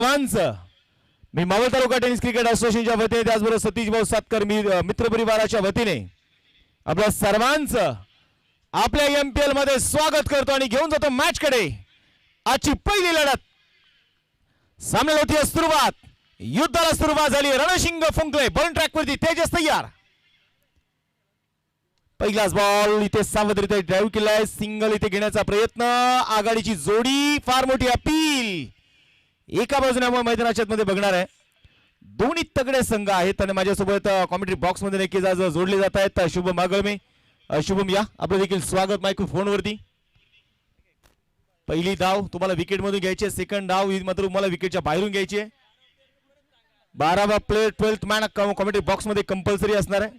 सर्वांचं मी मावळ तालुका tennis cricket असोसिएशनच्या वतीने त्याचबरोबर सतीश भाऊ सातकर मित्र परिवाराच्या वतीने आपल्या सर्वांचं आपल्या एमपीएल मध्ये स्वागत करतो आणि घेऊन जातो मॅच कडे। आजची पहिली लढत सामन्याला होती सुरुवात, युद्धाला सुरुवात झाली। रणशिंग फुंकले बॉलिंग ट्रॅक वरती, तेजस तयार। पहिलाच बॉल इथे सावधरित्या ड्राइव्ह केलाय, सिंगल इथे घेण्याचा प्रयत्न। आघाडीची जोडी फार मोठी अपील एका बाजूने आपण मैदानाच्या मध्ये बघणार आहे। दोन्ही तगडे संघ आहेत आणि माझ्यासोबत कॉमेंट्री बॉक्स मध्ये नक्कीच आज जोडले जात आहेत शुभम मागळमे। शुभम या, आपलं देखील स्वागत मायक्रोफोन वरती। पहिली धाव तुम्हाला विकेट मधून घ्यायची आहे, सेकंड धाव ही मात्र तुम्हाला विकेटच्या बाहेरून घ्यायची आहे। 12वा player 12th man commentary box मध्ये कंपल्सरी असणार आहे,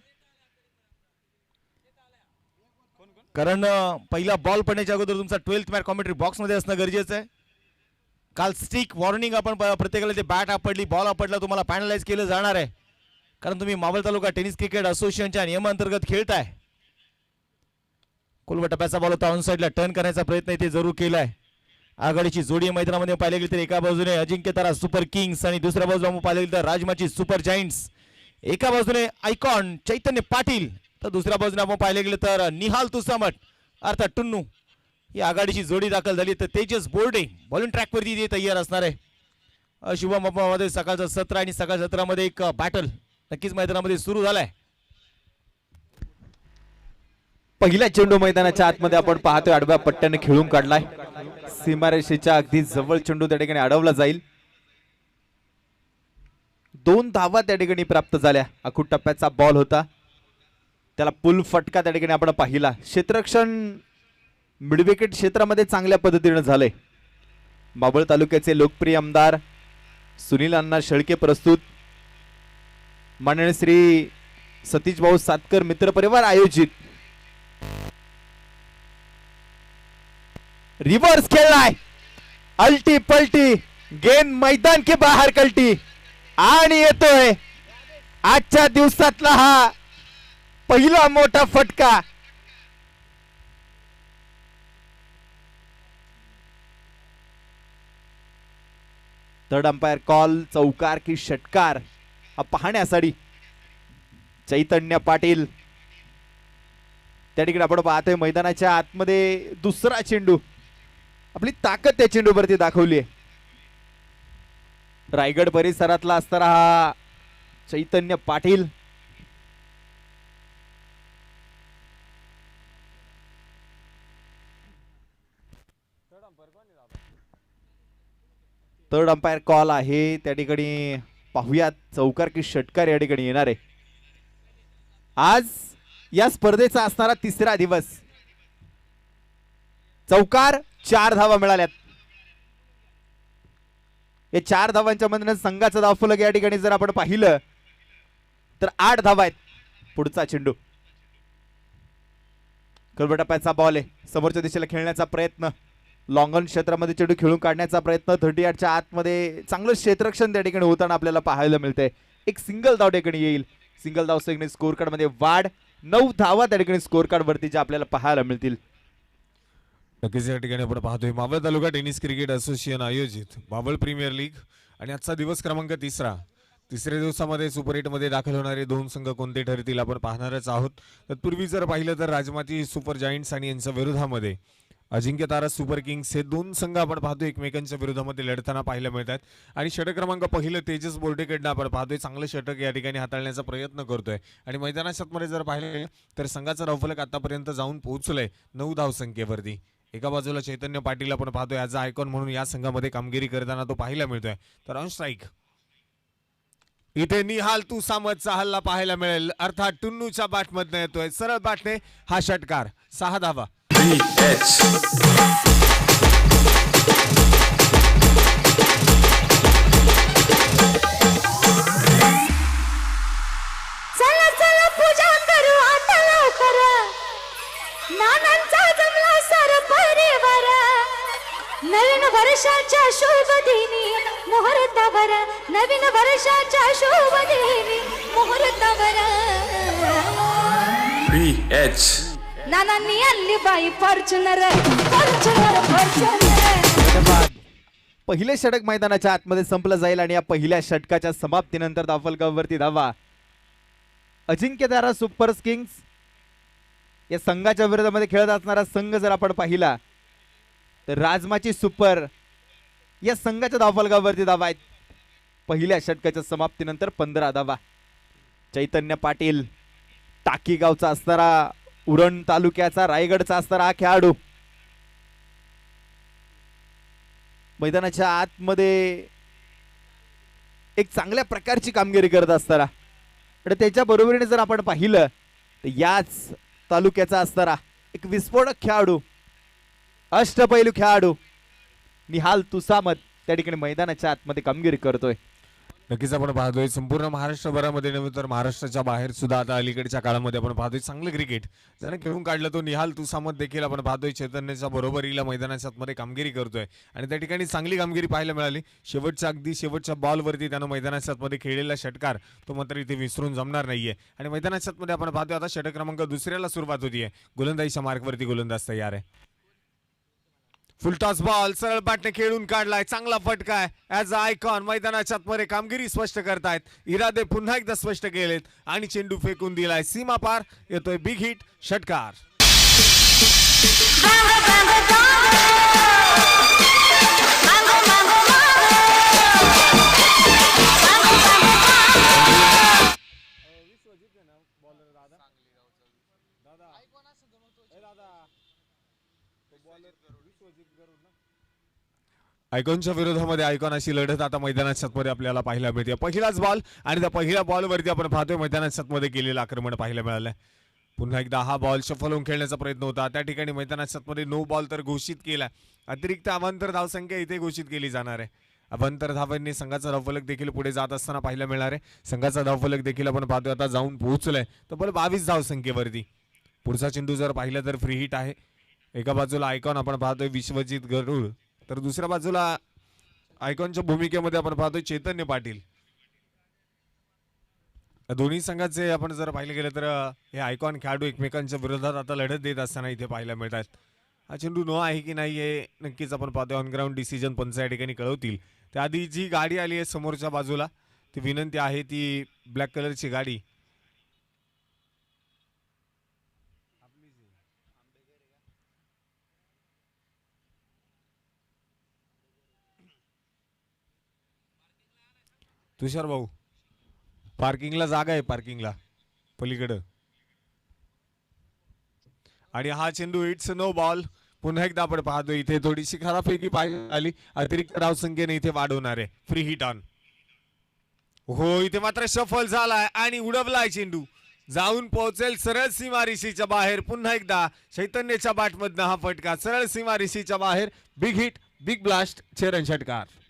कारण पहिला बॉल पडण्याच्या अगोदर तुमचा 12th मॅन कॉमेंट्री बॉक्स मध्ये असणं गरजेचं आहे। काल स्टिक वॉर्निंग आपण प्रत्येकाला ते बॅट आपडली बॉल आपडला तुम्हाला पॅनलाइज केलं जाणार आहे, कारण तुम्ही मावळ तालुका टेनिस क्रिकेट असोसिएशनच्या नियमांतर्गत खेळताय। कोलवा टप्प्याचा बॉल होता, ऑन साइडला टर्न करण्याचा प्रयत्न इथे जरूर केलाय। आघाडीची जोडी मैदानामध्ये पाहिले गेली तर एका बाजूने अजिंक्य तारा सुपर किंग्स आणि दुसऱ्या बाजूला आपण पाहिले गेली तर राजमाची सुपर जायंट्स। एका बाजूने आयकॉन चैतन्य पाटील तर दुसऱ्या बाजूने आपण पाहिले गेले तर निहाल तुसामट अर्थात टुन्नू ही आघाडीची जोडी दाखल झाली। तर तेजस बोर्डे बॉलिंग ट्रॅक वरती तयार असणार आहे। शुभम मध्ये सकाळचं सत्र आणि सकाळ सत्रामध्ये एक बॅटल नक्कीच मैदानामध्ये सुरू झालाय। पहिला चेंडू मैदानाच्या आतमध्ये आपण पाहतोय, आडव्या पट्ट्याने खेळून काढलाय। सीमारेषेच्या अगदी जवळ चेंडू त्या ठिकाणी अडवला जाईल। 2 धावा त्या ठिकाणी प्राप्त झाल्या। आखूड टप्प्याचा बॉल होता, त्याला पुल फटका त्या ठिकाणी आपण पाहिला। क्षेत्ररक्षण मिडविकेट क्षेत्रामध्ये चांगल्या पद्धतीने झालंय। मावळ तालुक्याचे लोकप्रिय आमदार सुनील अण्णा शेळके प्रस्तुत, माननीय श्री सतीश भाऊ सातकर मित्र परिवार आयोजित रिवर्स खेळलाय, अल्टी पलटी गेंद मैदान के बाहेर कल्टी आणि येतोय आजच्या दिवसातला हा पहिला मोठा फटका। थर्ड अंपायर कॉल चौकार की षटकार हा पाहण्यासाठी चैतन्य पाटील त्या ठिकाणी आपण पाहतोय। मैदानाच्या आतमध्ये दुसरा चेंडू, आपली ताकद त्या चेंडूवरती दाखवली आहे। रायगड परिसरातला असणारा हा चैतन्य पाटील थर्ड अंपायर कॉल आहे त्या ठिकाणी, पाहुयात चौकार की षटकार या ठिकाणी येणार आहे। आज या स्पर्धेचा असणारा तिसरा दिवस, चौकार 4 धावा मिळाल्यात। या 4 धावांच्या मधून संघाचा धावफलक या ठिकाणी जर आपण पाहिलं तर 8 धावा आहेत। पुढचा चेंडू कलबटप्प्याचा बॉल आहे, समोरच्या दिशेला खेळण्याचा प्रयत्न, लॉंग ऑन क्षेत्रामध्ये चेंडू खेळून काढण्याचा प्रयत्न। 38च्या आतमध्ये चांगलं क्षेत्ररक्षण त्या ठिकाणी होताना आपल्याला पाहायला मिळतंय। एक सिंगल धाव त्या ठिकाणी येईल, सिंगल धाव सैनिक स्कोर कार्ड मध्ये वाढ, 9 धावा त्या ठिकाणी स्कोर कार्ड वरती ज्या आपल्याला पाहायला मिळतील। नक्कीच या ठिकाणी आपण पाहतोय मावळ तालुका टेनिस क्रिकेट असोसिएशन आयोजित मावळ प्रीमियर लीग आणि आजचा दिवस क्रमांक तिसऱ्या दिवसामध्ये सुपर 8 मध्ये दाखल होणारे 2 संघ कोणते ठरतील आपण पाहणारच आहोत। तत्पूर्वी जर पाहिलं तर राजमाची सुपर जायंट्स आणि यांच्या विरोधामध्ये अजिंक्य तारा सुपर किंग्स हे 2 संघ आपण पाहतोय एकमेकांच्या विरोधामध्ये लढताना पाहायला मिळतात। आणि षटक क्रमांक पहिलं तेजस बोर्डेकडनं आपण पाहतोय चांगलं षटक या ठिकाणी हाताळण्याचा प्रयत्न करतोय। आणि मैदानाच्या मध्ये जर पाहिलं तर संघाचा धावफलक आतापर्यंत जाऊन पोहोचलंय 9 धावसंख्येवरती। एका बाजूला चैतन्य पाटील आपण पाहतोय ॲज अ आयकॉन म्हणून या संघामध्ये कामगिरी करताना तो पाहायला मिळतोय। तर ऑन स्ट्राईक इथे निहाल तुसामतचा हल्ला पाहायला मिळेल, अर्थात टुन्नूच्या बॅटमधनं येतोय सरळ बॅटने हा षटकार, 6 धावा। चला चला पूजा करू आता लवकर, नानांचा जमला सर परिवार। नवीन वर्षाच्या शुभ दिनी मुहूर्तावर, नवीन वर्षाच्या शुभ दिनी मुहूर्तावर नानांनी आणली बाई फॉर्च्युनर फॉर्च्युनर फॉर्च्युनर। पहिले षटक मैदानाच्या आतमध्ये संपलं जाईल आणि या पहिल्या षटकाच्या समाप्तीनंतर धावफलकावरती धावा अजिंक्यतारा सुपर किंग्स या संघाच्या विरोधामध्ये खेळत असणारा संघ जर आपण पाहिला तर राजमाची सुपर या संघाच्या धावफलकावरती धावा आहेत पहिल्या षटकाच्या समाप्तीनंतर 15 धावा. चैतन्य पाटील टाकीगावचा असणारा उरण तालुक्याचा रायगडचा असणारा हा खेळाडू मैदानाच्या आतमध्ये एक चांगल्या प्रकारची कामगिरी करत असताना पण त्याच्या बरोबरीने जर आपण पाहिलं तर याच तालुक्याचा असणारा एक विस्फोटक खेळाडू अष्टपैलू खेळाडू निहाल तुसामत त्या ठिकाणी मैदानाच्या आतमध्ये कामगिरी करतोय. नक्कीच आपण पाहतोय संपूर्ण महाराष्ट्रभरामध्ये नव्हे तर महाराष्ट्राच्या बाहेर सुद्धा आता अलीकडच्या काळामध्ये आपण पाहतोय चांगलं क्रिकेट ज्याने खेळून काढलं तो निहाल तुसामत देखील आपण पाहतोय चैतन्याच्या बरोबरीला मैदानाच्या आतमध्ये कामगिरी करतोय आणि त्या ठिकाणी चांगली कामगिरी पाहायला मिळाली. अगदी शेवटच्या बॉलवरती त्यानं मैदानाच्या आतमध्ये खेळलेला षटकार तो मात्र इथे विसरून जमणार नाहीये आणि मैदानाच्या आतमध्ये आपण पाहतोय आता षटक क्रमांक 2ऱ्याला सुरुवात होतीये. गोलंदाजीच्या मार्कवरती गोलंदाज तयार आहे. फुलटॉस बॉल सरळ बॅटने खेळून काढलाय चांगला फटका आहे. ॲज अ आयकॉन मैदानाच्या आतमध्ये कामगिरी स्पष्ट करतायत. इरादे पुन्हा एकदा स्पष्ट केलेत आणि चेंडू फेकून दिलाय सीमा पार. येतोय बिग हिट षटकार. आयकॉनच्या विरोधामध्ये आयकॉन अशी लढत आता मैदानाच्या आतमध्ये आपल्याला पाहायला मिळते. पहिलाच बॉल आणि त्या पहिल्या बॉलवरती आपण पाहतोय मैदानाच्या आतमध्ये केलेलं आक्रमण पाहायला मिळालंय. पुन्हा एकदा हा बॉल शफल होऊन खेळण्याचा प्रयत्न होता त्या ठिकाणी मैदानाच्या आतमध्ये नो बॉल तर घोषित केला. अतिरिक्त अवांतर धावसंख्या इथे घोषित केली जाणार आहे. अवांतर धावांनी संघाचा धावफलक देखील पुढे जात असताना पाहायला मिळणार आहे. संघाचा धावफलक देखील आपण पाहतोय आता जाऊन पोहोचलाय तब्बल 22 धावसंख्येवरती. पुढचा चेंडू जर पाहिला तर फ्री हिट आहे. एका बाजूला आयकॉन आपण पाहतोय विश्वजित गरुड तर दुसऱ्या बाजूला आयकॉनच्या भूमिकेमध्ये आपण पाहतोय चैतन्य पाटील. दोन्ही संघाचे आपण जर पाहिलं गेलं तर हे आयकॉन खेळाडू एकमेकांच्या विरोधात आता लढत देत असताना इथे पाहायला मिळतात. हा चेंडू नो आहे की नाही हे नक्कीच आपण पाहतोय ऑन ग्राउंड डिसिजन पंच या ठिकाणी कळवतील. त्याआधी जी गाडी आली आहे समोरच्या बाजूला ती विनंती आहे ती ब्लॅक कलरची गाडी तुषार भाऊ पार्किंगला जागा आहे पार्किंगला पलीकडं आणि हा चेंडू इट्स नो बॉल. पुन्हा एकदा आपण पाहतो इथे थोडीशी खराबपैकी पाहिजे आली अतिरिक्त धावसंख्येने इथे वाढवणार आहे. फ्री हिट ऑन हो इथे मात्र सफल झालाय आणि उडवलाय चेंडू जाऊन पोहोचेल सरळ सीमारेषेच्या बाहेर. पुन्हा एकदा चैतन्याच्या बॅटमधनं हा फटका सरळ सीमारेषेच्या बाहेर. Big hit big blast 6 run षटकार.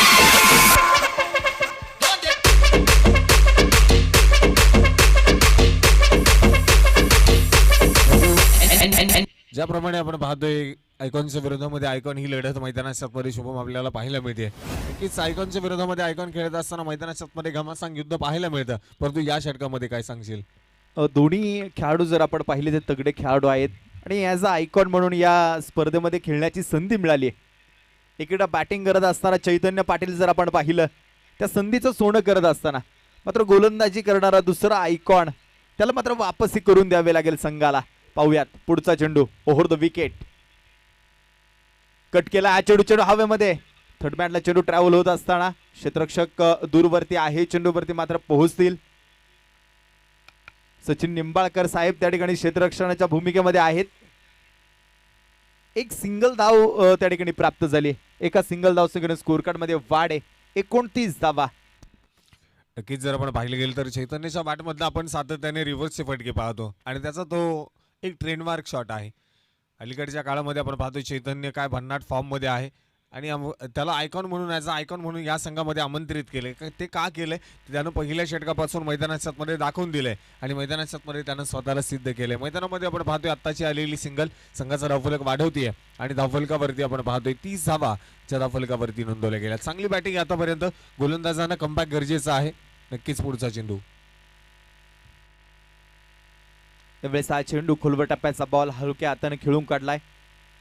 ज्याप्रमाणे आपण पाहतोय आयकॉनच्या विरोधामध्ये आयकॉन ही लढत मैदानाच्या आतमध्ये शुभम आपल्याला पाहायला मिळते. नक्कीच आयकॉनच्या विरोधामध्ये आयकॉन खेळत असताना मैदानाच्या आतमध्ये घमासांग युद्ध पाहायला मिळतं. परंतु या षटकामध्ये काय सांगशील? दोन्ही खेळाडू जर आपण पाहिले तर तगडे खेळाडू आहेत आणि ॲज अ आयकॉन म्हणून या स्पर्धेमध्ये खेळण्याची संधी मिळाली आहे. एकीकडे बॅटिंग करत असताना चैतन्य पाटील जर आपण पाहिलं त्या संधीचं सोनं करत असताना मात्र गोलंदाजी करणारा दुसरा आयकॉन त्याला मात्र वापसी करून द्यावे लागेल संघाला. पाहूयात पुढचा चेंडू ओव्हर द विकेट कट केला. चेंडू हवेमध्ये थर्ड मॅनला चेंडू ट्रॅव्हल होत असताना क्षेत्ररक्षक दूरवरती आहे चेंडूवरती मात्र पोहोचतील. सचिन निंबाळकर साहेब त्या ठिकाणी क्षेत्ररक्षणाच्या भूमिकेमध्ये आहेत. एक सिंगल धाव त्या ठिकाणी प्राप्त झाली. एका सिंगल धाव संख्येने स्कोर कार्ड मध्ये वाढ आहे 29 धावा. नक्कीच जर आपण पाहिलं गेलं तर चैतन्याच्या बॅटमधला आपण सातत्याने रिव्हर्सचे फटके पाहतो आणि त्याचा तो एक ट्रेडमार्क शॉट आहे. अलीकडच्या काळामध्ये आपण पाहतोय चैतन्य काय भन्नाट फॉर्म मध्ये आहे आणि त्याला आयकॉन म्हणून ॲज अ आयकॉन म्हणून या संघामध्ये आमंत्रित केले. ते का केलंय त्यानं पहिल्या षटकापासून मैदानाच्या आतमध्ये दाखवून दिलंय आणि मैदानाच्या आतमध्ये त्यानं स्वतःला सिद्ध केलंय. मैदानामध्ये आपण पाहतोय आत्ताची आलेली सिंगल संघाचा धावफलक वाढवतीये आणि धावफलकावरती आपण पाहतोय 30 धावा च्या धावफलकावरती नोंदवल्या गेल्या. चांगली बॅटिंग आतापर्यंत. गोलंदाजांना कमबॅक गरजेचं आहे. नक्कीच पुढचा चेंडू त्यावेळेस हा चेंडू खोलवर टप्प्याचा बॉल हलक्या हाताने खेळून काढलाय.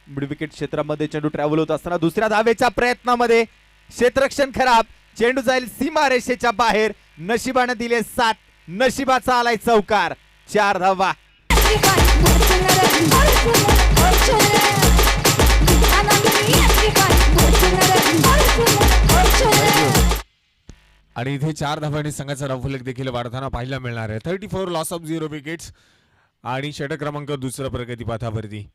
मिड विकेट क्षेत्रामध्ये चेंडू ट्रॅव्हल होत असताना दुसऱ्या धावेच्या प्रयत्नामध्ये क्षेत्ररक्षण खराब, चेंडू जाईल सीमा रेषेच्या बाहेर. नशिबाने दिले 7, नशिबाचा आलाय चौकार. 4 धावा. आणि इथे 4 धावांनी संघाचा डावफलक देखील वाढताना पाहायला मिळणार आहे. 34 लॉस ऑफ 0 विकेट्स आणि षटक क्रमांक दुसरा प्रगतीपथावरती.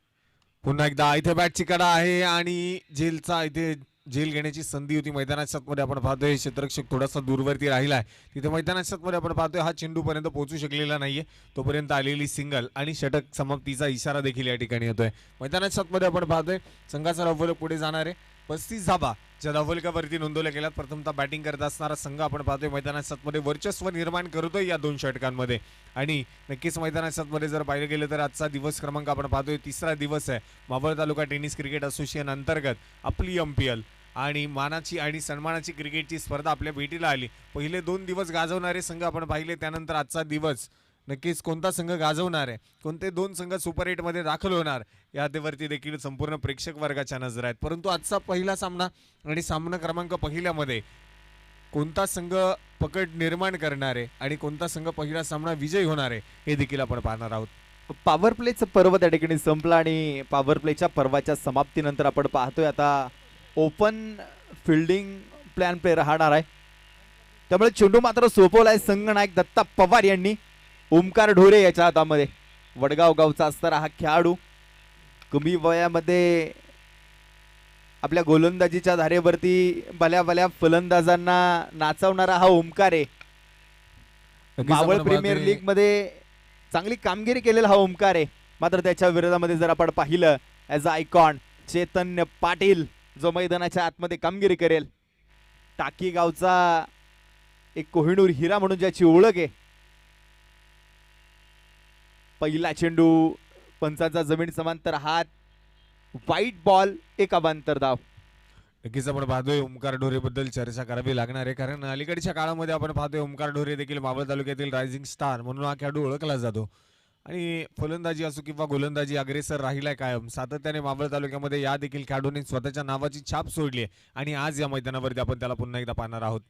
पुन्हा एकदा इथे बॅटची कडा आहे आणि जेलचा इथे जेल घेण्याची संधी होती. मैदानाच्या मध्ये आपण पाहतोय क्षेत्ररक्षक थोडासा दूरवरती राहिलाय. तिथे मैदानाच्या मध्ये आपण पाहतोय हा चेंडू पर्यंत पोहोचू शकलेला नाहीये. तोपर्यंत आलेली सिंगल आणि षटक समाप्तीचा इशारा देखील या ठिकाणी येतोय. मैदानाच्या मध्ये आपण पाहतोय संघाचा डावफलक पुढे जाणार आहे. 35 धाबा ज्या डावफलकावरती नोंदवल्या गेल्यात. प्रथमतः बॅटिंग करत असणारा संघ आपण पाहतोय मैदानाच्या मध्ये वर्चस्व निर्माण करतोय या 2 षटकांमध्ये. आणि नक्कीच मैदानाच्या मध्ये जर पाहिलं गेलं तर आजचा दिवस क्रमांक आपण पाहतोय 3रा दिवस आहे. मावळ तालुका टेनिस क्रिकेट असोसिएशन अंतर्गत आपली MPL आणि मानाची आणि सन्मानाची क्रिकेटची स्पर्धा आपल्या भेटीला आली. पहिले 2 दिवस गाजवणारे संघ आपण पाहिले, त्यानंतर आजचा दिवस नक्कीच कोणता संघ गाजवणार आहे, कोणते 2 संघ सुपर 8 मध्ये दाखल होणार यावरती देखील संपूर्ण प्रेक्षक वर्गाच्या नजर आहेत. परंतु आजचा पहिला सामना आणि सामना क्रमांक पहिल्यामध्ये कोणता संघ पकड निर्माण करणार आहे आणि कोणता संघ पहिला सामना विजयी होणार आहे हे देखील आपण पाहणार आहोत. पॉवर प्लेचं पर्व त्या ठिकाणी संपलं आणि पॉवर प्लेच्या पर्वाच्या समाप्तीनंतर आपण पाहतोय आता ओपन फिल्डिंग प्लॅन प्ले राहणार आहे. त्यामुळे चेंडू मात्र सोपवलाय संघनायक दत्ता पवार यांनी. ओमकार ढोरे याच्या हातामध्ये. वडगाव गावचा असणारा हा खेळाडू कमी वयामध्ये आपल्या गोलंदाजीच्या धारेवरती भल्या भल्या फलंदाजांना नाचवणारा हा ओमकार आहे. मावळ प्रीमियर लीग मध्ये चांगली कामगिरी केलेला हा ओमकार आहे. मात्र त्याच्या विरोधामध्ये जर आपण पाहिलं ॲज अ आयकॉन चैतन्य पाटील जो मैदानाच्या आतमध्ये कामगिरी करेल. टाकी गावचा एक कोहिनूर हिरा म्हणून ज्याची ओळख आहे. पहिला चेंडू पंचाचा जमीन समांतर हात, व्हाईट बॉल, एक अवांतर धाव. नक्कीच आपण पाहतोय ओमकार ढोरे बद्दल चर्चा करावी लागणार आहे, कारण अलीकडच्या काळामध्ये आपण पाहतोय ओमकार ढोरे देखील मावळ तालुक्यातील रायझिंग स्टार म्हणून हा खेळाडू ओळखला जातो. आणि फलंदाजी असो किंवा गोलंदाजी अग्रेसर राहिलाय कायम. सातत्याने मावळ तालुक्यामध्ये या देखील खेळाडूंनी स्वतःच्या नावाची छाप सोडली आहे आणि आज या मैदानावरती आपण त्याला पुन्हा एकदा पाहणार आहोत.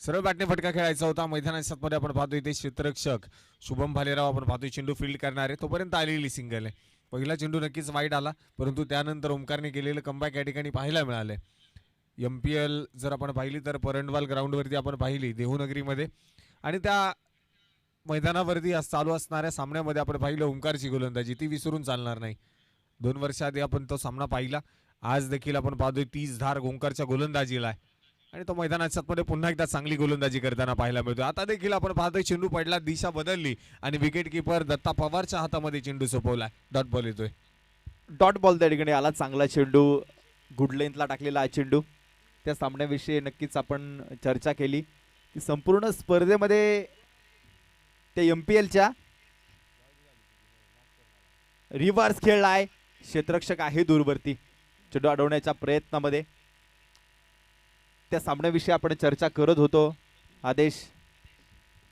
सरळ बॅटने फटका खेळायचा होता. मैदानाच्या मध्ये आपण पाहतोय ते क्षेत्ररक्षक शुभम भालेराव आपण पाहतोय चेंडू फील्ड करणारे. तोपर्यंत आलेली सिंगल आहे. पहिला चेंडू नक्कीच वाईट आला, परंतु त्यानंतर ओमकारने केलेलं कमबॅक या ठिकाणी पाहायला मिळालंय. MPL जर आपण पाहिली तर परंडवाल ग्राउंडवरती आपण पाहिली देहूनगरीमध्ये, आणि त्या मैदानावरती आज चालू असणाऱ्या सामन्यामध्ये आपण पाहिलं ओमकारची गोलंदाजी ती विसरून चालणार नाही. 2 वर्षाआधी आपण तो सामना पाहिला. आज देखील आपण पाहतोय 30 धार ओमकारच्या गोलंदाजीला आहे आणि तो मैदानाच्या मध्ये पुन्हा एकदा चांगली गोलंदाजी करताना पाहायला मिळतो. आता देखील आपण पाहतोय चेंडू पडला, दिशा बदलली आणि विकेट किपर दत्ता पवारच्या हातामध्ये चेंडू सोपवलाय. डॉट बॉल येतोय. डॉट बॉल त्या ठिकाणी आला. चांगला चेंडू गुड लेंथला टाकलेला हा चेंडू. त्या सामन्याविषयी नक्कीच आपण चर्चा केली की संपूर्ण स्पर्धेमध्ये त्या MPLच्या रिव्हर्स खेळलाय. क्षेत्ररक्षक आहे दूरवरती चेंडू अडवण्याच्या प्रयत्नामध्ये. त्या सामन्याविषयी आपण चर्चा करत होतो आदेश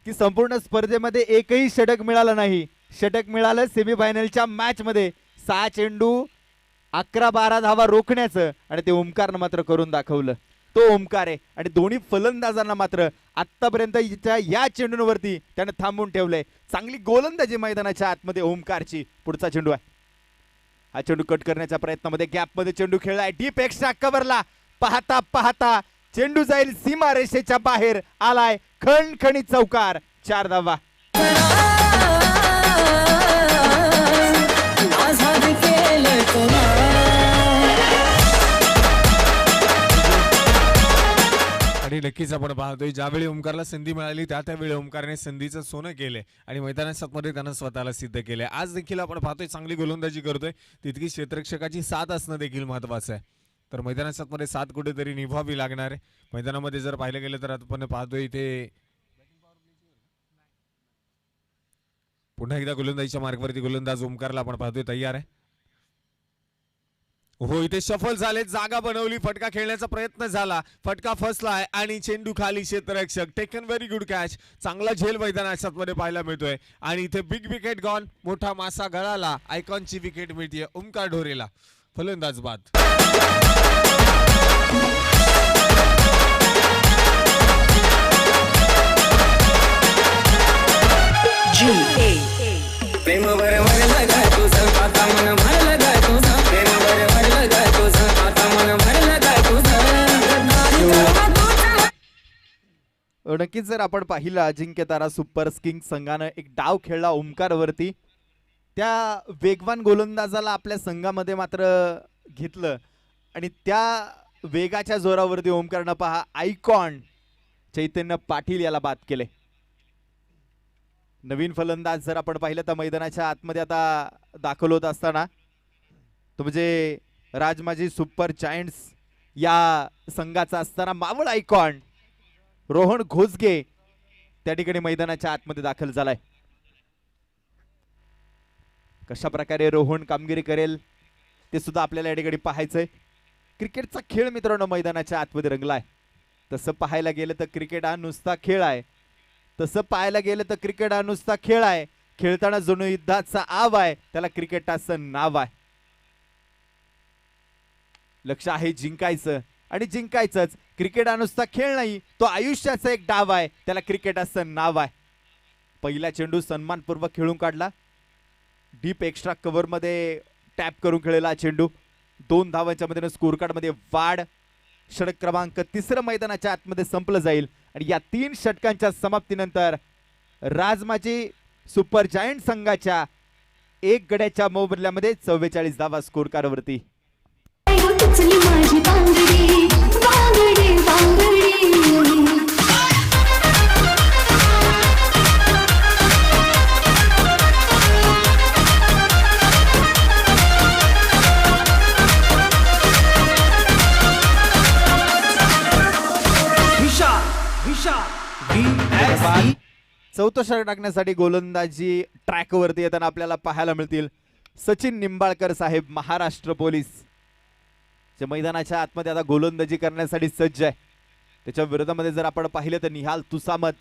की संपूर्ण स्पर्धेमध्ये एकही षटक मिळालं नाही. षटक मिळालं सेमीफायनलच्या मॅच मध्ये. 6 चेंडू 11-12 धावा रोखण्याचं आणि ते ओमकारनं मात्र करून दाखवलं. तो ओमकार आहे आणि दोन्ही फलंदाजांना मात्र आतापर्यंत या चेंडूंवरती त्याने थांबून ठेवलंय. चांगली गोलंदाजी मैदानाच्या आतमध्ये ओमकारची. पुढचा चेंडू आहे. हा चेंडू कट करण्याच्या प्रयत्नामध्ये गॅप मध्ये चेंडू खेळलाय. डीप एक्स्ट्रा कव्हरला. पाहता पाहता चेंडू जाईल सीमा रेषेच्या बाहेर. आलाय खणखणीत चौकार. 4 धावा. आणि नक्कीच आपण पाहतोय ज्यावेळी ओमकारला संधी मिळाली त्यावेळी ओमकारने संधीचं सोनं केलंय आणि मैदानाच्या मध्ये त्यानं स्वतःला सिद्ध केलंय. आज देखील आपण पाहतोय चांगली गोलंदाजी करतोय. तितकी क्षेत्ररक्षकाची साथ असणं देखील महत्वाचं आहे. तर मैदानाच्या मध्ये साथ कुठेतरी निभावी लागणार आहे. मैदानामध्ये जर पाहिलं गेलं तर आपण पाहतोय इथे पुन्हा एकदा गोलंदाजीच्या मार्गावरती गोलंदाज ओमकारला आपण पाहतोय तयार आहे. हो, इथे शफल झाले, जागा बनवली, फटका खेळण्याचा प्रयत्न झाला, फटका फसलाय आणि चेंडू खाली. क्षेत्ररक्षक टेकन व्हेरी गुड कॅच. चांगला झेल मैदानाच्या मध्ये पाहायला मिळतोय आणि इथे बिग विकेट गॉन. मोठा मासा गळाला. आयकॉनची विकेट मिळते ओमकार ढोरेला. फलंदाज बाद. नक्कीच जर आपण पाहिलं अजिंक्य तारा सुपर किंग्स संघानं एक डाव खेळला ओमकारवरती, त्या वेगवान गोलंदाजाला आपल्या संघामध्ये मात्र घेतलं आणि त्या वेगाच्या जोरावरती ओमकारनं पहा आयकॉन चैतन्य पाटील याला बाद केले. नवीन फलंदाज जर आपण पाहिलं तर मैदानाच्या आतमध्ये आता दाखल होत असताना तो म्हणजे राजमाजी सुपर जायंट्स या संघाचा असताना मावळ आयकॉन रोहन घोसगे त्या ठिकाणी मैदानाच्या आतमध्ये दाखल झालाय. कशा प्रकारे रोहन कामगिरी करेल ते सुद्धा आपल्याला या ठिकाणी पाहायचंय. क्रिकेटचा खेळ मित्रांनो मैदानाच्या आतमध्ये रंगलाय. तसं पाहायला गेलं तर क्रिकेट हा नुसता खेळ आहे. तसं पाहायला गेलं तर क्रिकेट हा नुसता खेळ आहे. खेळताना जणू युद्धाचा आव आहे, त्याला क्रिकेट असं नाव आहे. लक्ष आहे जिंकायचं आणि जिंकायचंच. क्रिकेट हा नुसता खेळ नाही, तो आयुष्याचा एक डाव आहे, त्याला क्रिकेट असं नाव आहे. पहिला चेंडू सन्मानपूर्वक खेळून काढला. डीप एक्स्ट्रा कव्हर मध्ये टॅप करून खेळलेला चेंडू. 2 धावांच्या मध्ये स्कोर कार्ड मध्ये वाढ. षटक क्रमांक 3 मैदानाच्या आतमध्ये संपलं जाईल आणि या 3 षटकांच्या समाप्तीनंतर राजमाची सुपर जायंट संघाच्या 1 गड्याच्या मोबदल्यामध्ये 44 धावा स्कोर कार्डवरती. तुझली माझी बांगडी बांगडी बांगडी. चौथं षटक टाकण्यासाठी गोलंदाजी ट्रॅकवरती येताना आपल्याला पाहायला मिळतील सचिन निंबाळकर साहेब, महाराष्ट्र पोलीस, जे मैदानाच्या आतमध्ये आता गोलंदाजी करण्यासाठी सज्ज आहे. त्याच्या विरोधामध्ये जर आपण पाहिलं तर निहाल तुसामत.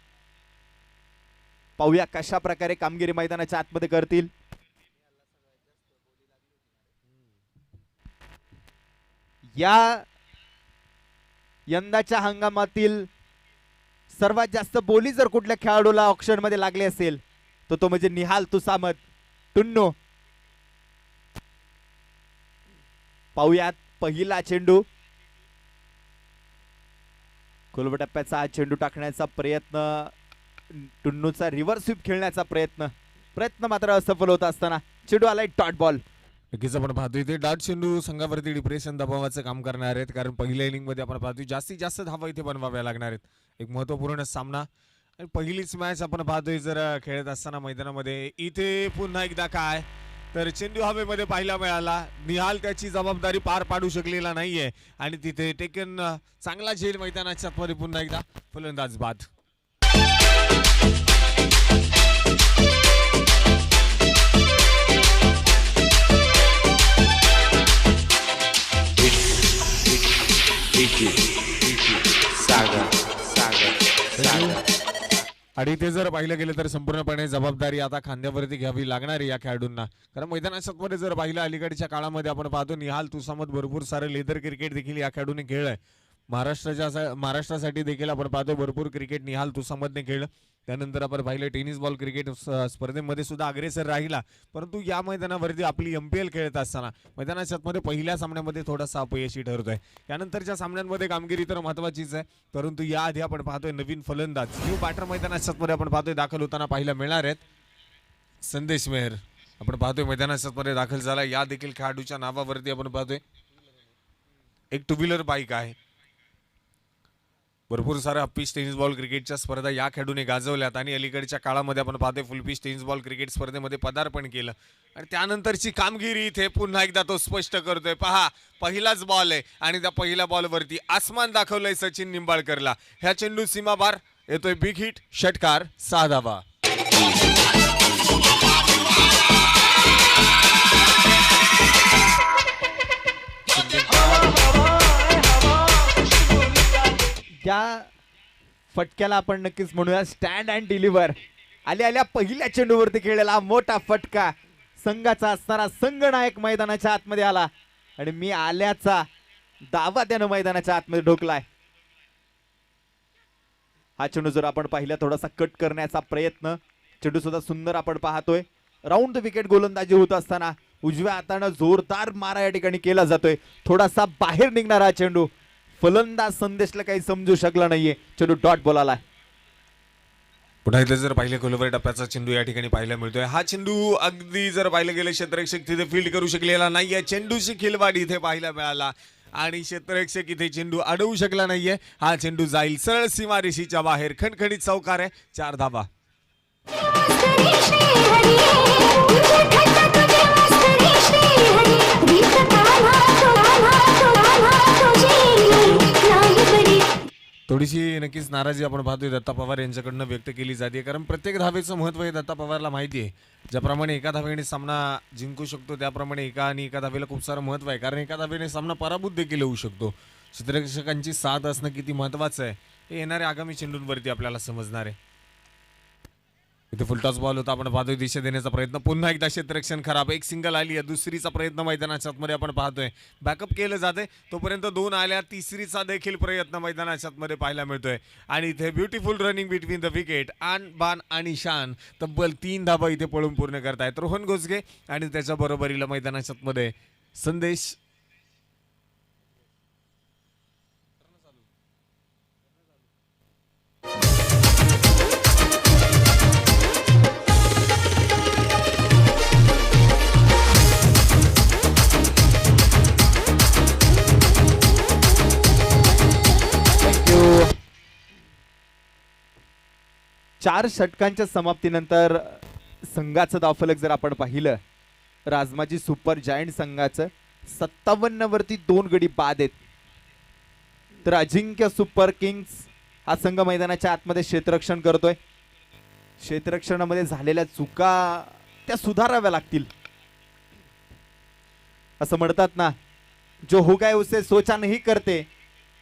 पाहूया कशा प्रकारे कामगिरी मैदानाच्या आतमध्ये करतील. या यंदाच्या हंगामातील सर्वात जास्त बोली जर कुठल्या खेळाडूला ऑक्शन मध्ये लागले असेल तर तो म्हणजे निहाल तुसामत, टुन्नो. पाहूयात पहिला चेंडू. खोलवर टप्प्याचा हा चेंडू टाकण्याचा प्रयत्न, टुन्नूचा रिव्हर्स स्वीप खेळण्याचा प्रयत्न मात्र असफल होत असताना चेंडू आलाय डॉट बॉल. नक्कीच आपण पाहतोय ते डाट चेंडू संघावरती डिप्रेशन दबावाचं काम करणार आहेत, कारण पहिल्या इनिंग मध्ये आपण पाहतोय जास्तीत जास्त धावा इथे बनवाव्या लागणार आहेत. एक महत्वपूर्ण सामना आणि पहिलीच मॅच आपण पाहतोय जर खेळत असताना मैदानामध्ये. इथे पुन्हा एकदा काय तर चेंडू हवेमध्ये पाहायला मिळाला. निहाल त्याची जबाबदारी पार पाडू शकलेला नाहीये आणि तिथे टेकन चांगला झेल मैदानाच्या मध्ये पुन्हा एकदा फलंदाज बाद. आणि ते जर पाहिलं गेलं तर संपूर्णपणे जबाबदारी आता खांद्यावरती घ्यावी लागणार आहे या खेळाडूंना, कारण मैदानामध्ये जर पाहिलं अलीकडच्या काळामध्ये आपण पाहतो निहाल तुसामत भरपूर सारं लेदर क्रिकेट देखील या खेळाडूने खेळलंय. महाराष्ट्रासाठी देखील आपण पाहतो भरपूर क्रिकेट निहाल तुसामतने खेळलं. त्यानंतर आपण पाहिलं टेनिस बॉल क्रिकेट स्पर्धेमध्ये सुद्धा अग्रेसर राहिला, परंतु या मैदानावरती आपली MPL खेळत असताना मैदानाच्या मध्ये पहिल्या सामन्यामध्ये थोडासा अपयशी ठरतोय. यानंतरच्या सामन्यांमध्ये कामगिरी तर महत्वाचीच आहे, परंतु याआधी आपण पाहतोय नवीन फलंदाज न्यू बॅटर मैदानाच्या मध्ये आपण पाहतोय दाखल होताना पाहायला मिळणार आहेत. संदेश मेहर आपण पाहतोय मैदानाच्या मध्ये दाखल झाला. या देखील खेळाडूच्या नावावरती आपण पाहतोय एक 2 व्हीलर बाईक आहे. भरपूर सारा पिच टेनिस बॉल क्रिकेटच्या स्पर्धा या खेळाडूने गाजवल्यात आणि अलीकडच्या काळामध्ये आपण पाहतोय फुल पिच टेनिस बॉल क्रिकेट स्पर्धेमध्ये पदार्पण केलं आणि त्यानंतरची कामगिरी इथे पुन्हा एकदा तो स्पष्ट करतोय. पहा, पहिलाच बॉल आहे आणि त्या पहिल्या बॉलवरती आसमान दाखवलंय सचिन निंबाळकरला. ह्या चेंडू सीमाबार येतोय बिग हिट, षटकार, 6 धावा. या फटक्याला आपण नक्कीच म्हणूया स्टँड अँड डिलिव्हर. आल्या पहिल्या चेंडूवरती खेळलेला मोठा फटका संघाचा असणारा संघनायक मैदानाच्या आतमध्ये आला आणि मी आल्याचा दावा त्यानं मैदानाच्या आतमध्ये ढोकलाय. हा चेंडू जर आपण पाहिला थोडासा कट करण्याचा प्रयत्न, चेंडू सुद्धा सुंदर आपण पाहतोय. राऊंड द विकेट गोलंदाजी होत असताना उजव्या हाताने जोरदार मारा या ठिकाणी केला जातोय. थोडासा बाहेर निघणारा चेंडू, फलंदाज संदेशला काही समजू शकला नाहीये. चेंडू डॉट बॉल आलाय. पुन्हा इथे जर पाहिलं खोलवर टप्प्याचा चेंडू या ठिकाणी पाहायला मिळतोय. हा चेंडू अगदी जर पाहिलं गेलं क्षेत्ररक्षक तिथे फील्ड करू शकलेला नाहीये. चेंडूची खिलवाड इथे पाहायला मिळाला आणि क्षेत्ररक्षक इथे चेंडू अडवू शकला नाहीये. हा चेंडू जाईल सरळ सीमारेषेच्या बाहेर. खणखणीत चौकार आहे. 4 धावा. श्री श्री हरी तुझे खंड तुझे मस्तरी श्री हरी गीत कान्हा तुझे नाही बरी. थोडीशी नक्कीच नाराजी आपण पाहतोय दत्ता पवार यांच्याकडनं व्यक्त केली जाते, कारण प्रत्येक धावेचं महत्त्व हे दत्ता पवारला माहिती आहे. ज्याप्रमाणे एका धावेने सामना जिंकू शकतो त्याप्रमाणे एका धावेला खूप सारं महत्त्व आहे, कारण एका धावेने सामना पराभूत देखील होऊ शकतो. क्षेत्ररक्षकांची साथ असणं किती महत्त्वाचं आहे हे येणाऱ्या आगामी चेंडूंवरती आपल्याला समजणार आहे. इथे फुलटॉस बॉल होता, आपण पाहतोय दिशा देण्याचा प्रयत्न, पुन्हा एकदा क्षेत्ररक्षण खराब. एक सिंगल आली आहे, दुसरीचा प्रयत्न मैदानाच्या आतमध्ये आपण पाहतोय. बॅकअप केलं जाते तोपर्यंत 2 आल्या, तिसरीचा देखील प्रयत्न मैदानाच्या आतमध्ये पाहायला मिळतोय. आणि इथे beautiful running between the wicket. आन बान आणि शान तब्बल 3 धाबा इथे पळून पूर्ण करतायत रोहन घोसगे आणि त्याच्या बरोबरीला मैदानाच्या आतमध्ये संदेश. चार षटकांच्या समाप्तीनंतर संघाचं धावफलक जर आपण पाहिलं, राजमाजी सुपर जायंट संघाचं 57 वरती 2 गडी बाद आहेत. तर अजिंक्य सुपर किंग्स हा संघ मैदानाच्या आतमध्ये क्षेत्ररक्षण करतोय. क्षेत्ररक्षणामध्ये झालेल्या चुका त्या सुधाराव्या लागतील. असं म्हणतात ना, जो हो गया उसे सोचा नहीं करते,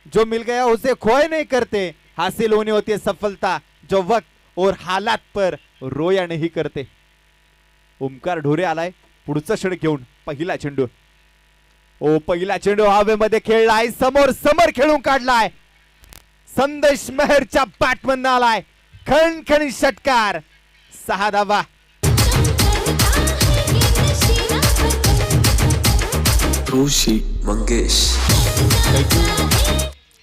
जो मिल गया उसे खोए नहीं करते, हासिल होने होती है सफलता जो वक्त और हालात पर रोया नहीं करते. ओमकार ढोरे आलाय पुढचा षटक घेऊन. पहिला चेंडू, पहिला चेंडू हवेमध्ये खेळलाय, समोर खेळून काढलाय. संदेश मेहरच्या बॅटमधनं आलाय खणखणी षटकार. 6 धावा. ऋषी मंगेश.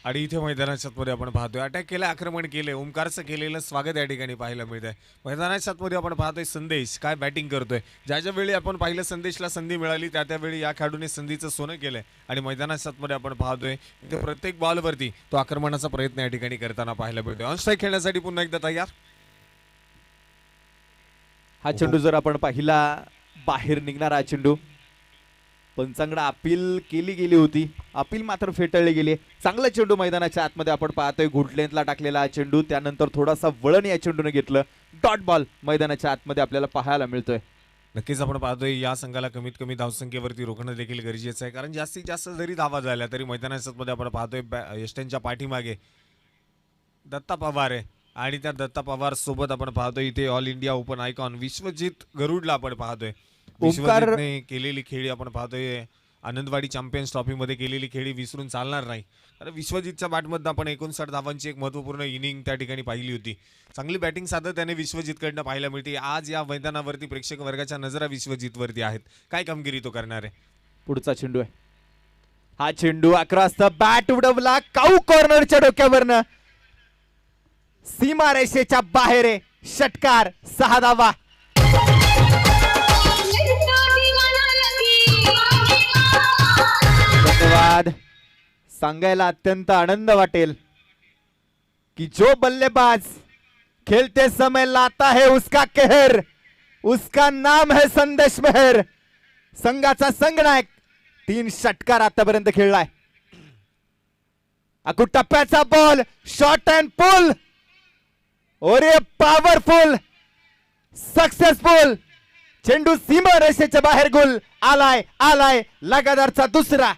आणि इथे मैदानाच्या आतमध्ये आपण पाहतोय अटॅक केलं, आक्रमण केलंय. ओमकारचं केलेलं स्वागत या ठिकाणी पाहायला मिळत आहे. मैदानाच्या आतमध्ये आपण पाहतोय संदेश काय बॅटिंग करतोय. ज्या वेळी आपण पाहिलं संदेशला संधी मिळाली त्यावेळी या खेळाडूने संधीचं सोनं केलंय. आणि मैदानाच्या आतमध्ये आपण पाहतोय इथे प्रत्येक बॉलवरती तो आक्रमणाचा प्रयत्न या ठिकाणी करताना पाहायला मिळतोय. ऑन स्ट्राईक खेळण्यासाठी पुन्हा एकदा तयार. हा चेंडू जर आपण पाहिला बाहेर निघणारा चेंडू, पंचांगडा अपील केली गेली होती, अपील मात्र फेटाळली गेली. चांगला चेंडू मैदानाच्या आतमध्ये आपण पाहतोय. गुड लेंथला टाकलेला हा चेंडू, त्यानंतर थोडासा वळण या चेंडूने घेतलं. डॉट बॉल मैदानाच्या आतमध्ये आपल्याला पाहायला मिळतोय. नक्कीच आपण पाहतोय या संघाला कमीत कमी धावसंख्येवरती रोखणं देखील गरजेचं आहे, कारण जास्तीत जास्त जरी धावा झाल्या तरी मैदानाच्या आतमध्ये आपण पाहतोय यष्टनच्या पाठीमागे दत्ता पवार आहे. आणि त्या दत्ता पवार सोबत आपण पाहतोय इथे all India open icon Vishwajit गरुडला आपण पाहतोय. विश्वजितने केलेली खेळी आपण पाहतोय आनंदवाडी चॅम्पियन्स ट्रॉफी मध्ये केलेली खेळी विसरून चालणार नाही. कारण विश्वजितच्या बॅटमध्ये आपण 59 धावांची एक महत्त्वपूर्ण इनिंग त्या ठिकाणी पाहिली होती. चांगली बॅटिंग सातत्याने विश्वजितकडनं पाहायला मिळते. आज या मैदानावरती प्रेक्षक वर्गाच्या नजरा विश्वजितवरती आहेत. काय कामगिरी तो करणार आहे. पुढचा चेंडू आहे. हा चेंडू अक्रॉस द बॅट उडवला काऊ कॉर्नरच्या डोक्यावरनं, सीमा रेषेच्या बाहेर आहे. षटकार. 6 धावा. धन्यवाद. सांगायला अत्यंत आनंद वाटेल की जो बल्लेबाज खेलते समय लाता है उसका कहर, उसका नाम है संदेश मेहर. संघाचा संघनायक 3 षटकार आतापर्यंत खेळलाय. अकू टप्प्याचा बॉल, शॉर्ट अँड पुल और ये पॉवरफुल सक्सेसफुल चेंडू सीमा रेषेच्या बाहेर. गोल आलाय लगातारचा दुसरा.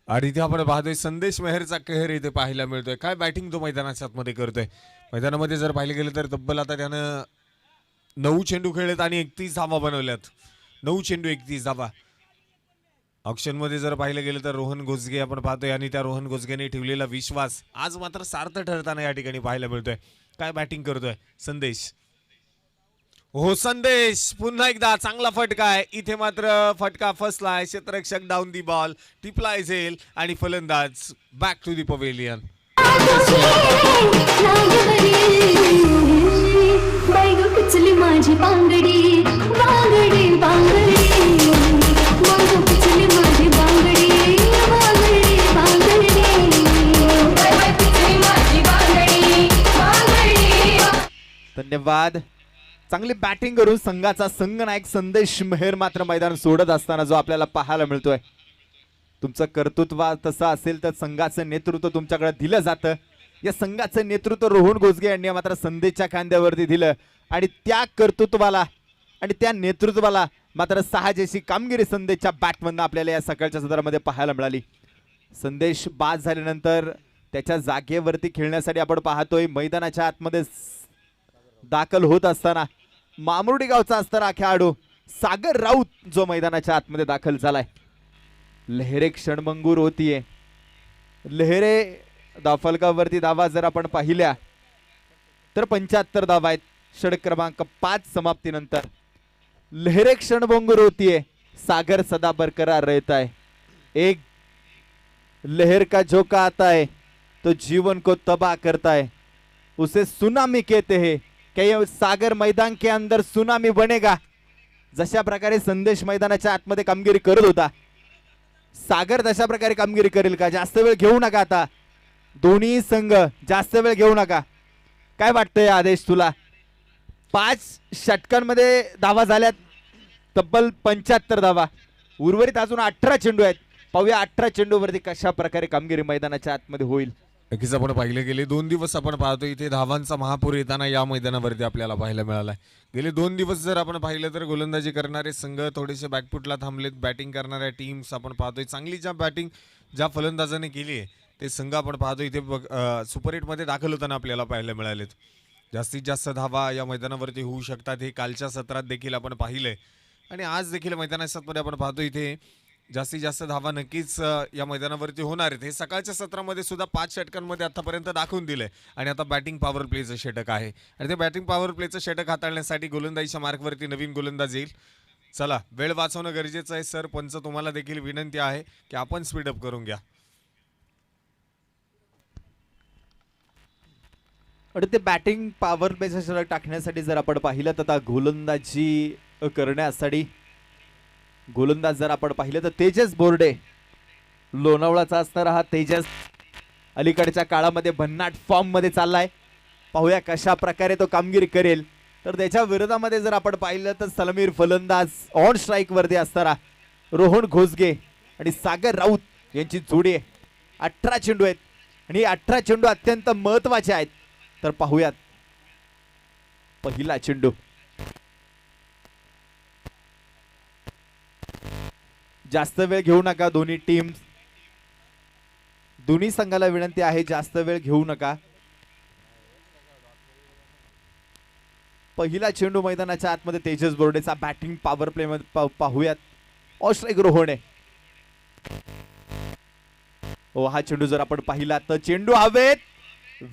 आणि इथे आपण पाहतोय संदेश मेहरचा कहर इथे पाहायला मिळतोय. काय बॅटिंग तो मैदानाच्या आतमध्ये करतोय. मैदानामध्ये जर पाहिलं गेलं तर तब्बल आता त्यानं 9 चेंडू खेळलेत आणि 31 धावा बनवल्यात. 9 चेंडू 31 धावा. ऑप्शन मध्ये जर पाहिलं गेलं तर रोहन घोसगे आपण पाहतोय आणि त्या रोहन घोसगेने ठेवलेला विश्वास आज मात्र सार्थ ठरताना या ठिकाणी पाहायला मिळतोय. काय बॅटिंग करतोय संदेश. हो संदेश पुन्हा एकदा चांगला फटका आहे. इथे मात्र फटका फसलाय. क्षेत्ररक्षक डाऊन दी बॉल टिपलाय झेल आणि फलंदाज बॅक टू दी पवेलियन. बाई गं पिचली माझी बांगडी बांगडी बांगडी मग पिचली माझी बांगडी बांगडी बांगडी बाई पिचली माझी बांगडी बांगडी. धन्यवाद. चांगली बॅटिंग करून संघाचा संघनायक संदेश मेहर मात्र मैदान सोडत असताना जो आपल्याला पाहायला मिळतोय. तुमचं कर्तृत्व तसं असेल तर संघाचं नेतृत्व तुमच्याकडे दिलं जातं. या संघाचं नेतृत्व रोहन घोसगे यांनी मात्र संदेशच्या खांद्यावरती दिलं आणि त्या कर्तृत्वाला आणि त्या नेतृत्वाला मात्र साहजेशी कामगिरी संदेशच्या बॅटमधनं आपल्याला या सकाळच्या सदरामध्ये पाहायला मिळाली. संदेश बाद झाल्यानंतर त्याच्या जागेवरती खेळण्यासाठी आपण पाहतोय मैदानाच्या आतमध्ये दाखल होत असताना मामुर्डी गावचा असणारा खेळाडू सागर राऊत जो मैदानाच्या आतमध्ये दाखल झालाय. लहेरे क्षणभंगूर होतीये. लहेरे धावफलकावरती धावा जर आपण पाहिल्या तर 75 धावा आहेत षटक क्रमांक 5 समाप्तीनंतर. लहेरे क्षणभंगूर होतीये. सागर सदा बरकरार रहता है. एक लहर का झोंका आता है तो जीवन को तबाह करता है. उसे सुनामी कहते हैं. क्या ये सागर मैदान के अंदर सुनामी बनेगा? जशा प्रकारे संदेश मैदानाच्या आतमध्ये कामगिरी करत होता सागर तशा प्रकारे कामगिरी करेल का? जास्त वेळ घेऊ नका आता. दोन्ही संघ जास्त वेळ घेऊ नका. काय वाटतंय आदेश तुला? 5 षटकांमध्ये धावा झाल्यात तब्बल 75 धावा. उर्वरित अजून 18 चेंडू आहेत. पाहूया 18 चेंडूवरती कशा प्रकारे कामगिरी मैदानाच्या आतमध्ये होईल. नक्कीच आपण पाहिले गेले 2 दिवस आपण पाहतो इथे धावांचा महापूर येताना या मैदानावरती आपल्याला पाहायला मिळालाय. गेले 2 दिवस जर आपण पाहिलं तर गोलंदाजी करणारे संघ थोडेसे बॅकफुटला थांबलेत. बॅटिंग करणाऱ्या टीम्स आपण पाहतोय चांगली ज्या फलंदाजाने केली आहे ते संघ आपण पाहतो इथे सुपर 8 मध्ये दाखल होताना आपल्याला पाहायला मिळालेत. जास्तीत जास्त धावा या मैदानावरती होऊ शकतात हे कालच्या सत्रात देखील आपण पाहिलंय आणि आज देखील मैदानाच्या सत्रामध्ये आपण पाहतो इथे जास्तीत जास्त धावा नक्कीच या मैदानावरती होणार आहेत. हे सकाळच्या सत्रामध्ये सुद्धा 5 षटकांमध्ये आतापर्यंत दाखवून दिलंय आणि आता बॅटिंग पॉवर प्लेचं षटक आहे आणि ते बॅटिंग पॉवर प्लेचं षटक हाताळण्यासाठी गोलंदाजीच्या मार्कवरती नवीन गोलंदाज येईल. चला वेळ वाचवणं गरजेचं आहे. सर पंच तुम्हाला देखील विनंती आहे की आपण स्पीडअप करून घ्या. आणि ते बॅटिंग पॉवर प्लेचं षटक टाकण्यासाठी जर आपण पाहिलं तर गोलंदाजी करण्यासाठी गोलंदाज जर आपण पाहिलं तर तेजस बोर्डे लोणावळाचा असणारा हा तेजस अलीकडच्या काळामध्ये भन्नाट फॉर्म मध्ये चाललाय. पाहूया कशा प्रकारे तो कामगिरी करेल. तर त्याच्या विरोधामध्ये जर आपण पाहिलं तर सलमीर फलंदाज ऑन स्ट्राईक वरती असणारा रोहन घोसगे आणि सागर राऊत यांची जोडी आहे. 18 चेंडू आहेत आणि 18 चेंडू अत्यंत महत्वाचे आहेत. तर पाहूयात पहिला चेंडू. जास्त वेळ घेऊ नका दोन्ही टीम्स. दोन्ही संघाला विनंती आहे जास्त वेळ घेऊ नका. पहिला चेंडू मैदानाच्या आतमध्ये तेजस बोर्डेचा बॅटिंग पॉवर प्ले मध्ये पाहूयात. ऑस्ट्राईक रोहणे. हा चेंडू जर आपण पाहिला तर चेंडू हवेत.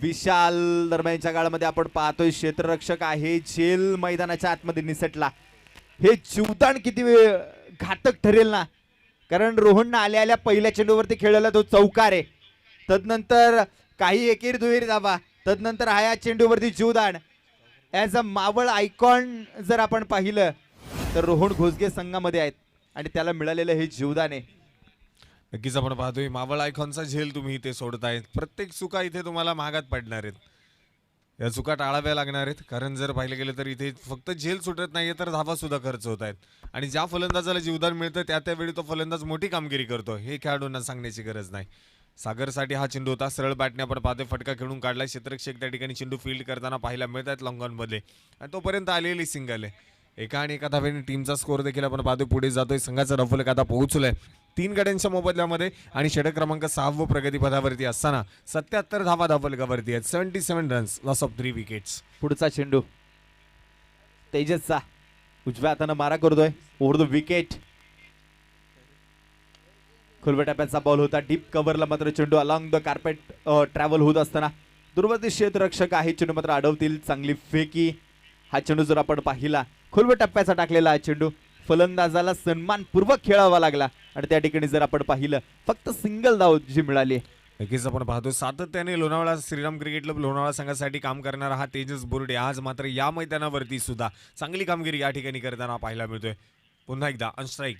विशाल दरम्यानच्या काळामध्ये आपण पाहतोय क्षेत्ररक्षक आहे झेल मैदानाच्या आतमध्ये निसटला. हे जीवदान किती घातक ठरेल ना, कारण रोहन आल्या आल्या पहिल्या चेंडूवरती खेळलेला तो चौकार आहे. तदनंतर काही एकेरी दुहेरी धावा. तदनंतर हा या चेंडूवरती जीवदान. ॲज अ मावळ आयकॉन जर आपण पाहिलं तर रोहन घोसगे संघामध्ये आहेत आणि त्याला मिळालेलं हे जीवदान आहे. नक्कीच आपण पाहतोय मावळ आयकॉनचा झेल तुम्ही इथे सोडताय. प्रत्येक चुका इथे तुम्हाला महागात पडणार आहेत. या चुका टाळाव्या लागणार आहेत कारण जर पाहिलं गेलं तर इथे फक्त झेल सुटत नाहीये तर धावा सुद्धा खर्च होत आहेत आणि ज्या फलंदाजाला जीवदान मिळतं त्यावेळी तो फलंदाज मोठी कामगिरी करतो हे खेळाडूंना सांगण्याची गरज नाही. सागरसाठी हा चेंडू होता. सरळ बॅटने आपण पाहतोय फटका खेळून काढलाय. क्षेत्ररक्षक त्या ठिकाणी चेंडू फील्ड करताना पाहायला मिळत आहेत लॉंग ऑन मध्ये आणि तोपर्यंत आलेली सिंगल आहे. एका आणि एका धावेने टीमचा स्कोर देखील आपण पाहतोय पुढे जातोय. संघाचा रफलक आता पोहोचलाय 3 गड्यांच्या मोबदल्यामध्ये आणि षटक क्रमांक 6 व प्रगतीपथावरती असताना 77 धावा धावफलकावरती आहेत. 77 रन्स, लॉस ऑफ 3 विकेट्स. पुढचा चेंडू तेजसचा उजव्या हाताने मारा करतोय ओव्हर द विकेट. खुलव्या टप्प्याचा बॉल होता. डीप कव्हरला मात्र चेंडू अलॉंग द कार्पेट ट्रॅव्हल होत असताना दुर्वती क्षेत्ररक्षक आहे. चेंडू मात्र अडवतील. चांगली फेकी हा चेंडू जर आपण पाहिला खोलवर टप्प्याचा टाकलेला हा चेंडू फलंदाजाला सन्मानपूर्वक खेळावा लागला आणि त्या ठिकाणी जर आपण पाहिलं फक्त सिंगल धाव जी मिळाली. नक्कीच आपण पाहतो सातत्याने लोणावळा श्रीराम क्रिकेट क्लब लोणावळा संघासाठी काम करणारा हा तेजस बोर्डे आज मात्र या मैदानावरती सुद्धा चांगली कामगिरी या ठिकाणी करताना पाहायला मिळतोय. पुन्हा एकदा अनस्ट्राईक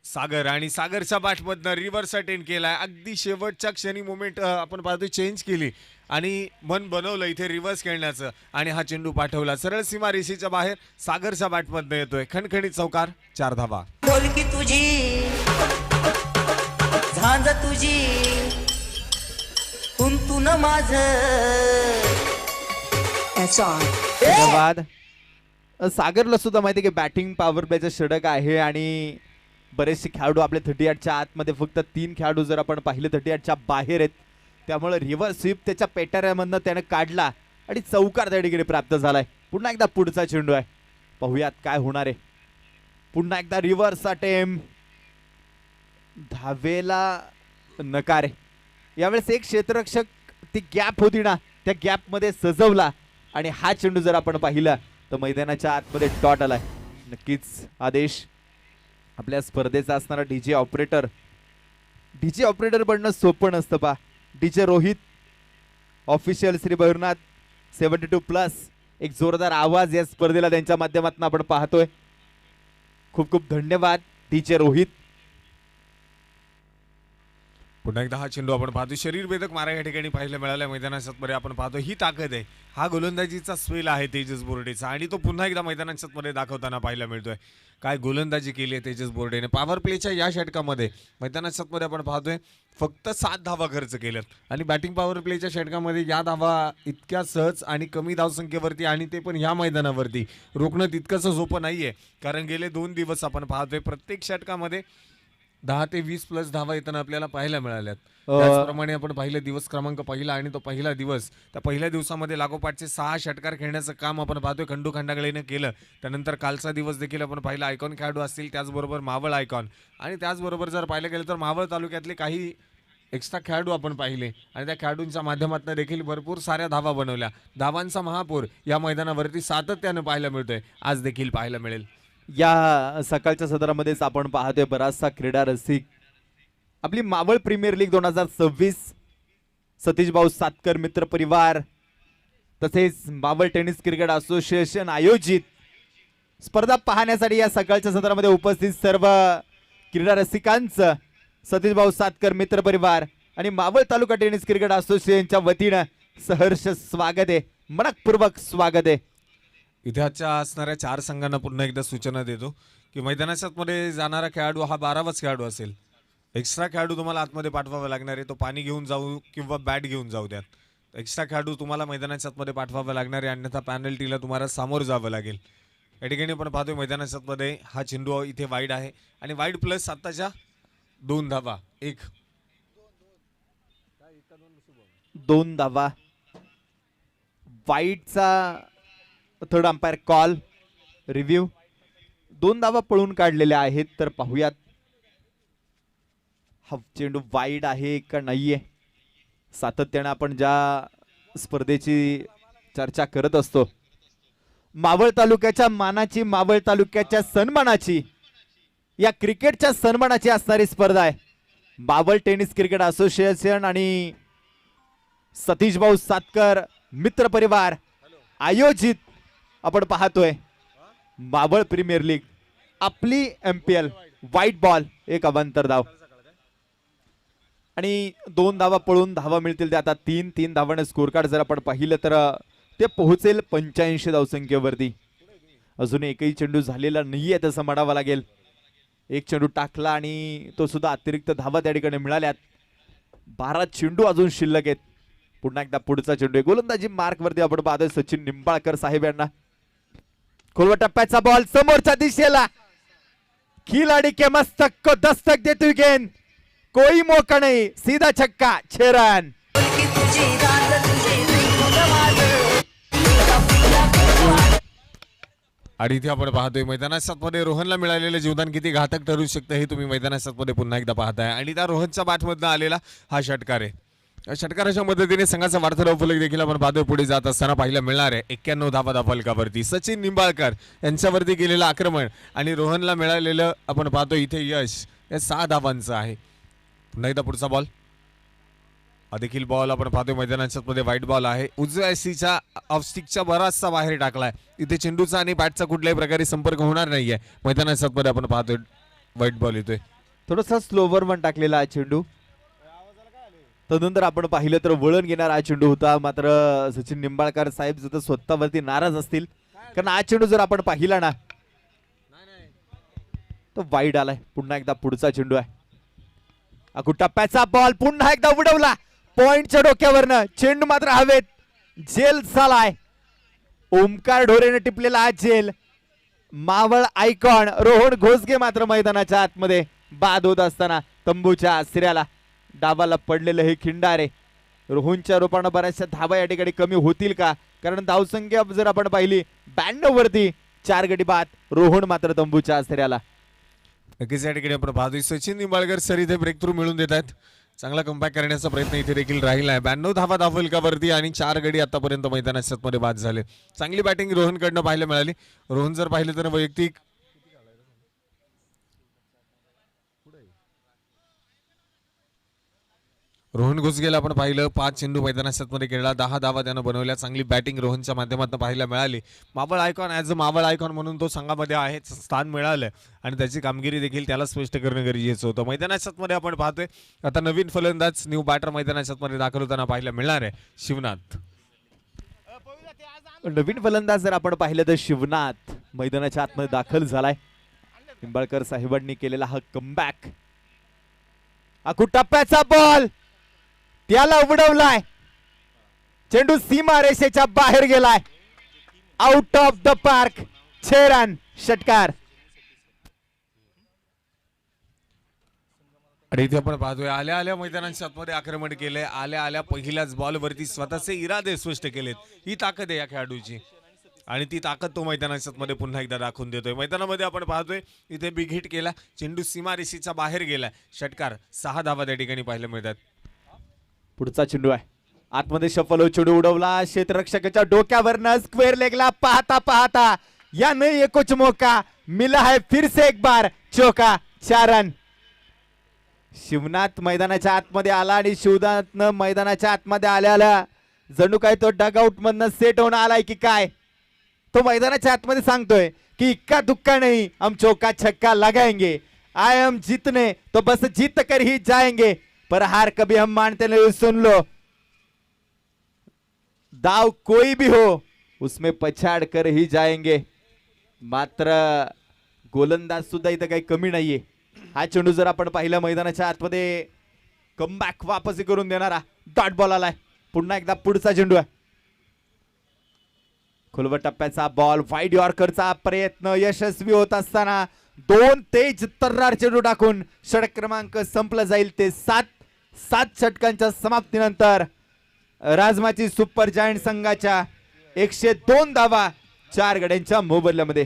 सागर आणि सागरच्या बॅटमधनं रिव्हर्स अटेंड केलाय. अगदी शेवटच्या क्षणी मोमेंट आपण पाहतोय चेंज केली आणि मन बनवलं इथे रिव्हर्स खेळण्याचं आणि हा चेंडू पाठवला सरळ सीमा रेषेच्या बाहेर. सागरच्या बॅटमधनं येतोय खणखणीत चौकार 4 धावा. ढोलकी तुझी झांज तुझी कुंतून माझ धन्यवाद. सागरला सुद्धा माहिती की बॅटिंग पॉवर प्लेचं षटक आहे आणि बरेचसे खेळाडू आपले 38च्या आतमध्ये फक्त 3 खेळाडू जर आपण पाहिले 38च्या बाहेर आहेत. त्यामुळे रिव्हर्स स्वीप त्याच्या पेटाऱ्यामधनं त्यानं काढला आणि चौकार त्या ठिकाणी प्राप्त झालाय. पुन्हा एकदा पुढचा चेंडू आहे पाहूयात काय होणार आहे. पुन्हा एकदा रिव्हर्स अटेम्प्ट धावेला नकार आहे. यावेळेस एक क्षेत्ररक्षक ती गॅप होती ना त्या गॅपमध्ये सजवला आणि हा चेंडू जर आपण पाहिला तर मैदानाच्या आतमध्ये डॉट आलाय. नक्कीच आदेश आपल्या स्पर्धेचा असणारा डीजे ऑपरेटर बनणं सोपं नसतं पा. डीजे रोहित ऑफिशियल श्री भैरनाथ 72+ एक जोरदार आवाज या स्पर्धेला त्यांच्या माध्यमातून आपण पाहतोय. खूप खूप धन्यवाद डीजे रोहित. पुन्हा एकदा हा चेंडू आपण पाहतो शरीर भेदक मारा या ठिकाणी पाहायला मिळाल्या मैदानात आपण पाहतो ही ताकद आहे. हा गोलंदाजीचा स्पेल आहे तेजस बोर्डेचा आणि तो पुन्हा एकदा मैदानात दाखवताना पाहायला मिळतोय. काय गोलंदाजी केली आहे तेजस बोर्डेने. पॉवर प्लेच्या या षटकामध्ये मैदानात आपण पाहतोय फक्त 7 धावा खर्च केल्यात आणि बॅटिंग पॉवर प्लेच्या षटकामध्ये या धावा इतक्या सहज आणि कमी धावसंख्येवरती आणि ते पण ह्या मैदानावरती रोखणं तितकंसं सोपं नाहीये. कारण गेले 2 दिवस आपण पाहतोय प्रत्येक षटकामध्ये 10 ते 20+ धावा येताना आपल्याला पाहायला मिळाल्यात. त्याचप्रमाणे आपण पाहिलं दिवस क्रमांक पहिला आणि तो पहिला दिवस त्या पहिल्या दिवसामध्ये लागोपाठचे 6 षटकार खेळण्याचं काम आपण पाहतोय खंडू खंडागळेनं केलं. त्यानंतर कालचा दिवस देखील आपण पाहिला आयकॉन खेळाडू असतील त्याचबरोबर मावळ आयकॉन आणि त्याचबरोबर जर पाहिलं गेलं तर मावळ तालुक्यातले काही एक्स्ट्रा खेळाडू आपण पाहिले आणि त्या खेळाडूंच्या माध्यमातून देखील भरपूर साऱ्या धावा बनवल्या. धावांचा महापूर या मैदानावरती सातत्यानं पाहायला मिळतोय आज देखील पाहायला मिळेल. या सकाळच्या सदरामध्येच आपण पाहतोय बराचसा क्रीडा रसिक आपली मावळ प्रीमियर लीग 2026 सतीश भाऊ सातकर मित्र परिवार तसेच मावळ टेनिस क्रिकेट असोसिएशन आयोजित स्पर्धा पाहण्यासाठी या सकाळच्या सदरामध्ये उपस्थित सर्व क्रीडा रसिकांचं सतीश भाऊ सातकर मित्र परिवार आणि मावळ तालुका टेनिस क्रिकेट असोसिएशनच्या वतीनं सहर्ष स्वागत आहे. मनपूर्वक स्वागत आहे. इथे आजच्या असणाऱ्या 4 संघांना पुन्हा एकदा सूचना देतो की मैदानामध्ये जाणारा खेळाडू हा 12वाच खेळाडू असेल. एक्स्ट्रा खेळाडू तुम्हाला आतमध्ये पाठवावा लागणार आहे. तो पाणी घेऊन जाऊ किंवा बॅट घेऊन जाऊ द्यात. एक्स्ट्रा खेळाडू तुम्हाला मैदानाच्या आतमध्ये पाठवावा लागणार आहे अन्यथा पॅनल्टीला तुम्हाला सामोरं जावं लागेल. या ठिकाणी आपण पाहतोय मैदानाच्या आतमध्ये हा चेंडू इथे वाईड आहे आणि वाईड प्लस आत्ताच्या 2 धावा 2 धावा वाईडचा थर्ड अंपायर कॉल रिव्ह्यू 2 धावा पळून काढलेल्या आहेत. तर पाहूयात हा चेंडू वाईड आहे का नाहीये. सातत्याने आपण ज्या स्पर्धेची चर्चा करत असतो मावळ तालुक्याच्या मानाची मावळ तालुक्याच्या सन्मानाची या क्रिकेटच्या सन्मानाची असणारी स्पर्धा आहे. मावळ टेनिस क्रिकेट असोसिएशन आणि सतीश भाऊ सातकर मित्र परिवार आयोजित आपण पाहतोय मावळ प्रीमियर लीग आपली MPL व्हाईट बॉल एक अवांतर धाव आणि 2 धावा पळून धावा मिळतील ते आता 3 धावाने स्कोर कार्ड जर आपण पाहिलं तर ते पोहोचेल 85 धावसंख्येवरती. अजून एकही चेंडू झालेला नाहीये तसं म्हणावं लागेल. एक चेंडू टाकला आणि तो सुद्धा अतिरिक्त धावा त्या ठिकाणी मिळाल्यात. 12 चेंडू अजून शिल्लक आहेत. पुन्हा एकदा पुढचा चेंडू आहे गोलंदाजी मार्क वरती आपण पाहतोय सचिन निंबाळकर साहेब यांना. खोलवा टप्प्याचा बॉल समोरच्या दिशेला खिलाडी के मस्तक को दस्तक देती हुई गेंद कोई मौका नहीं सीधा छक्का 6 रन. ढोलकी तुझी झांज तुझी कुंतून माझ आणि इथे आपण पाहतोय मैदानात रोहनला मिळालेलं जीवदान किती घातक ठरू शकतं हे तुम्ही मैदानात पुन्हा एकदा पाहताय आणि त्या रोहनच्या बॅटमधनं आलेला हा षटकार आहे. षटकाराच्या मदतीने संघाचा वाढता फलक देखील आपण पाहतोय पुढे जात असताना पाहायला मिळणार आहे. 91 धावा फलकावरती सचिन निंबाळकर यांच्यावरती केलेलं आक्रमण आणि रोहनला मिळालेलं आपण पाहतो इथे यश हे 6 धावांचं आहे. पुन्हा एकदा पुढचा बॉल देखील बॉल आपण पाहतोय मैदानाच्या मध्ये व्हाईट बॉल आहे. उजव्या सीच्या ऑफस्टिकच्या बराचसा बाहेर टाकलाय. इथे चेंडूचा आणि बॅटचा कुठल्याही प्रकारे संपर्क होणार नाहीये. मैदानाच्या मध्ये आपण पाहतोय व्हाईट बॉल येतोय. थोडासा स्लोवर वन टाकलेला हा चेंडू. तदनंतर आपण पाहिलं तर वळण घेणारा हा चेंडू होता. मात्र सचिन निंबाळकर साहेब जर स्वतःवरती नाराज असतील, कारण हा चेंडू जर आपण पाहिला ना तर वाईड आलाय. पुन्हा एकदा पुढचा चेंडू आहे. टप्प्याचा बॉल पुन्हा एकदा उडवला पॉइंटच्या डोक्यावरनं. चेंडू मात्र हवेत झेल झालाय. ओमकार ढोरेने टिपलेला हा झेल. मावळ आयकॉन रोहन घोसगे मात्र मैदानाच्या आतमध्ये बाद होत असताना तंबूच्या आश्रयाला डाबाला पडलेलं हे खिंडारे. रोहनच्या रूपानं बऱ्याचशा धावा या ठिकाणी कमी होतील का, कारण धावसंख्या जर आपण पाहिली 92 वरती 4 गडी बाद. रोहन मात्र तंबूच्या आश्रयाला. नक्कीच या ठिकाणी आपण पाहतोय सचिन निंबाळकर सर इथे ब्रेक थ्रू मिळून देत आहेत. चांगला कमबॅक करण्याचा प्रयत्न इथे देखील राहिला आहे. 92 धावा फलकावरती आणि 4 गडी आतापर्यंत मैदानाच्या मध्ये बाद झाले. चांगली बॅटिंग रोहनकडनं पाहायला मिळाली. रोहन जर पाहिलं तर वैयक्तिक रोहन घोसगेला आपण पाहिलं 5 चेंडू मैदानाच्या मध्ये खेळला, 10 धावा त्यानं बनवल्या. चांगली बॅटिंग रोहनच्या माध्यमातून पाहायला मिळाली. Maval icon as a Maval icon म्हणून तो संघामध्ये आहे, स्थान मिळालं आणि त्याची कामगिरी देखील त्याला स्पष्ट करणं गरजेचं होतं. मैदानाच्या मध्ये आपण पाहतोय आता नवीन फलंदाज न्यू बॅटर मैदानाच्या मध्ये दाखल होताना पाहायला मिळणार आहे शिवनाथ. नवीन फलंदाज जर आपण पाहिलं तर शिवनाथ मैदानाच्या आतमध्ये दाखल झालाय. निंबाळकर साहेबांनी केलेला हा कमबॅक. टप्प्याचा बॉल त्याला उडवलाय. चेंडू सीमा रेषेच्या बाहेर गेलाय. Out of the park. 6 run. षटकार. आणि इथे आपण पाहतोय आल्या आल्या मैदानाच्या आतमध्ये आक्रमण केलंय. आल्या आल्या पहिल्याच बॉलवरती स्वतःचे इरादे स्पष्ट केलेत. ही ताकद आहे या खेळाडूची आणि ती ताकद तो मैदानाच्या मध्ये पुन्हा एकदा दाखवून देतोय. मैदानामध्ये आपण पाहतोय इथे बिग हिट केला. चेंडू सीमा रेषेच्या बाहेर गेलाय. षटकार. 6 धावा त्या ठिकाणी पाहायला मिळतात. पुढचा चेंडू आहे. आतमध्ये शफल चेंडू उडवला. क्षेत्ररक्षकाच्या डोक्यावरनं स्क्वेअर लेगला पाहता पाहता या नहीं कुछ मौका मिला है फिर से एक बार. चौका. 4 रन. शिवनाथ मैदानाच्या आतमध्ये आला आणि शिवनाथनं मैदानाच्या आतमध्ये आल्याला जणू काय तो डगआउट मधनं सेट होऊन आलाय की काय. तो मैदानाच्या आतमध्ये सांगतोय की इक्का दुक्का नहीं हम चौका छक्का लगाएंगे. आय हम जीतने तो बस जीत कर ही जाएंगे, पर हार कभी हम मानते नहीं. सुन लो, दाव कोई भी हो उसमें पछाड़ कर ही जाएंगे. मात्र गोलंदाज सुद्धा इथं काही कमी नाहीये. हा चेंडू जर आपण पाहिला मैदानाच्या आतमध्ये कमबॅक वापस करून देणारा डॉट बॉल आलाय. पुन्हा एकदा पुढचा चेंडू आहे. खोलवर टप्प्याचा बॉल. वाईड यॉर्करचा प्रयत्न यशस्वी होत असताना 2 तेज तर्रार चेंडू टाकून षटक क्रमांक संपला जाईल. ते 7 षटकांच्या समाप्तीनंतर राजमाची सुपर जायंट संघाच्या 102 धावा 4 गड्यांच्या मोबदल्यामध्ये.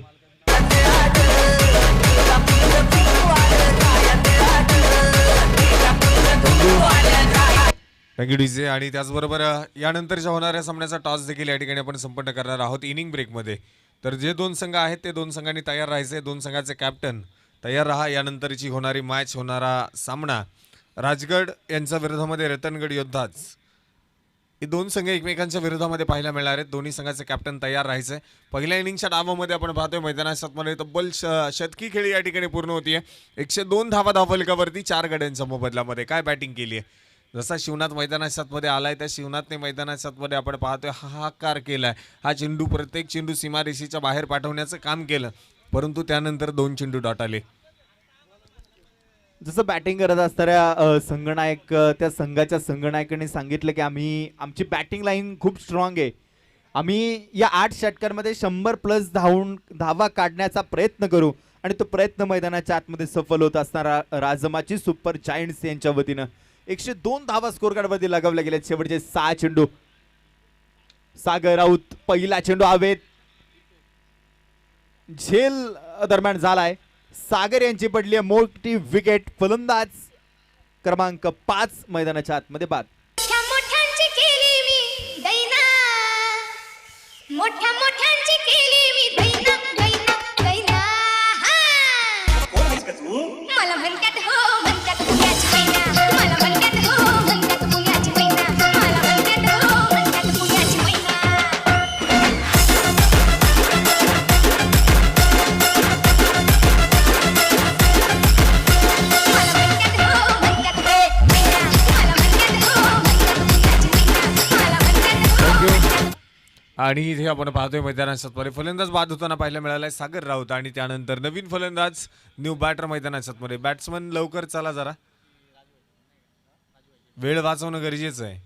Thank you DJ. आणि त्याचबरोबर यानंतरच्या होणाऱ्या सामन्याचा टॉस देखील या ठिकाणी आपण संपन्न करणार आहोत इनिंग ब्रेकमध्ये. तर जे 2 संघ आहेत ते 2 संघांनी तयार राहायचे. 2 संघाचे कॅप्टन तयार राहा. यानंतरची होणारी मॅच होणारा सामना राजगड यांच्या विरोधामध्ये रतनगड योद्धाच. हे 2 संघ एकमेकांच्या विरोधामध्ये पाहायला मिळणार आहेत. दोन्ही संघाचे कॅप्टन तयार राहायचे. पहिल्या इनिंगच्या डावामध्ये आपण पाहतोय मैदानाच्या मध्ये तब्बल शतकी खेळी या ठिकाणी पूर्ण होतीये. 102 धावा फलकावरती 4 गड्यांच्या मोबदल्यामध्ये. काय बॅटिंग केली आहे. जसा शिवनाथ मैदानाच्या मध्ये आलाय त्या शिवनाथने मैदानाच्या मध्ये आपण पाहतोय हाहाकार केलाय. हा चेंडू प्रत्येक चेंडू सीमारेषेच्या बाहेर पाठवण्याचं काम केलं, परंतु त्यानंतर 2 चेंडू डॉट आले. जसं बॅटिंग करत असणाऱ्या संगनायक त्या संघाच्या संगनायकाने सांगितलं की आमची बॅटिंग लाईन खूप स्ट्रॉंग आहे. आम्ही या 8 षटकांमध्ये 100+ धावा काढण्याचा प्रयत्न करू आणि तो प्रयत्न मैदानाच्या आतमध्ये सफल होत असणारा राजमाची सुपर जायंट्स यांच्या वतीनं 102 धावा स्कोर कार्ड मध्ये लगावल्या गेल्या. शेवटचे 6 चेंडू. सागर राऊत पहिला चेंडू हवेत झेल दरम्यान झालाय. सागर यांची पडली मोठी विकेट. फलंदाज क्रमांक 5 मैदानाच्या आतमध्ये बाद. मोठ्या मोठ्यांची केली मी दैना दैना दैना मला म्हणतात हो म्हणतात पुण्याची मैना मला म्हणतात हो म्हणतात पुण्याची मैना मला म्हणतात हो म्हणतात पुण्याची मैना आणि इथे आपण पाहतोय मैदानात फलंदाज बाद होताना पाहायला मिळालाय सागर राऊत आणि त्यानंतर नवीन फलंदाज न्यू बॅटर मैदानात बॅट्समन लवकर चला जरा वेळ वाचवणं गरजेचं आहे.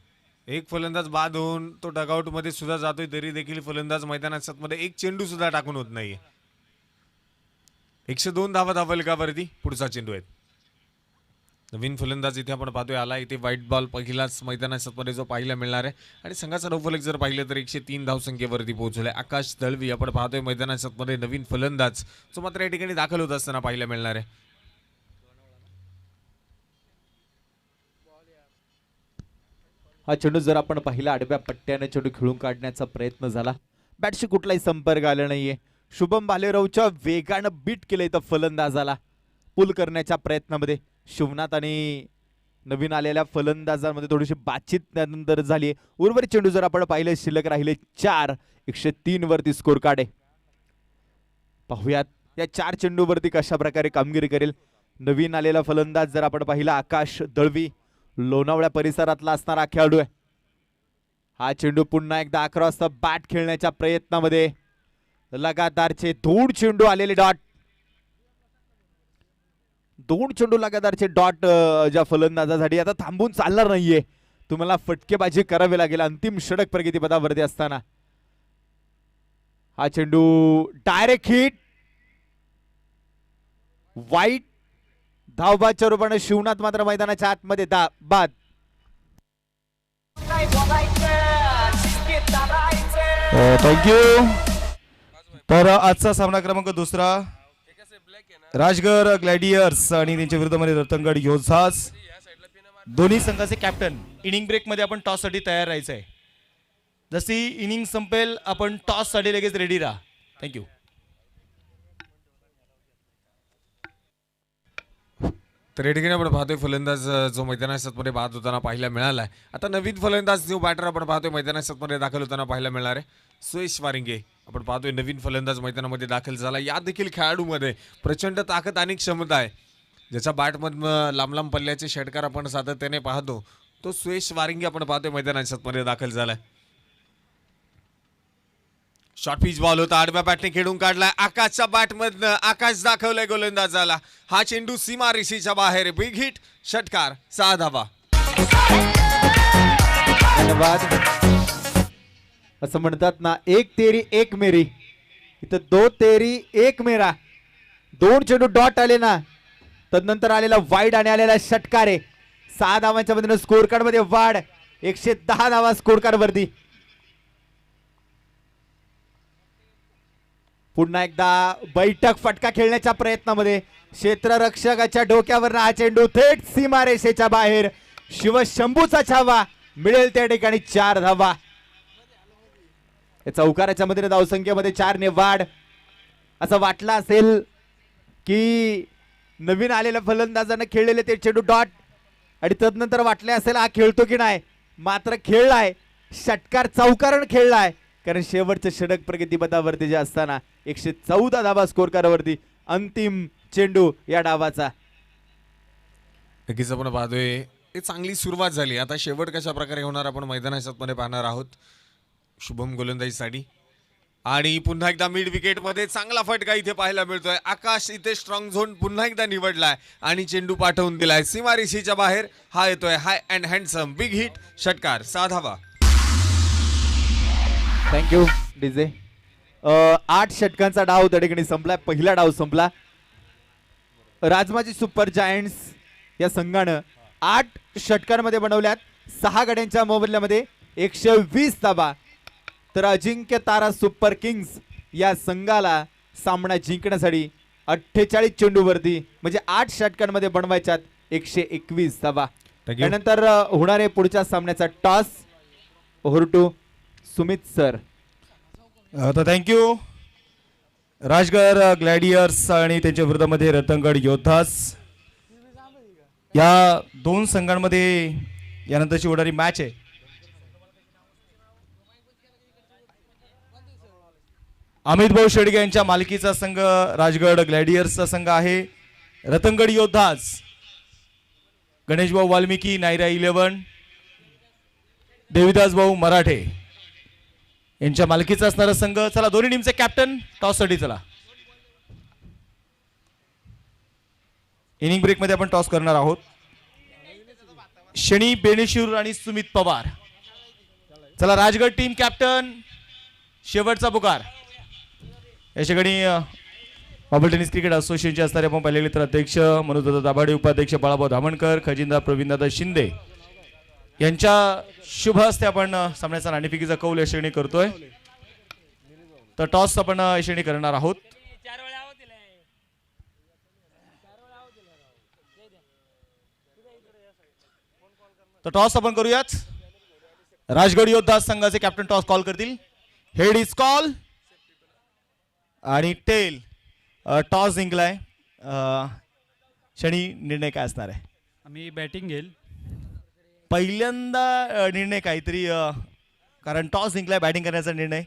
एक फलंदाज बाद होऊन तो डगआउट मध्ये सुद्धा जातोय तरी देखील फलंदाज मैदानात एक चेंडू सुद्धा टाकून होत नाहीये. 102 धावा धावल का वरती पुढचा चेंडू आहे. नवीन फलंदाज इथे आपण पाहतोय आला. इथे व्हाईट बॉल पहिलाच मैदानात जो पाहायला मिळणार आहे आणि संघाचा नवफलक जर पाहिलं तर 103 धावसंख्येवरती पोहोचलाय. आकाश दळवी आपण पाहतोय मैदानात नवीन फलंदाज जो मात्र या ठिकाणी दाखल होत असताना पाहायला मिळणार आहे. हा चेंडू जर आपण पाहिला आडव्या पट्ट्याने चेंडू खेळून काढण्याचा प्रयत्न झाला. बॅटशी कुठलाही संपर्क आला नाहीये. शुभम भालेरावच्या वेगानं बीट केलं इथं फलंदाजाला पुल करण्याच्या प्रयत्नामध्ये. शिवनाथ आणि नवीन आलेल्या फलंदाजांमध्ये थोडीशी बातचीत त्यानंतर झाली. उर्वरित चेंडू जर आपण पाहिले शिल्लक राहिले 4. 103 वरती स्कोर काढे. पाहूयात या 4 चेंडूवरती कशा प्रकारे कामगिरी करेल नवीन आलेला फलंदाज. जर आपण पाहिला आकाश दळवी लोणावळ्या परिसरातला असणारा खेळाडू आहे. हा चेंडू पुन्हा एकदा अक्रॉस द बॅट खेळण्याच्या प्रयत्नामध्ये लगातारचे 2 चेंडू आलेले डॉट. 2 चेंडू लगातारचे डॉट ज्या फलंदाजासाठी आता थांबून चालणार नाहीये. तुम्हाला फटकेबाजी करावी लागेल अंतिम षटक प्रगतीपदावरती असताना. हा चेंडू डायरेक्ट हिट वाईट धावबादच्या रूपाने शिवनाथ मात्र मैदानाच्या आतमध्ये बाद. थँक्यू. तर आजचा सामना क्रमांक 2 राजगड ग्लॅडियर्स आणि त्यांच्या विरुद्धमध्ये रतनगड योद्धास. दोन्ही संघाचे कॅप्टन इनिंग ब्रेक मध्ये आपण टॉस साठी तयार राहायचं आहे. जशी इनिंग संपेल आपण टॉस साठी लगेच रेडी राहा. थँक्यू. तर या ठिकाणी आपण पाहतोय फलंदाज जो मैदानात बाद होताना पाहायला मिळालाय. आता नवीन फलंदाज न्यू बॅटर आपण पाहतोय मैदानात दाखल होताना पाहायला मिळणार आहे. सुयश वारिंगे आपण पाहतोय नवीन फलंदाज मैदानामध्ये दाखल झाला. या देखील खेळाडूमध्ये प्रचंड ताकद आणि क्षमता आहे. ज्याच्या बॅटमधनं लांब लांब पल्ल्याचे षटकार आपण सातत्याने पाहतो तो सुयश वारिंगे आपण पाहतोय मैदानात दाखल झालाय. शॉर्ट पिच बॉल होता आडव्या बॅटने खेळून काढलाय. आकाशच्या बॅटमधनं आकाश दाखवलाय गोलंदाजाला. हा चेंडू सीमा रेषेच्या बाहेर. बिग हिट षटकार 6 धावा. धन्यवाद. असं म्हणतात ना 1 तेरी 1 मेरी. इथं 2 तेरी 1 मेरा. 2 चेंडू डॉट आले ना तदनंतर आलेला वाईड आणि आलेला षटकार आहे. 6 धावांच्या मधून स्कोर कार्ड मध्ये वाढ. 110 धावा स्कोर कार्ड वरती. पुन्हा एकदा बैठक फटका खेळण्याच्या प्रयत्नामध्ये क्षेत्ररक्षकाच्या डोक्यावर हा चेंडू थेट सीमारेषेच्या बाहेर. शिवशंभूचा छावा मिळेल त्या ठिकाणी 4 धावा. चौकाराच्या मध्ये धावसंख्येमध्ये 4 ने वाढ. असं वाटलं असेल की नवीन आलेल्या फलंदाजानं खेळलेले ते चेंडू डॉट आणि तदनंतर वाटले असेल हा खेळतो की नाही. मात्र खेळलाय. षटकार चौकारण खेळलाय. कारण शेवटचं षटक प्रगतीपदावरती जे असताना 114 धावा स्कोर करावरती अंतिम चेंडू या डावाचा. नक्कीच आपण पाहतोय एक चांगली सुरुवात झाली. आता शेवट कशा प्रकारे होणार आपण मैदानात पाहणार आहोत. शुभम गोलंदाजीसाठी आणि पुन्हा एकदा मिड विकेट मध्ये चांगला फटका इथे पाहायला मिळतोय. आकाश इथे स्ट्रॉंग झोन पुन्हा एकदा निवडलाय आणि चेंडू पाठवून दिलाय सीमारेषेच्या बाहेर. हा येतोय हाय अँड हँडसम. बिग हिट षटकार 6 धावा. Thank you DJ. 8 षटकांचा डाव त्या ठिकाणी संपलाय. पहिला डाव संपला. राजमाची सुपर जायंट्स या संघानं 8 षटकांमध्ये बनवल्यात. 6 गड्यांच्या मोबदल्यामध्ये 120 धावा. तर अजिंक्य तारा सुपर किंग्स या संघाला सामना जिंकण्यासाठी 48 चेंडूवरती म्हणजे 8 षटकांमध्ये बनवायच्यात 121 धावा. त्यानंतर होणारे पुढच्या सामन्याचा toss. Over to Sumit sir. तर थँक्यू. राजगड ग्लॅडियर्स आणि त्यांच्या विरोधामध्ये रतनगड योद्धास, या दोन संघांमध्ये यानंतरची होणारी मॅच आहे. अमित भाऊ शेडगे यांच्या मालकीचा संघ राजगड ग्लॅडियर्सचा संघ आहे. रतनगड योद्धास गणेश भाऊ वाल्मिकी नायरा 11, देविदास भाऊ मराठे यांच्या मालकीचा असणारा संघ. चला दोन्ही टीमचे कॅप्टन टॉससाठी चला. इनिंग ब्रेक मध्ये आपण टॉस करणार आहोत. शनी बेनेशूर आणि सुमित पवार. चला राजगड टीम कॅप्टन, शेवटचा पुकार. या ठिकाणी मार्बल टेनिस क्रिकेट असोसिएशनचे असणारे आपण पाहिलेले तर अध्यक्ष मनोजदादा दाभाडे, उपाध्यक्ष बाळाभाऊ धामणकर, खजिनदार प्रवीणदादा शिंदे यांच्या शुभ हस्ते आपण सामन्याचा नाणेफेकीचा कौल या श्रेणी करतोय. तर टॉस आपण या श्रेणी करणार आहोत. तर टॉस आपण करूयाच. राजगड योद्धा संघाचे कॅप्टन टॉस कॉल करतील. हेड इज कॉल आणि टेल. टॉस जिंकलाय. शनी निर्णय काय असणार आहे? आम्ही बॅटिंग घेईल. पहिल्यांदा निर्णय काहीतरी कारण टॉस जिंकलाय, बॅटिंग करण्याचा निर्णय.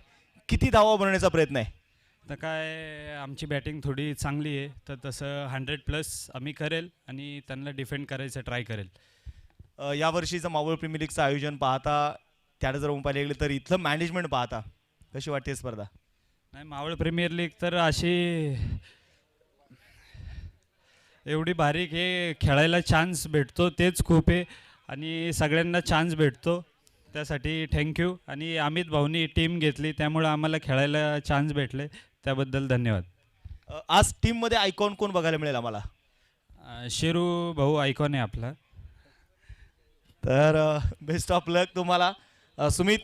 किती धावा बनवण्याचा प्रयत्न आहे? तर काय आमची बॅटिंग थोडी चांगली आहे, तर तसं 100+ आम्ही करेल आणि त्यांना डिफेंड करायचं ट्राय करेल. यावर्षीचं मावळ प्रीमियर लीगचं आयोजन पाहता, त्याला जर पाहायला गेलं तर इथलं मॅनेजमेंट पाहता कशी वाटते स्पर्धा? नाही, मावळ प्रीमियर लीग तर अशी एवढी बारीक हे खेळायला चान्स भेटतो तेच खूप आहे आणि सगळ्यांना चान्स भेटतो त्यासाठी थँक्यू. आणि अमित भाऊनी टीम घेतली त्यामुळे आम्हाला खेळायला चान्स भेटले, त्याबद्दल धन्यवाद. आज टीममध्ये आयकॉन कोण बघायला मिळेल आम्हाला? शिरू भाऊ आयकॉन आहे आपला. तर बेस्ट ऑफ लक तुम्हाला. सुमित,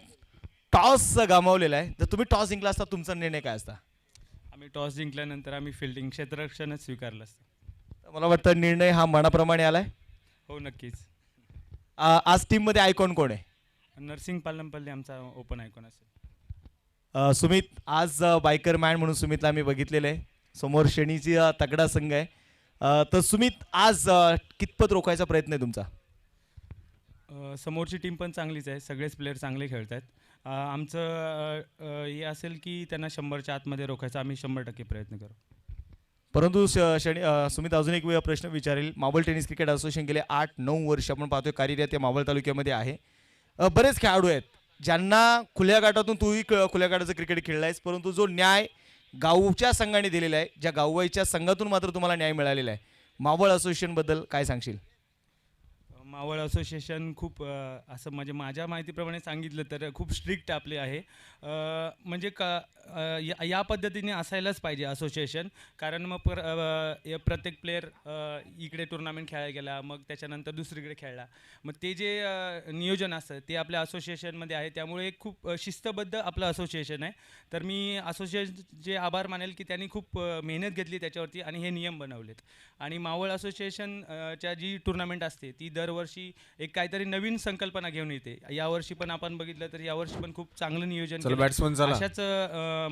टॉस गमावलेला आहे, तर तुम्ही टॉस जिंकला असता तुमचा निर्णय काय असता? आम्ही टॉस जिंकल्यानंतर आम्ही फिल्डिंग क्षेत्ररक्षणच स्वीकारलं असतं. मला वाटतं निर्णय हा मनाप्रमाणे आलाय. हो नक्कीच. आज टीममध्ये आयकॉन कोण आहे? नरसिंग पालमपल्ली आमचा ओपन आयकॉन असेल. सुमित, आज बायकर मॅन म्हणून सुमितला आम्ही बघितलेलं आहे. समोर शनीची तगडा संघ आहे. तर सुमित, आज कितपत रोखायचा प्रयत्न आहे तुमचा? समोरची टीम पण चांगलीच आहे, सगळेच प्लेयर चांगले खेळत आहेत. आमचं हे असेल की त्यांना 100च्या आतमध्ये रोखायचा, आम्ही 100% प्रयत्न करू. परंतु सुमित, अजून एक प्रश्न विचारेल. मावळ टेनिस क्रिकेट असोसिएशन गेले 8-9 वर्ष आपण पाहतोय कार्यरत या मावळ तालुक्यामध्ये आहे. बरेच खेळाडू आहेत ज्यांना खुल्या गाठातून, तूही खुल्या गाठाचं क्रिकेट खेळलायस, परंतु जो न्याय गावच्या संघाने दिलेला आहे, ज्या गाववाईच्या संघातून मात्र तुम्हाला न्याय मिळालेला आहे, मावळ असोसिएशनबद्दल काय सांगशील? मावळ असोसिएशन खूप असं म्हणजे माझ्या माहितीप्रमाणे सांगितलं तर खूप स्ट्रिक्ट आपले आहे. म्हणजे या पद्धतीने असायलाच पाहिजे असोसिएशन. कारण मग प्रत्येक प्लेयर इकडे टुर्नामेंट खेळायला गेला, मग त्याच्यानंतर दुसरीकडे खेळला, मग ते जे नियोजन असतं ते आपल्या असोसिएशनमध्ये आहे. त्यामुळे एक खूप शिस्तबद्ध आपलं असोसिएशन आहे. तर मी असोसिएशनचे आभार मानेल की त्यांनी खूप मेहनत घेतली त्याच्यावरती आणि हे नियम बनवलेत. आणि मावळ असोसिएशनच्या जी टुर्नामेंट असते ती दरवर्षी एक काहीतरी नवीन संकल्पना घेऊन येते. यावर्षी पण आपण बघितलं तर यावर्षी पण खूप चांगलं नियोजन केलं. बॅट्समन चला. अशाच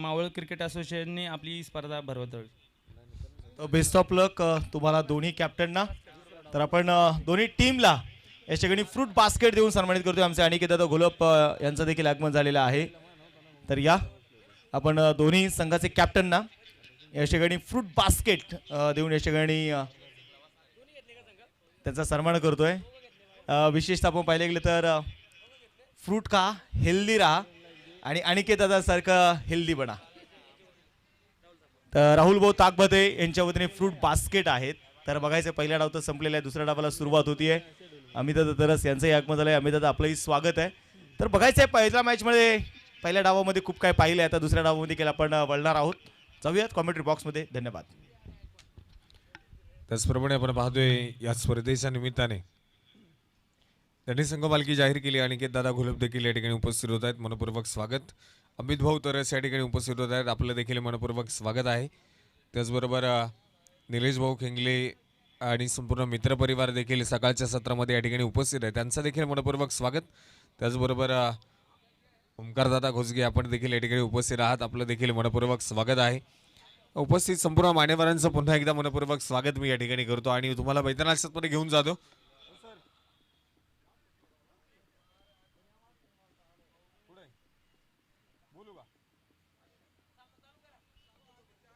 मावळ क्रिकेट असोसिएशनने आपली स्पर्धा भरवतली. बेस्ट ऑफ लक तुम्हाला दोन्ही कॅप्टनना. तर आपण दोन्ही टीमला या ठिकाणी फ्रूट बास्केट देऊन सन्मानित करतोय. आमचे अनिकेत घोलप यांचं देखील आगमन झालेलं आहे. तर या आपण दोन्ही संघाचे कॅप्टनना या ठिकाणी फ्रूट बास्केट देऊन या ठिकाणी त्यांचा सन्मान करतोय. विशेषतः आपण पाहिले गेले तर फ्रूट खा, हेल्दी राहा आणि अनिकेत दादासारखं हेल्दी बना. तर राहुल भाऊ ताकबते यांच्या वतीने फ्रूट बास्केट आहेत. तर बघायचं, पहिला डाव तर संपलेला आहे, दुसऱ्या डावाला सुरुवात होतीये. अमितदादा तरस यांचंही आगमन झालंय. अमितदादा, आपलंही स्वागत आहे. तर बघायचं आहे पहिल्या मॅचमध्ये, पहिल्या डावामध्ये खूप काय पाहिलं आहे, आता दुसऱ्या डावामध्ये केलं आपण वळणार आहोत. जाऊयात कॉमेंट्री बॉक्समध्ये. धन्यवाद. त्याचप्रमाणे आपण पाहतोय या स्पर्धेच्या निमित्ताने त्यांनी संघ मालकी जाहीर केली. अनिकेत दादा घोलप देखील या ठिकाणी उपस्थित होत आहेत, मनपूर्वक स्वागत. अमित भाऊ तरस या ठिकाणी उपस्थित होत आहेत, आपलं देखील मनपूर्वक स्वागत आहे. त्याचबरोबर निलेश भाऊ खेंगले आणि संपूर्ण मित्रपरिवार देखील सकाळच्या सत्रामध्ये या ठिकाणी उपस्थित आहे, त्यांचं देखील मनपूर्वक स्वागत. त्याचबरोबर ओंकारदादा घोसगे आपण देखील या ठिकाणी उपस्थित आहात. आपलं देखील मनपूर्वक स्वागत आहे. उपस्थित संपूर्ण मान्यवरांचं पुन्हा एकदा मनपूर्वक स्वागत मी या ठिकाणी करतो आणि तुम्हाला मैदानामध्ये घेऊन जातो.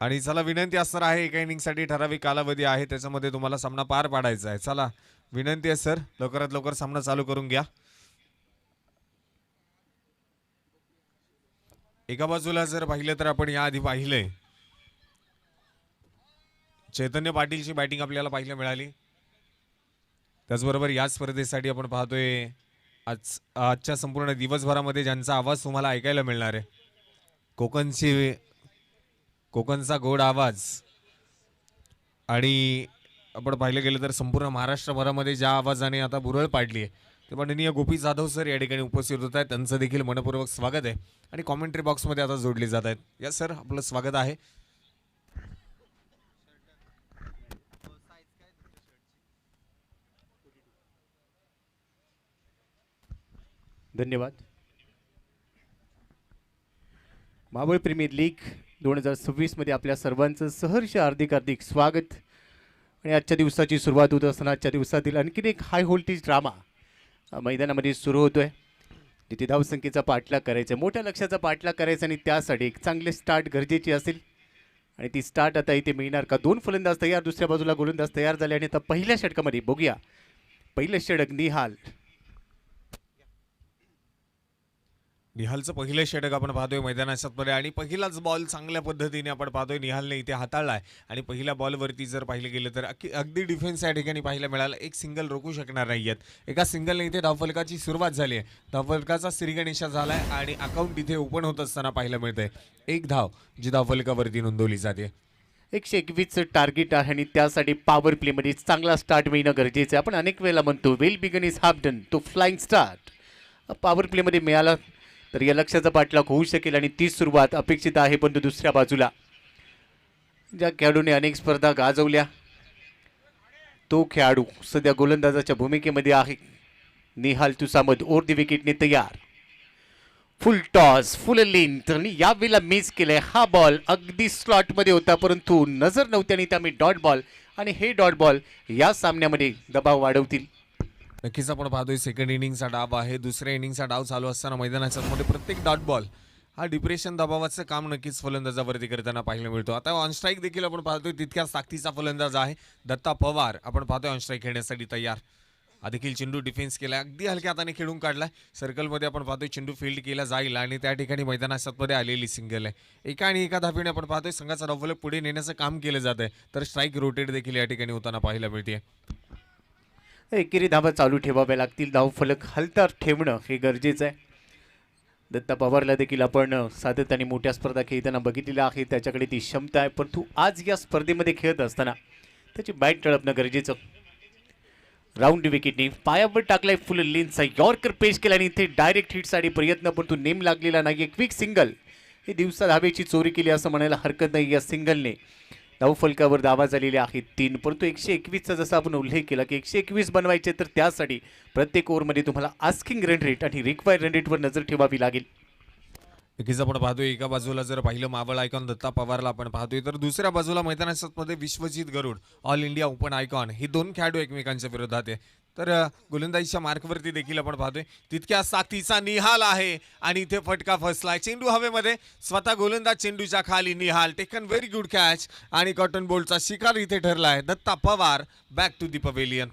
आणि चला विनंती असणार आहे, एका इनिंगसाठी ठराविक कालावधी आहे, त्याच्यामध्ये तुम्हाला सामना पार पाडायचा आहे. चला विनंती आहे सर, लवकरात लवकर सामना चालू करून घ्या. एका बाजूला जर पाहिलं तर आपण याआधी पाहिलंय चैतन्य पाटीलची बॅटिंग आपल्याला पाहायला मिळाली. त्याचबरोबर या स्पर्धेसाठी आपण पाहतोय आजच्या संपूर्ण दिवसभरामध्ये ज्यांचा आवाज तुम्हाला ऐकायला मिळणार आहे, कोकणचा गोड आवाज. आणि आपण पाहिलं गेलं तर संपूर्ण महाराष्ट्रभरामध्ये ज्या आवाजाने आता बुरळ पाडली आहे ते माननीय गोपी जाधव सर या ठिकाणी उपस्थित होत आहेत. त्यांचं देखील मनपूर्वक स्वागत आहे आणि कॉमेंट्री बॉक्समध्ये आता जोडले जात आहेत. या सर, आपलं स्वागत आहे. धन्यवाद. मावळ प्रीमियर लीग 2026 मध्ये आपल्या सर्वांचं सहर्ष हार्दिक स्वागत. आणि आजच्या दिवसाची सुरुवात होत असताना आजच्या दिवसातील आणखीन एक हाय व्होल्टेज ड्रामा मैदानामध्ये सुरू होतोय, जिथे धावसंख्येचा पाठलाग करायचा, मोठ्या लक्ष्याचा पाठलाग करायचा आणि त्यासाठी एक चांगले स्टार्ट गरजेची असेल. आणि ती स्टार्ट आता इथे मिळणार का? 2 फलंदाज तयार, दुसऱ्या बाजूला गोलंदाज तयार झाले आणि आता पहिल्या षटकामध्ये बघूया. पहिलं षटक निहालचं पहिलं षटक आपण पाहतोय मैदानामध्ये आणि पहिलाच बॉल चांगल्या पद्धतीने आपण पाहतोय निहालने इथे हाताळलाय. आणि पहिल्या बॉलवरती जर पाहिलं गेलं तर अगदी डिफेन्स या ठिकाणी पाहायला मिळालं. एक सिंगल रोखू शकणार नाहीयेत. एका सिंगलने इथे धावफलकाची सुरुवात झाली आहे. धावफलकाचा श्रीगणेशा झालाय आणि अकाउंट इथे ओपन होत असताना पाहायला मिळतंय. एक धाव जी धावफलकावरती नोंदवली जाते. 121चं टार्गेट आहे आणि त्यासाठी पॉवर प्लेमध्ये चांगला स्टार्ट मिळणं गरजेचं आहे. आपण अनेक वेळेला म्हणतो well begun is half done. तो फ्लाइंग स्टार्ट पॉवर प्लेमध्ये मिळाला तर या लक्ष्याचा पाठलाग होऊ शकेल आणि ती सुरुवात अपेक्षित आहे. पण दुसऱ्या बाजूला ज्या खेळाडूने अनेक स्पर्धा गाजवल्या तो खेळाडू सध्या गोलंदाजाच्या भूमिकेमध्ये आहे. निहाल तुसामद ओर दी विकेटने तयार. फुल टॉस, फुल लेंथ आणि यावेळेला मिस केलंय. हा बॉल अगदी स्लॉटमध्ये होता परंतु नजर नव्हती आणि त्यामुळे डॉट बॉल. आणि हे डॉट बॉल या सामन्यामध्ये दबाव वाढवतील. नक्कीच आपण पाहतोय सेकंड इनिंगचा डाव आहे. दुसऱ्या इनिंगचा डाव चालू असताना मैदानाच्या मध्ये प्रत्येक डॉट बॉल हा डिप्रेशन दबावाचं काम नक्कीच फलंदाजावरती करताना पाहायला मिळतो. आता ऑन स्ट्राईक देखील आपण पाहतोय तितक्याच ताकदीचा फलंदाज आहे दत्ता पवार. आपण पाहतोय ऑन स्ट्राईक खेळण्यासाठी तयार. हा देखील चेंडू डिफेन्स केला, अगदी हलक्या हाताने खेळून काढलाय. सर्कलमध्ये आपण पाहतोय चेंडू फील्ड केला जाईल आणि त्या ठिकाणी मैदानामध्ये आलेली सिंगल आहे. एका आणि एका धावेने आपण पाहतोय संघाचा डावफलक पुढे नेण्याचं काम केलं जात आहे. तर स्ट्राईक रोटेट देखील या ठिकाणी होताना पाहायला मिळते. एकेरी धावा चालू ठेवाव्या लागतील. धावफलक हलता ठेवणं हे गरजेचं आहे. दत्ता पवारला देखील आपण सातत्याने मोठ्या स्पर्धा खेळताना बघितलेलं आहे. त्याच्याकडे ती क्षमता आहे परंतु आज या स्पर्धेमध्ये खेळत असताना त्याची बॅट टळपणं गरजेचं. राऊंड विकेटने पायावर टाकलाय फुल लेनचा यॉर्कर पेश केला आणि इथे डायरेक्ट हिटसाठी प्रयत्न परंतु नेम लागलेला नाही. Quick single. ही दिवसा धावेची चोरी केली असं म्हणायला हरकत नाही. या सिंगलने धावफलकावर दावा झालेले आहेत 3 परंतु 121चा जसा आपण उल्लेख केला की 121 बनवायचे तर त्यासाठी प्रत्येक ओव्हरमध्ये तुम्हाला आस्किंग रन रेट आणि रिक्वायर्ड रन रेटवर नजर ठेवावी लागेल. नक्कीच आपण पाहतोय एका बाजूला जर पाहिलं मावळ आयकॉन दत्ता पवारला आपण पाहतोय तर दुसऱ्या बाजूला मैदानामध्ये विश्वजित गरुड ऑल इंडिया ओपन आयकॉन हे 2 खेळाडू एकमेकांच्या विरोधात आहे. तर गोलंदाजीच्या मार्कवरती देखील आपण पाहतोय तितक्या साथीचा निहाल आहे आणि इथे फटका फसलाय. चेंडू हवेमध्ये स्वतः गोलंदाज चेंडूच्या खाली. Nihal taken very good catch आणि कॉटन बोल्टचा शिकार इथे ठरलाय. Datta Pawar back to the pavilion.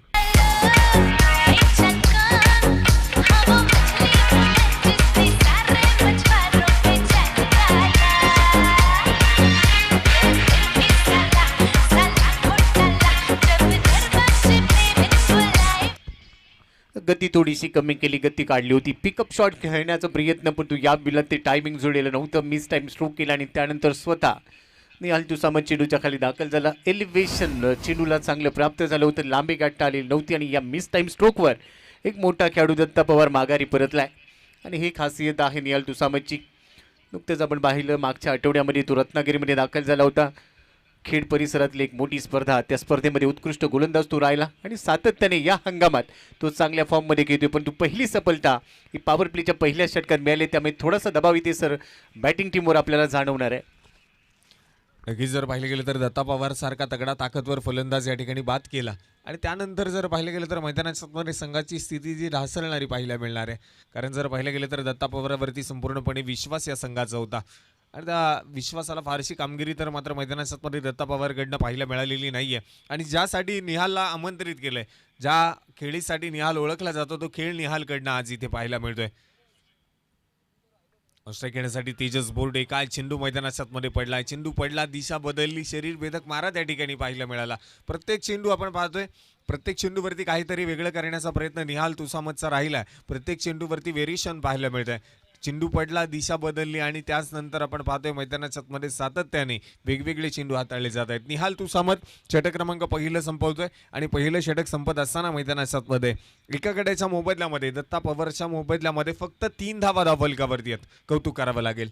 गती थोडीशी कमी केली, गती काढली होती. पिकअप शॉट खेळण्याचा प्रयत्न परंतु या बिलात ते टायमिंग जोडलेलं नव्हतं. मिस टाइम स्ट्रोक केला आणि त्यानंतर स्वतः निहाल तुसामद चेंडूच्या खाली दाखल झाला. एलिव्हेशन चेंडूला चांगलं प्राप्त झालं होतं. लांबी गाठता आली नव्हती आणि या मिस टाइम स्ट्रोकवर एक मोठा खेळाडू दत्ता पवार माघारी परतलाय आणि ही खासियत आहे निहाल तुसामदची. नुकतेच आपण पाहिलं मागच्या आठवड्यामध्ये तो रत्नागिरीमध्ये दाखल झाला होता. खेड परिसरातली एक मोठी स्पर्धा, त्या स्पर्धेमध्ये उत्कृष्ट गोलंदाज तो राहिला आणि सातत्याने या हंगामात तो चांगल्या फॉर्ममध्ये खेळतोय. पण पहिली सफलता ही पॉवर प्लेच्या पहिल्या षटकात मिळाली, त्यामुळे थोडासा दबाव इथे सर बॅटिंग टीमवर आपल्याला जाणवणार आहे. नक्कीच जर पाहिलं गेलं तर दत्ता पवार सारखा तगडा ताकदवर फलंदाज या ठिकाणी बाद केला आणि त्यानंतर जर पाहिलं गेलं तर मैदानाच्या संघाची स्थिती जी ढासळणारी पाहायला मिळणार आहे. कारण जर पाहिलं गेलं तर दत्ता पवारावरती संपूर्णपणे विश्वास या संघाचा होता आणि त्या विश्वासाला फारशी कामगिरी तर मात्र मैदानामध्ये दत्ता पवारकडनं पाहायला मिळालेली नाही आहे. आणि ज्यासाठी निहालला आमंत्रित केलंय, ज्या खेळीसाठी निहाल ओळखला जातो, तो खेळ निहालकडनं आज इथे पाहायला मिळतोय. ऑस्ट्रेलिया खेळण्यासाठी तेजस बोर्डे, काय चेंडू मैदानाच्या मध्ये पडलाय, चेंडू पडला, दिशा बदलली, शरीर भेदक मारा त्या ठिकाणी पाहायला मिळाला. प्रत्येक चेंडू आपण पाहतोय, प्रत्येक चेंडूवरती काहीतरी वेगळं करण्याचा प्रयत्न निहाल तुसामतचा राहिला. प्रत्येक चेंडूवरती व्हेरिएशन पाहायला मिळत आहे. चेंडू पडला, दिशा बदलली आणि त्याच नंतर आपण पाहतोय मैदानाच्या मध्ये सातत्याने वेगवेगळे चेंडू हाताळले जात आहेत. निहाल तुसामत षटक क्रमांक पहिलं संपवतोय आणि पहिलं षटक संपत असताना मैदानाच्या मध्ये एका गड्याच्या मोबदल्यामध्ये दत्ता पवारच्या मोबदल्यामध्ये फक्त 3 धावा धावफलकावरती आहेत. कौतुक करावं लागेल.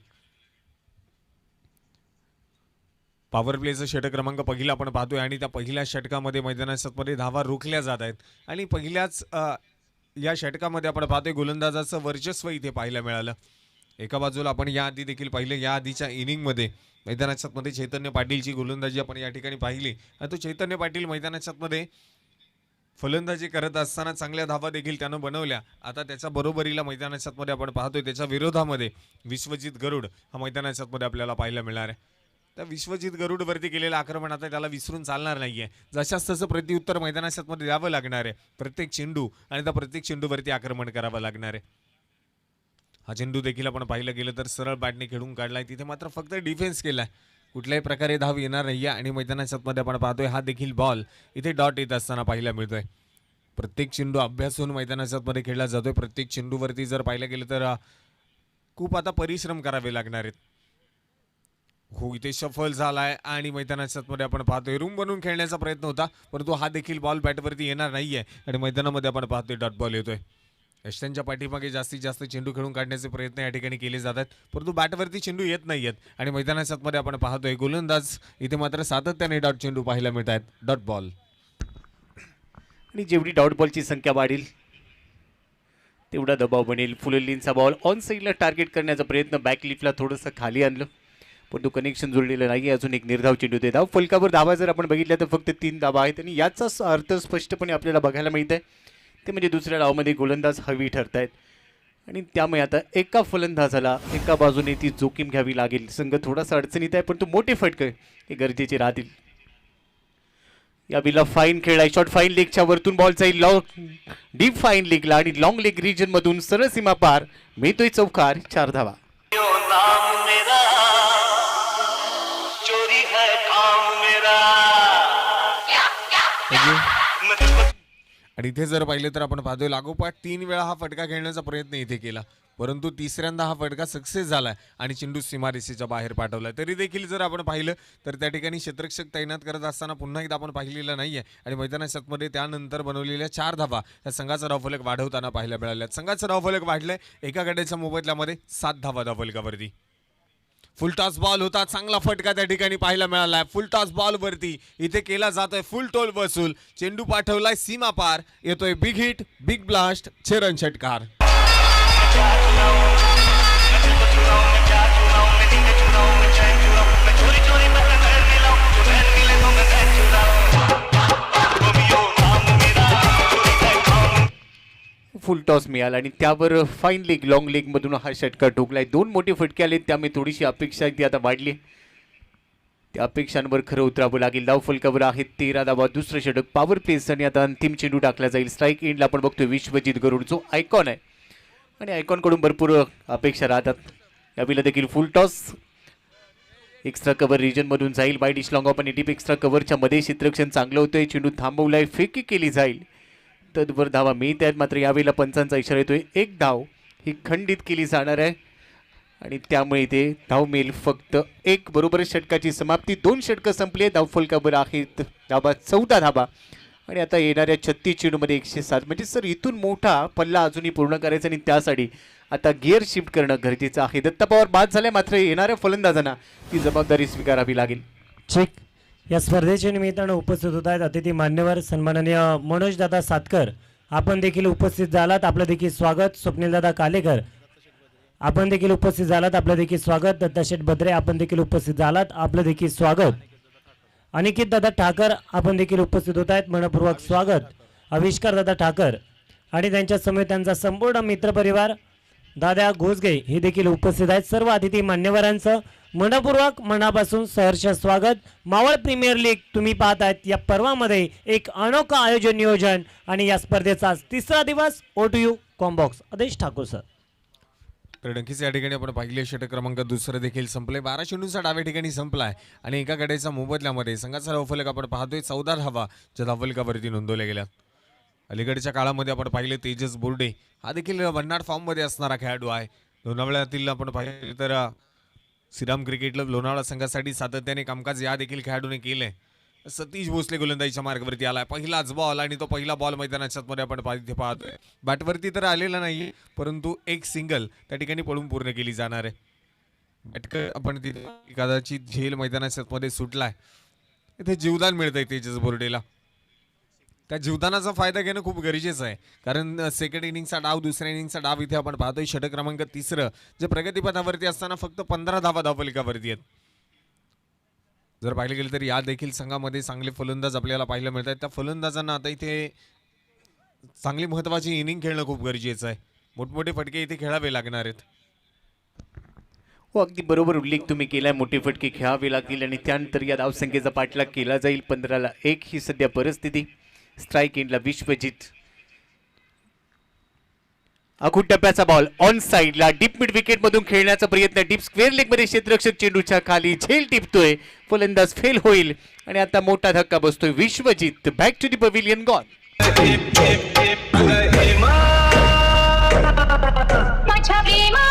पॉवर प्लेचं षटक क्रमांक पहिला आपण पाहतोय आणि त्या पहिल्या षटकामध्ये मैदानाच्या मध्ये धावा रोखल्या जात आहेत आणि पहिल्याच या षटकामध्ये आपण पाहतोय गोलंदाजाचं वर्चस्व इथे पाहायला मिळालं. एका बाजूला आपण याआधी देखील पाहिलं, या आधीच्या इनिंगमध्ये मैदानाच्या मध्ये चैतन्य पाटीलची गोलंदाजी आपण या ठिकाणी पाहिली आणि तो चैतन्य पाटील मैदानाच्या मध्ये फलंदाजी करत असताना चांगल्या धावा देखील त्यानं बनवल्या. आता त्याच्या बरोबरीला मैदानाच्या मध्ये आपण पाहतोय त्याच्या विरोधामध्ये विश्वजित गरुड हा मैदानाच्या मध्ये आपल्याला पाहायला मिळणार आहे. त्या विश्वजित गरुडवरती केलेलं आक्रमण आता त्याला विसरून चालणार नाहीये. जशाच तसं प्रत्युत्तर मैदानाच्या मध्ये द्यावं लागणार आहे. प्रत्येक चेंडू आणि त्या प्रत्येक चेंडूवरती आक्रमण करावं लागणार आहे. हा चेंडू देखील आपण पाहिलं गेलं तर सरळ बॅटने खेळून काढलाय, तिथे मात्र फक्त डिफेन्स केलाय, कुठल्याही प्रकारे धाव येणार नाहीये आणि मैदानाच्या मध्ये आपण पाहतोय हा देखील बॉल इथे डॉट येत असताना पाहायला मिळतोय. प्रत्येक चेंडू अभ्यासून मैदानाच्या मध्ये खेळला जातोय. प्रत्येक चेंडूवरती जर पाहिलं गेलं तर खूप आता परिश्रम करावे लागणार आहेत. हो, इथे सफल झालाय आणि मैदानाच्या मध्ये आपण पाहतोय रूम बनवून खेळण्याचा प्रयत्न होता, परंतु हा देखील बॉल बॅटवरती येणार नाहीये आणि मैदानामध्ये आपण पाहतोय डॉट बॉल येतोय. यष्टांच्या पाठीमागे जास्तीत जास्त चेंडू खेळून काढण्याचे प्रयत्न या ठिकाणी केले जातात, परंतु बॅटवरती चेंडू येत नाहीयेत आणि मैदानाच्या मध्ये आपण पाहतोय गोलंदाज इथे मात्र सातत्याने डॉट चेंडू पाहायला मिळत आहेत. डॉट बॉल आणि जेवढी डॉट बॉलची संख्या वाढेल तेवढा दबाव बनेल. फुलल्लींचा बॉल ऑन साईडला टार्गेट करण्याचा प्रयत्न, बॅकलिफ्टला थोडंसं खाली आणलं परंतु कनेक्शन जुळलेलं नाही. अजून एक निर्धाव चेंडू ते धाव फलकावर धावा जर आपण बघितल्या तर फक्त 3 धावा आहेत आणि याचा अर्थ स्पष्टपणे आपल्याला बघायला मिळत आहे, ते म्हणजे दुसऱ्या डावामध्ये गोलंदाज हवी ठरत आहेत आणि त्यामुळे आता एका फलंदाजाला एका बाजूने ती जोखीम घ्यावी लागेल. संघ थोडासा अडचणीत आहे परंतु मोठे फटके हे गरजेचे राहतील. या बिला फाईन खेळलाय, शॉर्ट फाईन लेगच्या वरतून बॉल जाईल डीप फाईन लेगला आणि लॉंग लेग रिजन मधून सरळ सीमा पार मिळतोय चौकार. 4 धावा. आणि इथे जर पाहिलं तर आपण पाहतोय लागोपाठ 3 वेळा हा फटका खेळण्याचा प्रयत्न इथे केला, परंतु तिसऱ्यांदा हा फटका सक्सेस झालाय आणि चेंडू सीमारेषेच्या बाहेर पाठवलाय. तरी देखील जर आपण पाहिलं तर त्या ठिकाणी क्षेत्ररक्षक तैनात करत असताना पुन्हा एकदा आपण पाहिलेलं नाहीये आणि मैदानाच्या मध्ये त्यानंतर बनवलेल्या 4 धावा या संघाचा धावफलक वाढवताना पाहायला मिळाल्या. संघाचं धावफलक वाढलंय, एका गड्याच्या मोबदल्यामध्ये 7 धावा धावफलकावरती. फुल टॉस बॉल होता, चांगला फटका त्या ठिकाणी पाहायला मिळालाय. फुल टॉस बॉल वरती इथे केला जातोय फुल टोल वसूल, चेंडू पाठवलाय सीमा पार, येतोय big hit, big blast, 6 run षटकार. फुल टॉस मिळाला आणि त्यावर फाईन लेग लॉंग लेग मधून हा षटकार ठोकलाय. 2 मोठे फटके आले, त्यामुळे थोडीशी अपेक्षा ती आता वाढली. त्या अपेक्षांवर खरं उतरावं लागेल. धाव फलकावर आहेत 13 धावा. दुसरं षटक पॉवर प्लेस आणि आता अंतिम चेंडू टाकला जाईल. स्ट्राईक एंडला आपण बघतोय विश्वजित गरुड जो आयकॉन आहे आणि आयकॉनकडून भरपूर अपेक्षा राहतात. यावेळेला देखील full toss extra cover region मधून जाईल. बाय डिश लॉंग ऑफ आणि डीप एक्स्ट्रा कव्हरच्या मध्ये क्षेत्ररक्षण चांगलं होतंय. चेंडू थांबवलाय, फेकी केली जाईल, तदवर धावा मिळत आहेत. मात्र यावेळेला पंचांचा इशारा येतोय 1 धाव ही खंडित केली जाणार आहे आणि त्यामुळे इथे धाव मिळेल फक्त 1. बरोबर षटकाची समाप्ती. 2 षटकं संपली. धावफलकावर आहेत धावा 14 धावा आणि आता येणाऱ्या 36 चेंडूमध्ये 107. म्हणजे सर इथून मोठा पल्ला अजूनही पूर्ण करायचा आणि त्यासाठी आता गिअर शिफ्ट करणं गरजेचं आहे. दत्ता पवार बाद झाले, मात्र येणाऱ्या फलंदाजांना ती जबाबदारी स्वीकारावी लागेल. चेक या स्पर्धेच्या निमित्तानं उपस्थित होत आहेत अतिथी मान्यवर सन्माननीय मनोजदादा सातकर, आपण देखील उपस्थित झालात, आपलं देखील स्वागत. स्वप्नीलदादा कालेकर, आपण देखील उपस्थित झालात, आपलं देखील स्वागत. दत्ताशेठ बद्रे, आपण देखील उपस्थित झालात, आपलं देखील स्वागत. अनिकेत दादा ठाकर, आपण देखील उपस्थित होत आहेत, मनपूर्वक स्वागत. आविष्कार दादा ठाकर आणि त्यांच्या समेत त्यांचा संपूर्ण मित्रपरिवार दादा घोसगे हे देखील उपस्थित आहेत. सर्व अतिथी मान्यवरांचं मनपूर्वक मनापासून सहर्ष स्वागत. मावळ प्रीमियर लीग तुम्ही पाहतायत, या पर्वामध्ये एक अनोखं आयोजन नियोजन आणि या स्पर्धेचा तिसरा दिवस. ओ टू यू कॉम्बॉक्स. आदेश ठाकूर सर. तर नक्कीच या ठिकाणी आपण पाहिले षटक क्रमांक दुसरं देखील संपले. 12 चेंडूंचा डाव्या ठिकाणी संपलाय आणि एका गड्याच्या मोबदल्यामध्ये संघाचा धावफलक आपण पाहतोय 14 धावा ज्या धावफलकावरती नोंदवल्या गेल्या. अलीकडच्या काळामध्ये आपण पाहिले तेजस बोर्डे हा देखील भन्नाट फॉर्ममध्ये असणारा खेळाडू आहे. लोणावळ्यातील आपण पाहिले तर श्रीराम क्रिकेट क्लब लोणावळा संघासाठी सातत्याने कामकाज या देखील खेळाडूने केलंय. सतीश भोसले गोलंदाजीच्या मार्गावरती आलाय. पहिलाच बॉल आणि तो पहिला बॉल मैदानाच्या मध्ये आपण पाहतोय. बॅटवरती तर आलेला नाही, परंतु एक सिंगल त्या ठिकाणी पळून पूर्ण केली जाणार आहे. बॅटकर आपण तिथे कदाचित झेल मैदानाच्या मध्ये सुटलाय. इथे जीवदान मिळतंय तेजस बोर्डेला. त्या जीवदानाचा फायदा घेणं खूप गरजेचं आहे, कारण सेकंड इनिंगचा डाव, दुसऱ्या इनिंगचा डाव इथे आपण पाहतोय. षटक क्रमांक तिसरं जे प्रगतीपथावरती असताना फक्त 15 धावा धावफलकावरती आहेत. जर पाहिलं गेलं तर या देखील संघामध्ये चांगले फलंदाज आपल्याला पाहायला मिळत आहेत. त्या फलंदाजांना आता इथे चांगली महत्त्वाची इनिंग खेळणं खूप गरजेचं आहे. मोठमोठे फटके इथे खेळावे लागणार आहेत. हो, अगदी बरोबर उल्लेख तुम्ही केलाय. मोठे फटके खेळावे लागतील आणि त्यानंतर या धावसंख्येचा पाठलाग केला जाईल. 15-1 ही सध्या परिस्थिती. स्ट्राईक एंडला विश्वजित. आखूड टप्प्याचा बॉल ऑन साइडला डीप मिड विकेट मधून खेळण्याचा प्रयत्न. डीप स्क्वेअर लेग मध्ये क्षेत्ररक्षक चेंडूच्या खाली झेल टिपतोय. फलंदाज फेल होईल आणि आता मोठा धक्का बसतोय. Vishwajit back to the pavilion gone. माझ्या प्रेमा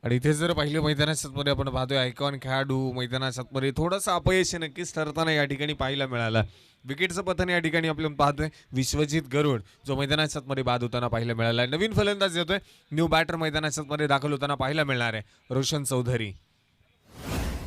आणि इथे जर पाहिलं मैदानाच्या मध्ये आपण पाहतोय आयकॉन खेळाडू मैदानाच्या मध्ये थोडंसं अपयश नक्कीच ठरताना या ठिकाणी पाहायला मिळालं. विकेटचं पतन या ठिकाणी आपण पाहतोय विश्वजित गरुड जो मैदानाच्या मध्ये बाद होताना पाहायला मिळाला. नवीन फलंदाज येतोय, न्यू बॅटर मैदानाच्या मध्ये दाखल होताना पाहायला मिळणार आहे रोशन चौधरी.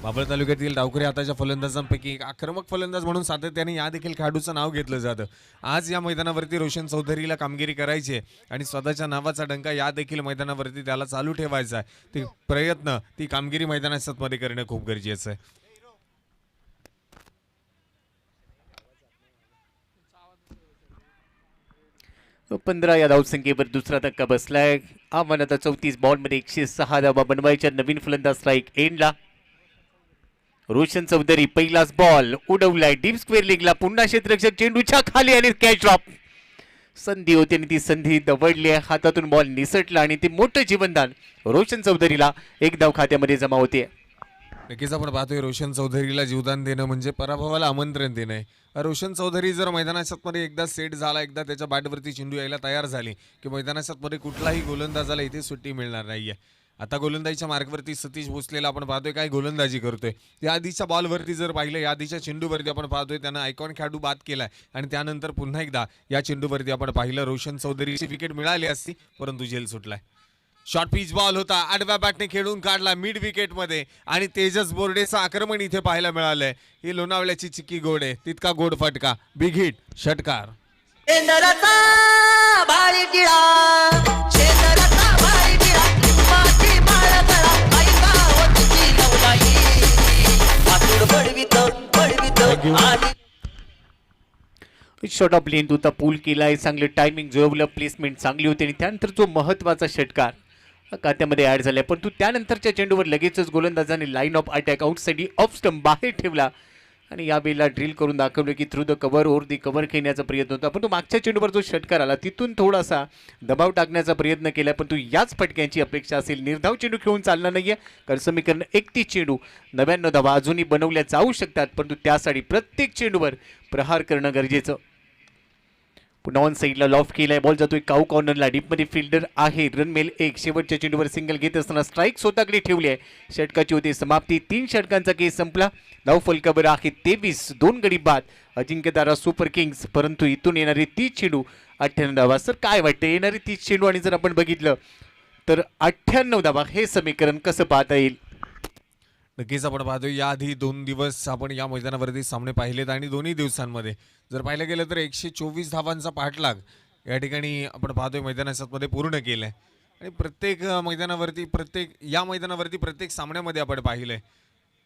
बाभळ तालुक्यातील डावखरे हाताच्या फलंदाजांपैकी एक आक्रमक फलंदाज म्हणून सातत्याने या देखील खेळाडूचं नाव घेतलं जातं. आज या मैदानावरती रोशन चौधरीला कामगिरी करायची आहे आणि स्वतःच्या नावाचा डंका या देखील मैदानावरती त्याला चालू ठेवायचा आहे. ती प्रयत्न, ती कामगिरी मैदानाच्या मध्ये करणं खूप गरजेचं आहे. 15 या धावसंख्येवर दुसरा धक्का बसलाय. आव्हान आता 34 बॉलमध्ये 106 धावा बनवायच्या. नवीन फलंदाज स्ट्राईक एंडला. रोशन चौधरी पहिलाच बॉल उडवलाय डीप स्क्वेअर लेगला. पुन्हा क्षेत्ररक्षक चेंडूच्या खाली आणि कॅच ड्रॉप. संधी होती आणि ती संधी दवडली आहे. हातातून बॉल निसटला आणि ते मोठं जीवनदान रोशन चौधरीला एक धाव खात्यामध्ये जमा होते. नक्कीच आपण पाहतोय रोशन चौधरीला जीवदान देणं म्हणजे पराभवाला आमंत्रण देणं आहे. रोशन चौधरी जर मैदानाच्या मध्ये एकदा सेट झाला, एकदा त्याच्या बॅटवरती चेंडू यायला तयार झाली की मैदानाच्या मध्ये कुठलाही गोलंदाजाला इथे सुट्टी मिळणार नाहीये. आता गोलंदाजीच्या मार्गावरती सतीश भोसलेला आपण पाहतोय काय गोलंदाजी करतोय. या आधीच्या बॉलवरती जर पाहिलं, या आधीच्या चेंडूवरती आपण पाहतोय त्यानं आयकॉन खेळाडू बाद केलाय आणि त्यानंतर पुन्हा एकदा या चेंडूवरती आपण पाहिलं रोशन चौधरीची विकेट मिळाली असती, परंतु झेल सुटलाय. शॉर्ट पिच बॉल होता, आडव्या बॅटने खेळून काढला मिड विकेट मध्ये आणि तेजस बोर्डेचं आक्रमण इथे पाहायला मिळालंय. ही लोणावळ्याची चिक्की गोड आहे, तितका गोड फटका. बिग हिट, षटकार. शॉर्ट ऑफ लेंथ होता, पूल केलाय, चांगलं टायमिंग जुळवलं, प्लेसमेंट चांगली होती आणि त्यानंतर जो महत्वाचा षटकार खात्यामध्ये ऍड झालाय. परंतु त्यानंतरच्या चेंडूवर लगेचच गोलंदाजाने line of attack outside off stump बाहेर ठेवला आणि यावेळेला ड्रिल करून दाखवलं की through the cover over the cover खेळण्याचा प्रयत्न होता. परंतु मागच्या चेंडूवर जो षटकार आला तिथून थोडासा दबाव टाकण्याचा प्रयत्न केला, परंतु याच फटक्यांची अपेक्षा असेल. निर्धाव चेंडू खेळून चालणार नाहीये, कारण समीकरण 31 चेंडू 99 धावा अजूनही बनवल्या जाऊ शकतात, परंतु त्यासाठी प्रत्येक चेंडूवर प्रहार करणं गरजेचं. पुन्हा ऑन साईडला लॉफ्ट केलाय, बॉल जातोय काऊ कॉर्नरला, डीपमध्ये फिल्डर आहे, रन मेल 1. शेवटच्या चेंडूवर सिंगल घेत असताना स्ट्राईक स्वतःकडे ठेवली आहे. षटकाची होती समाप्ती. 3 षटकांचा केस संपला. धाव फलकावर आहे 23. 2 गडी बाद अजिंक्यतारा सुपर किंग्स. परंतु इथून येणारे 30 चेंडू 98 धावा. सर काय वाटतं येणारे 30 चेंडू आणि जर आपण बघितलं तर 98 धावा हे समीकरण कसं पाहता येईल? नक्कीच आपण पाहतो याआधी 2 दिवस आपण या मैदानावरती सामने पाहिलेत आणि दोन्ही दिवसांमध्ये जर पाहिलं गेलं तर 124 धावांचा पाठलाग या ठिकाणी आपण पाहतोय मैदानामध्ये पूर्ण केलाय. आणि प्रत्येक मैदानावरती प्रत्येक सामन्यामध्ये आपण पाहिलंय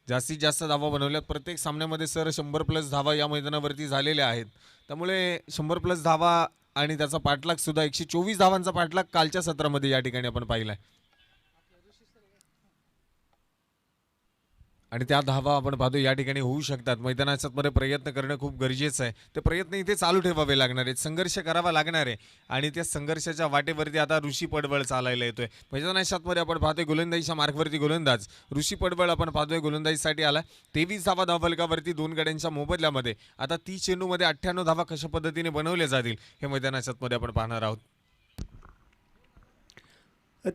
जास्तीत जास्त धावा बनवल्यात. प्रत्येक सामन्यामध्ये सर 100+ धावा या मैदानावरती झालेल्या आहेत. त्यामुळे 100+ धावा आणि त्याचा पाठलाग सुद्धा 124 धावांचा पाठलाग कालच्या सत्रामध्ये या ठिकाणी आपण पाहिलाय. आणि त्या धावा आपण पाहतो या ठिकाणी होऊ शकतात. मैदानामध्ये प्रयत्न करणं खूप गरजेचं आहे. ते प्रयत्न इथे चालू ठेवावे लागणार आहेत, संघर्ष करावा लागणार आहे. आणि त्या संघर्षाच्या वाटेवरती आता ऋषी पडवळ चालायला येतोय. मैदानामध्ये आपण पाहतोय गोलंदाजीच्या मार्कवरती गोलंदाज ऋषी पडवळ आपण पाहतोय गोलंदाजीसाठी आला. 23 धावा धावफलकावरती 2 गड्यांच्या मोबदल्यामध्ये. आता 30 चेंडूमध्ये 98 धावा कशा पद्धतीने बनवल्या जातील हे मैदानामध्ये आपण पाहणार आहोत.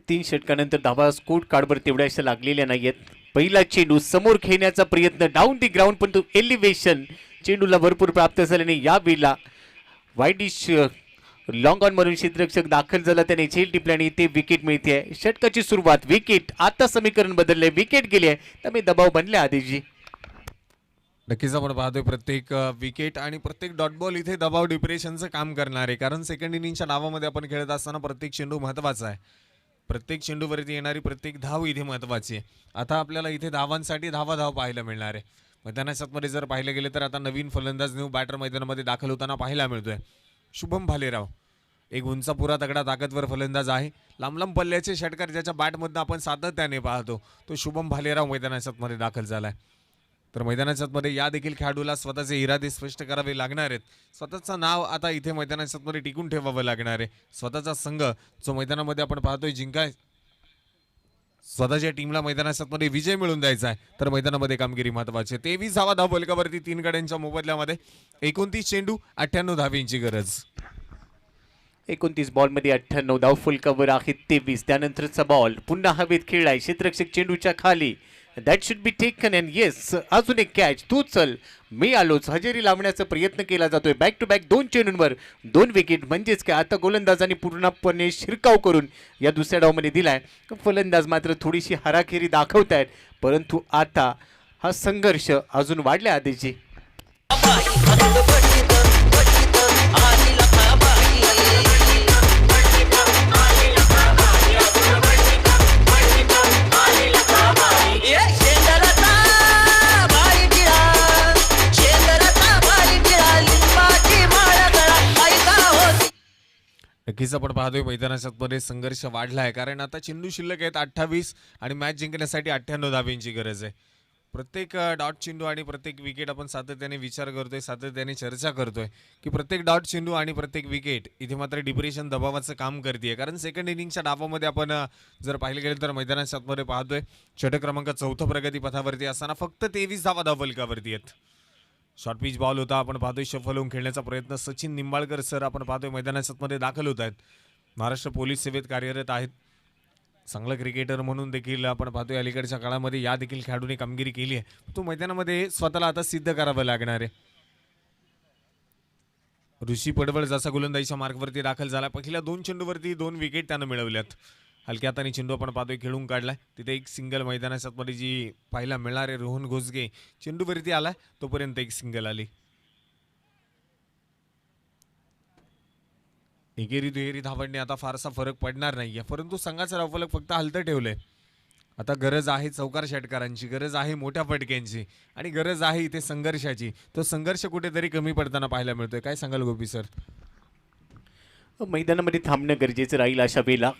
3 षटकानंतर धावा स्कोर कार्डवर तेवढ्याशा लागलेल्या नाहीयेत. पहिला चेंडू समोर खेळण्याचा प्रयत्न डाऊन दी ग्राउंड, पण तो एलिव्हेशन चेंडूला भरपूर प्राप्त झाल्याने या वेळेला वाईडिश लॉंग ऑन म्हणून क्षेत्ररक्षक दाखल झाला. त्याने झेल टिपली आणि ते विकेट मिळते. षटकाची सुरुवात विकेट. आता समीकरण बदलले, विकेट गेले त्यामुळे दबाव बनले. आदेशजी नक्कीच आपण पाहतोय प्रत्येक विकेट आणि प्रत्येक डॉट बॉल इथे दबाव डिप्रेशनचं काम करणार आहे. कारण सेकंड इनिंगच्या डावामध्ये आपण खेळत असताना प्रत्येक चेंडू महत्त्वाचा आहे. प्रत्येक चेंडूवरती येणारी प्रत्येक धाव इथे महत्त्वाची आहे. आता आपल्याला इथे धावांसाठी धाव पाहायला मिळणार आहे. मैदानामध्ये जर पाहिलं गेलं तर आता नवीन फलंदाज न्यू बॅटर मैदानामध्ये दाखल होताना पाहायला मिळतोय शुभम भालेराव. एक उंचापुरा तगडा ताकदवर फलंदाज आहे. लांब पल्ल्याचे षटकार ज्याच्या बॅटमधनं आपण सातत्याने पाहतो तो शुभम भालेराव मैदानामध्ये दाखल झालाय. तर मैदानामध्ये या देखील खेळाडूला स्वतःचे इरादे स्पष्ट करावे लागणार आहेत. स्वतःचं नाव आता इथे मैदानामध्ये टिकून ठेवावं लागणार आहे. स्वतःचा संघ जो मैदानामध्ये आपण पाहतोय जिंकाय, स्वतःच्या टीमला मैदानामध्ये विजय मिळवून द्यायचा आहे. तर मैदानामध्ये कामगिरी महत्वाची आहे. 23 धावा धाव फलकावरती 3 गड्यांच्या मोबदल्यामध्ये. 29 चेंडू 98 धावेंची गरज. 29 बॉलमध्ये 98 धाव फलकावर आहे 23. त्यानंतरचा बॉल पुन्हा हवेत खेळलाय, क्षेत्ररक्षक चेंडूच्या खाली. That should be taken and yes अजून एक कॅच. तू चल मी आलोच हजेरी लावण्याचा प्रयत्न केला जातोय. बॅक टू बॅक 2 चेंडूंवर 2 विकेट. म्हणजेच काय आता गोलंदाजांनी पूर्णपणे शिरकाव करून या दुसऱ्या डावमध्ये दिलाय. फलंदाज मात्र थोडीशी हाराखेरी दाखवतायत, परंतु आता हा संघर्ष अजून वाढला. आदेशजी नक्कीच आपण पाहतोय मैदानामध्ये संघर्ष वाढला आहे. कारण आता चेंडू शिल्लक आहेत 28 आणि मॅच जिंकण्यासाठी 98 धावेंची गरज आहे. प्रत्येक डॉट चेंडू आणि प्रत्येक विकेट आपण सातत्याने विचार करतोय, सातत्याने चर्चा करतोय की प्रत्येक डॉट चेंडू आणि प्रत्येक विकेट इथे मात्र डिप्रेशन दबावाचं काम करते. कारण सेकंड इनिंगच्या डावामध्ये आपण जर पाहिलं गेलं तर मैदानामध्ये पाहतोय षटक क्रमांक 4 प्रगती पथावरती असताना फक्त 23 धावा धावफलकावरती आहेत. शॉर्ट पिच बॉल होता. आपण पाहतोय शफल होऊन खेळण्याचा प्रयत्न. सचिन निंबाळकर सर आपण पाहतोय मैदानामध्ये दाखल होत आहेत. महाराष्ट्र पोलीस सेवेत कार्यरत आहेत. चांगला क्रिकेटर म्हणून देखील आपण पाहतोय अलीकडच्या काळामध्ये या देखील खेळाडूने कामगिरी केली आहे. तो मैदानामध्ये स्वतःला आता सिद्ध करावं लागणार आहे. ऋषी पडवळ जसा गोलंदाजीच्या मार्कवरती दाखल झाला. पहिल्या 2 चेंडूवरती 2 विकेट त्यानं मिळवल्यात. हलक्या हाताने चेंडू आपण पाहतोय खेळून काढलाय. तिथे एक सिंगल मैदानामध्ये जी पाहायला मिळणार आहे. रोहन घोसगे चेंडूवरती आलाय तोपर्यंत एक सिंगल आली. एकेरी दुहेरी धावांनी आता फारसा फरक पडणार नाहीये, परंतु संघाचा धावफलक फक्त हलतं ठेवलंय. आता गरज आहे चौकार षटकारांची, गरज आहे मोठ्या फटक्यांची आणि गरज आहे इथे संघर्षाची. तो संघर्ष कुठेतरी कमी पडताना पाहायला मिळतोय. काय सांगाल गोपी सर? मैदानामध्ये थांबणं गरजेचं राहील अशा वेळेला.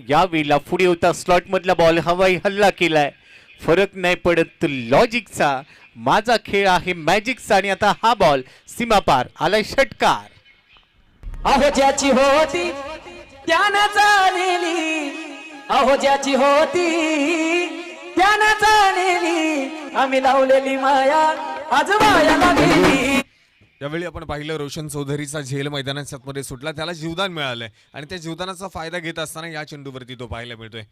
या वेळेला पुढे होता स्लॉट मधला बॉल, हवाई हल्ला केलाय. फरक नाही पडत लॉजिकचा. माझा खेळ आहे मॅजिकचा. आणि आता हा बॉल सीमा पार आलाय. षटकार अहो ज्याची होती त्यानं जाणली, अहो ज्याची होती त्यानं जाणली, आम्ही लावलेली माया आज मायाला गेली. यावेळी आपण पाहिलं रोशन चौधरीचा झेल मैदानाच्या आतमध्ये सुटला, त्याला जीवदान मिळालंय आणि त्या जीवदानाचा फायदा घेत असताना या चेंडूवरती तो पाहायला मिळतोय.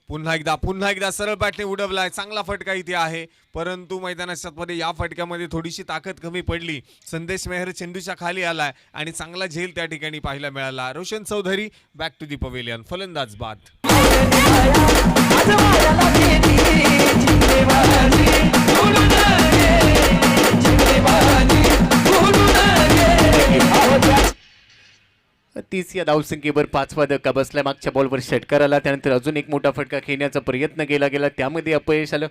पुन्हा एकदा सरळ बॅटने उडवलाय, चांगला फटका इथे आहे, परंतु मैदानाच्या आतमध्ये या फटक्यामध्ये थोडीशी ताकद कमी पडली. संदेश मेहर चेंडूच्या खाली आलाय आणि चांगला झेल त्या ठिकाणी पाहायला मिळाला. Roshan Chaudhary back to the pavilion, फलंदाज बाद. तीस या धावसंख्येवर 5वा धक्का बसला. मागच्या बॉलवर षटकार आला, त्यानंतर अजून एक मोठा फटका खेळण्याचा प्रयत्न केला गेला, त्यामध्ये अपयश आलं.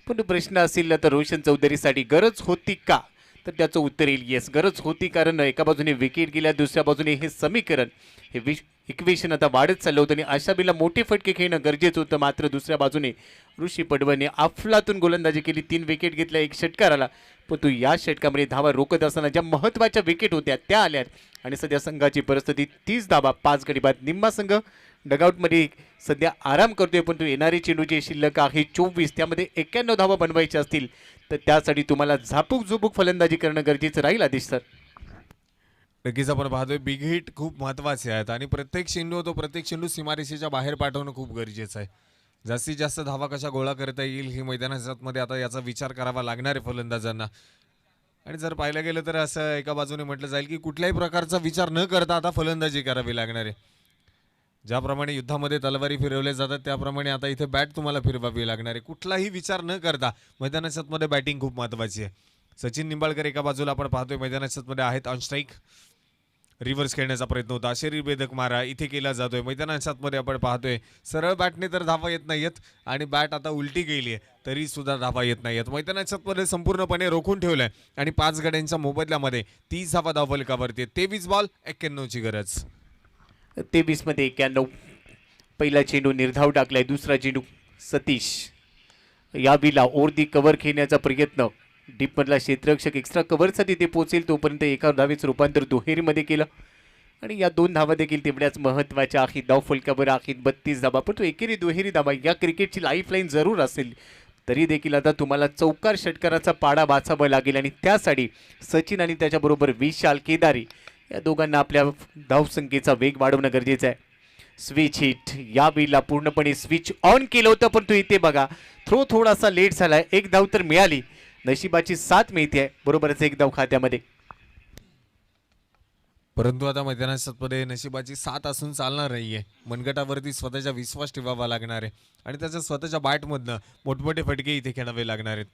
पण प्रश्न असेल तर रोशन चौधरीसाठी गरज होती का, तर त्याचं उत्तर येईल येस, गरज होती. कारण एका बाजूने विकेट गेल्या, दुसऱ्या बाजूने हे समीकरण, हे इक्वेशन आता वाढत चाललं होतं आणि आशाबीला मोठे फटके खेळणं गरजेचं होतं. मात्र दुसऱ्या बाजूने ऋषी पडवळने अफलातून गोलंदाजी केली, 3 विकेट घेतल्या, 1 षटकार आला. पण तो या षटकामध्ये धावा रोखत असताना ज्या महत्त्वाच्या विकेट होत्या त्या आल्यात आणि सध्या संघाची परिस्थिती 30 धावा 5 गडी बाद. निम्मा संघ डगआउटमध्ये सध्या आराम करतोय, पण तो येणारे चेंडू जे शिल्लक आहे 24, त्यामध्ये 91 धावा बनवायच्या असतील तर त्यासाठी तुम्हाला झापूक फलंदाजी करणं गरजेचं राहील आदेश सर. नक्कीच आपण पाहतोय बिग हिट खूप महत्त्वाचे आहेत आणि प्रत्येक चेंडू सीमारेषेच्या बाहेर पाठवणं खूप गरजेचं आहे. जास्तीत जास्त धावा कशा गोळा करता येईल ही मैदानाच्या आतमध्ये आता याचा विचार करावा लागणार आहे फलंदाजांना. आणि जर पाहायला गेलं तर असं एका बाजूने म्हटलं जाईल की कुठल्याही प्रकारचा विचार न करता आता फलंदाजी करावी लागणार आहे. ज्याप्रमाणे युद्धामध्ये तलवारी फिरवल्या जातात त्याप्रमाणे आता इथे बॅट तुम्हाला फिरवावी लागणार आहे. कुठलाही विचार न करता मैदानाच्या आतमध्ये बॅटिंग खूप महत्त्वाची आहे. सचिन निंबाळकर एका बाजूला आपण पाहतोय मैदानाच्या आतमध्ये आहेत ऑन स्ट्राईक. रिव्हर्स खेळण्याचा प्रयत्न होता, शरीरभेदक मारा इथे केला जातोय. मैदानाच्या आतमध्ये आपण पाहतोय सरळ बॅटने तर धावा येत नाहीयेत आणि बॅट आता उलटी गेली आहे तरी सुद्धा धावा येत नाहीयेत. मैदानाच्या आतमध्ये संपूर्णपणे रोखून ठेवलंय आणि 5 गड्यांच्या मोबदल्यामध्ये 30 धावा धावफलकावरती. 23 बॉल 91ची गरज. 23 मध्ये 91. पहिला चेंडू निर्धाव टाकलाय, दुसरा चेंडू सतीश या बीला ओरदी कव्हर खेळण्याचा प्रयत्न. डीपमधला क्षेत्ररक्षक एक्स्ट्रा कव्हरसाठी ते पोहोचेल तोपर्यंत एका धावेचं रूपांतर दुहेरीमध्ये केलं आणि या 2 धावा देखील तेवढ्याच महत्त्वाच्या आहेत. धाव फलकावर आहेत 32 धावा, पण तो एकेरी दुहेरी धावा या क्रिकेटची लाईफलाईन जरूर असेल. तरी देखील आता तुम्हाला चौकार षटकाराचा पाडा वाचावा लागेल आणि त्यासाठी सचिन आणि त्याच्याबरोबर विशाल केदारी या दोघांना आपल्या धावसंख्येचा वेग वाढवणं गरजेचं आहे. स्विच हिट या बीला पूर्णपणे स्विच ऑन केलं होतं, पण तो इथे बघा थ्रो थोडासा लेट झालाय. 1 धाव तर मिळाली, नशिबाची साथ मिळते, बरोबरच 1 धाव खात्यामध्ये. परंतु आता मैदानामध्ये नशिबाची साथ असून चालणार नाहीये. मनगटावरती स्वतःचा विश्वास ठेवावा लागणार आहे आणि त्याच्या स्वतःच्या बॅटमधनं मोठमोठे फटके इथे खेळावे लागणार आहेत.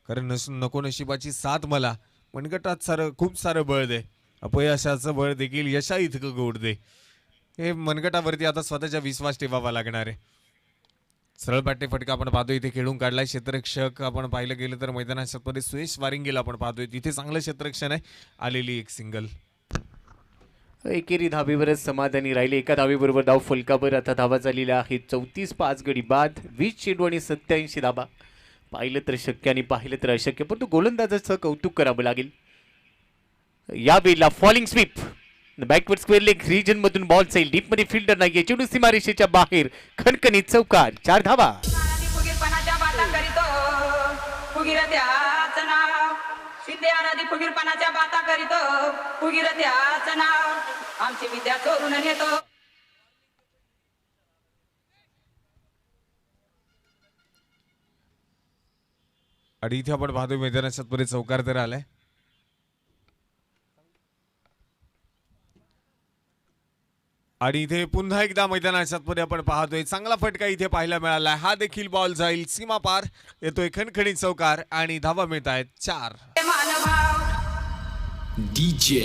कारण नको नशिबाची साथ मला मनगटात खूप सारं बळ दे, अपयशाचं बळ देखील यशा इतकं गोड दे. हे मनगटावरती आता स्वतःचा विश्वास ठेवावा लागणार आहे. सरळ बॅटने फटका आपण पाहतोय इथे खेळून काढलाय. क्षेत्ररक्षक आपण पाहिलं गेलं तर मैदानाच्या आतमध्ये सुयश वारिंगेला आपण पाहतोय तिथे चांगलं क्षेत्ररक्षण आहे. आलेली 1 सिंगल. एकेरी धावेवरच समाधानी राहिले. एका धावेबरोबर धाव फलकावर आता धावा झालेल्या आहेत 34. 5 गडी बाद, 20 चेंडू आणि 87 धावा. पाहिलं तर शक्य आणि पाहिलं तर अशक्य, परंतु गोलंदाजाचं कौतुक करावं लागेल. या बेला falling sweep, backward square leg region मधून बॉल जाईल. डीप मध्ये फिल्डर नाहीये, चेंडू सीमारेषेच्या बाहेर, खणखणीत चौकार, 4 धावा. आमची विद्या चोरून नेतो. आणि इथे आपण पाहतोय मैदानाच्या आतमध्ये चौकार तर आलाय. आणि इथे पुन्हा एकदा मैदानाच्या आतमध्ये आपण पाहतोय चांगला फटका इथे पाहायला मिळाला. हा देखील बॉल जाईल सीमा पार, येतोय खणखणीत चौकार आणि धावा मिळत आहेत 4. DJ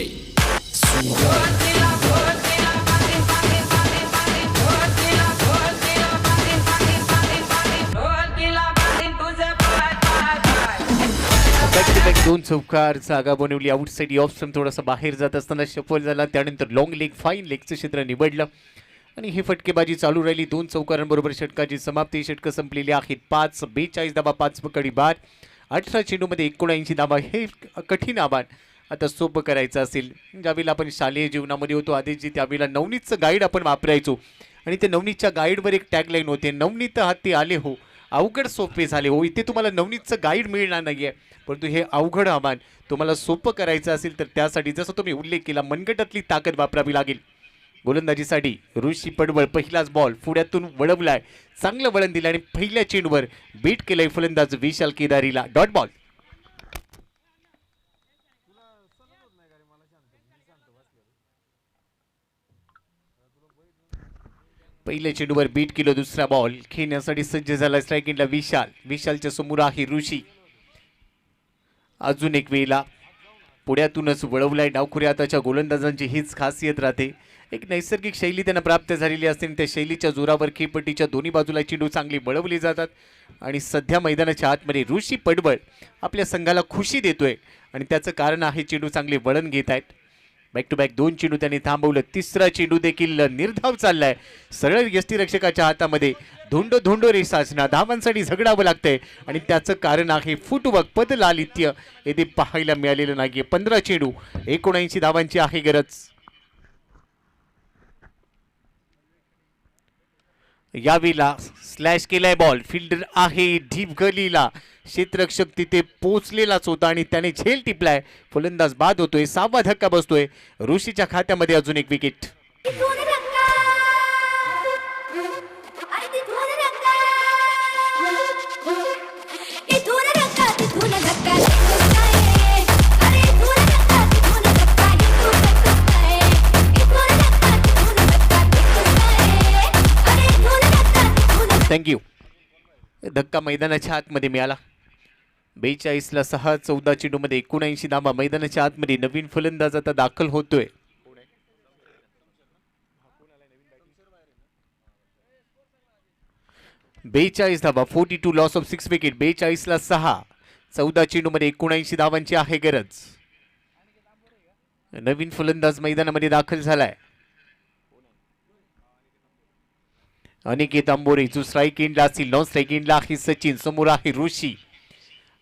बॅक 2 चौकार, जागा बनवली. आउटसाईड ऑफ स्टंप थोडासा बाहेर जात असताना शफल झाला, त्यानंतर लॉंग लेग फाईन लेगचं क्षेत्र निवडलं आणि ही फटकेबाजी चालू राहिली. 2 चौकारांबरोबर षटकाची समाप्ती. षटकं संपलेली आहेत 5. 42 धावा, 5 गडी बाद, 18 चेंडूमध्ये 79 धावा. हे कठीण आव्हान आता सोपं करायचं असेल. ज्यावेळेला आपण शालेय जीवनामध्ये होतो आधीची, त्यावेळेला नवनीतचं गाईड आपण वापरायचो आणि ते नवनीतच्या गाईडवर एक टॅगलाईन होते, नवनीत हाती आले हो अवघड सोपे झाले हो. इथे तुम्हाला नवनीतचं गाईड मिळणार नाहीये, परंतु हे अवघड आव्हान तुम्हाला सोपं करायचं असेल तर त्यासाठी जसं तुम्ही उल्लेख केला मनगटातली ताकद वापरावी लागेल. गोलंदाजीसाठी ऋषी पडवळ पहिलाच बॉल पुढ्यातून वळवलाय, चांगलं वळण दिलं आणि पहिल्या चेंडूवर बीट केलंय फलंदाज विशाल केदारीला. Dot ball. पहिल्या चेंडूवर बीट केलं. दुसरा बॉल खेळण्यासाठी सज्ज झाला स्ट्राईक एंडला विशाल. विशालच्या समोर आहे ऋषी. अजून एक वेळेला पुढ्यातूनच वळवलाय. डावखुऱ्या हाताच्या गोलंदाजांची हीच खासियत राहते, एक नैसर्गिक शैली त्यांना प्राप्त झालेली असते आणि त्या शैलीच्या जोरावर खेळपट्टीच्या दोन्ही बाजूला चेंडू चांगली वळवली जातात. आणि सध्या मैदानाच्या आतमध्ये ऋषी पडवळ आपल्या संघाला खुशी देतोय आणि त्याचं कारण आहे चेंडू चांगले वळण घेत आहेत. बॅक टू बॅक 2 चेंडू त्यांनी थांबवलं. तिसरा चेंडू देखील निर्धाव चाललाय. सरळ यष्टीरक्षकाच्या हातामध्ये धोंडो रेस असणार, धावांसाठी झगडावं लागतंय आणि त्याचं कारण आहे फुटवर्क, पदलालित्य येथे पाहायला मिळालेलं नाहीये. 15 चेंडू 79 धावांची आहे गरज. यावेळेला स्लॅश केलाय बॉल. फिल्डर आहे डीप गलीला. क्षेत्ररक्षक तिथे पोचलेलाच होता आणि त्याने झेल टिपलाय. फलंदाज बाद होतोय. 6वा धक्का बसतोय. ऋषीच्या खात्यामध्ये अजून एक विकेट. थँक्यू. धक्का मैदानाच्या आतमध्ये मिळाला. 42ला 6, 14 चेंडूमध्ये 79 धावा. मैदानाच्या आतमध्ये नवीन फलंदाज आता दाखल होतोय. बेचाळीस धावा. 42 लॉस ऑफ 6 विकेट. 42ला 6, 14 चेंडूमध्ये 79 धावांची आहे गरज. नवीन फलंदाज मैदानामध्ये दाखल झालाय. अनिकेत आंबोरे जो स्ट्राईक एंडला असतील. नॉन स्ट्राईक एंडला आहे सचिन. समोर आहे ऋषी.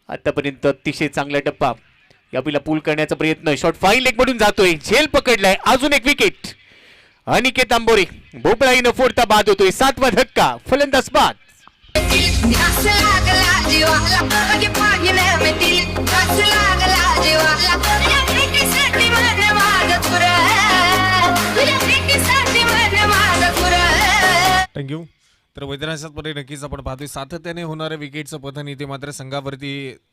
आतापर्यंत अतिशय चांगला टप्पा. यावेळेला पूल करण्याचा प्रयत्न. शॉट फाईन लेग मधून जातोय. झेल पकडलाय. अजून एक विकेट. अनिकेत आंबोरे भोपळाईनं फोडता बाद होतोय. 7वा धक्का. फलंदाज बाद. थँक्यू. तर मैदानामध्ये नक्कीच आपण पाहतोय सातत्याने होणाऱ्या विकेटचं पतन इथे मात्र संघावरती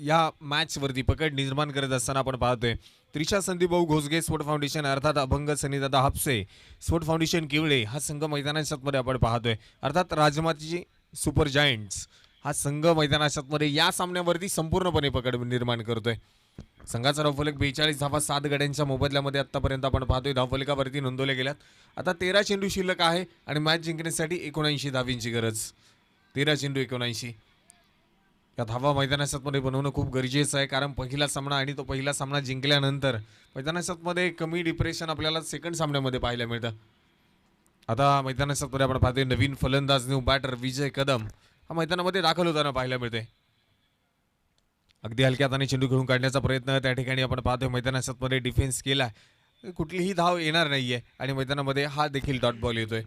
या मॅचवरती पकड निर्माण करत असताना आपण पाहतोय. त्रिशा संदीपभाऊ घोसगे स्पोर्ट फाउंडेशन अर्थात अभंग सनीदादा हापसे स्पोर्ट फाउंडेशन किवळे हा संघ मैदानामध्ये आपण पाहतोय. अर्थात राजमाची सुपर जायंट्स हा संघ मैदानामध्ये या सामन्यावरती संपूर्णपणे पकड निर्माण करतोय. संघाचा धावफलक 42 धावा 7 गड्यांच्या मोबदल्यामध्ये आतापर्यंत आपण पाहतोय धावफलकावरती नोंदवले गेल्यात. आता 13 चेंडू शिल्लक आहे आणि मॅच जिंकण्यासाठी 79 धावींची गरज. 13 चेंडू 79. या धावा मैदानामध्ये बनवणं खूप गरजेचं आहे, कारण पहिला सामना आणि तो पहिला सामना जिंकल्यानंतर मैदानामध्ये कमी डिप्रेशन आपल्याला सेकंड सामन्यामध्ये पाहायला मिळतं. आता मैदानामध्ये आपण पाहतोय नवीन फलंदाज न्यू बॅटर विजय कदम हा मैदानामध्ये दाखल होताना पाहायला मिळतोय. अगदी हलक्या हाताने चेंडू खेळून काढण्याचा प्रयत्न त्या ठिकाणी आपण पाहतोय. मैदानामध्ये डिफेन्स केला, कुठलीही धाव येणार नाहीये आणि मैदानामध्ये हा देखील डॉट बॉल येतोय.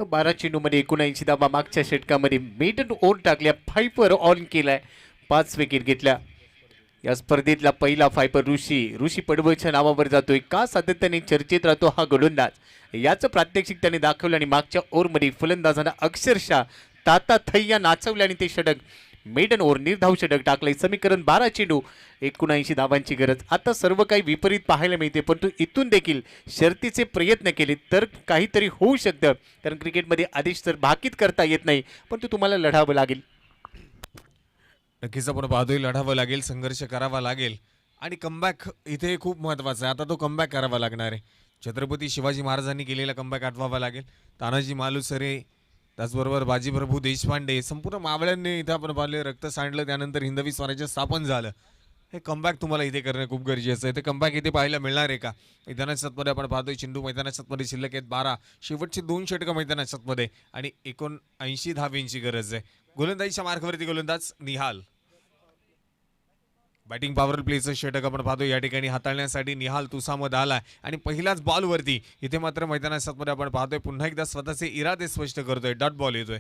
12 चेंडूमध्ये 79 धावा. मागच्या षटकामध्ये मेडन ओव्हर टाकल्या. 5 वर ऑन केलाय. 5 विकेट घेतल्या. या स्पर्धेतला पहिला फायपर ऋषी पडवळच्या नावावर जातोय. का सातत्याने चर्चेत राहतो हा गोलंदाज याचं प्रात्यक्षिक त्याने दाखवलं आणि मागच्या ओव्हरमध्ये फलंदाजांना अक्षरशः ताता थैया नाचवले आणि ते षटक मेडन ओव्हर निर्धाव षटक टाकलंय. समीकरण 12 चेंडू 79 धावांची गरज. आता सर्व काही विपरीत पाहायला मिळते, परंतु इथून देखील शर्तीचे प्रयत्न केले तर काहीतरी होऊ शकतं, कारण क्रिकेटमध्ये आदेश तर भाकीत करता येत नाही, परंतु तुम्हाला लढावं लागेल. नक्कीच आपण पाहतोय लढावं लागेल, संघर्ष करावा लागेल आणि कमबॅक इथे खूप महत्त्वाचा आहे. आता तो कमबॅक करावा लागणार आहे. छत्रपती शिवाजी महाराजांनी केलेला कमबॅक आठवावा लागेल. तानाजी मालुसरे त्याचबरोबर बाजीप्रभू देशपांडे संपूर्ण मावळ्यांनी इथे आपण पाहिले रक्त सांडलं, त्यानंतर हिंदवी स्वराज्य स्थापन झालं. हे कमबॅक तुम्हाला इथे करणं खूप गरजेचं आहे. ते कमबॅक इथे पाहायला मिळणार आहे का? मैदानामध्ये आपण पाहतोय चेंडू मैदानामध्ये शिल्लक आहेत 12. शेवटचे 2 षटकं मैदानामध्ये आणि 79 धावेंची गरज आहे. गोलंदाजीच्या मार्कवरती गोलंदाज निहाल. बॅटिंग पॉवर प्लेचं षटक आपण पाहतो या ठिकाणी हाताळण्यासाठी निहाल तुसामध्ये आलाय आणि पहिल्याच बॉलवरती इथे मात्र मैदानामध्ये आपण पाहतोय पुन्हा एकदा स्वतःचे इरादे स्पष्ट करतोय. डॉट बॉल येतोय.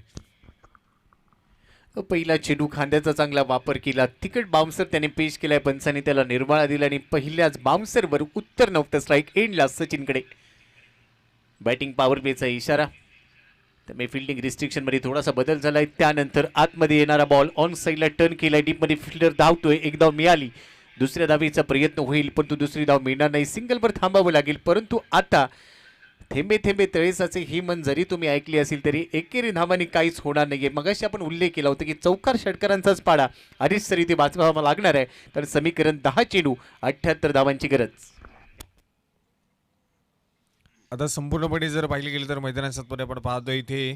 पहिला चेंडू खांद्याचा चांगला वापर केला, तिकट बाउन्सर त्याने पेश केलाय, पंचाने त्याला निर्वाळा दिला आणि पहिल्याच बाउन्सरवर उत्तर नव्हतं. स्ट्राईक एंडला सचिनकडे. बॅटिंग पॉवर प्लेचा इशारा. त्यामुळे फिल्डिंग रिस्ट्रिक्शनमध्ये थोडासा बदल झालाय. त्यानंतर आतमध्ये येणारा बॉल ऑन साईडला टर्न केलाय, डीपमध्ये फिल्डर धावतोय. एक धाव मिळाली, दुसऱ्या धावेचा प्रयत्न होईल पण तो दुसरी धाव मिळणार नाही. सिंगलवर थांबावं लागेल. परंतु आता थेंबे थेंबे तळेसाचे ही मन जरी तुम्ही ऐकली असेल तरी एकेरी धावांनी काहीच होणार नाहीये. मगाशी आपण उल्लेख केला होता की चौकार षटकारांचाच पाडा हरीश सर इथे वाचवावा लागणार आहे, कारण समीकरण 10 चेंडू 78 धावांची गरज. आता संपूर्णपणे जर पाहिले गेले तर मैदानात आपण पाहतो इथे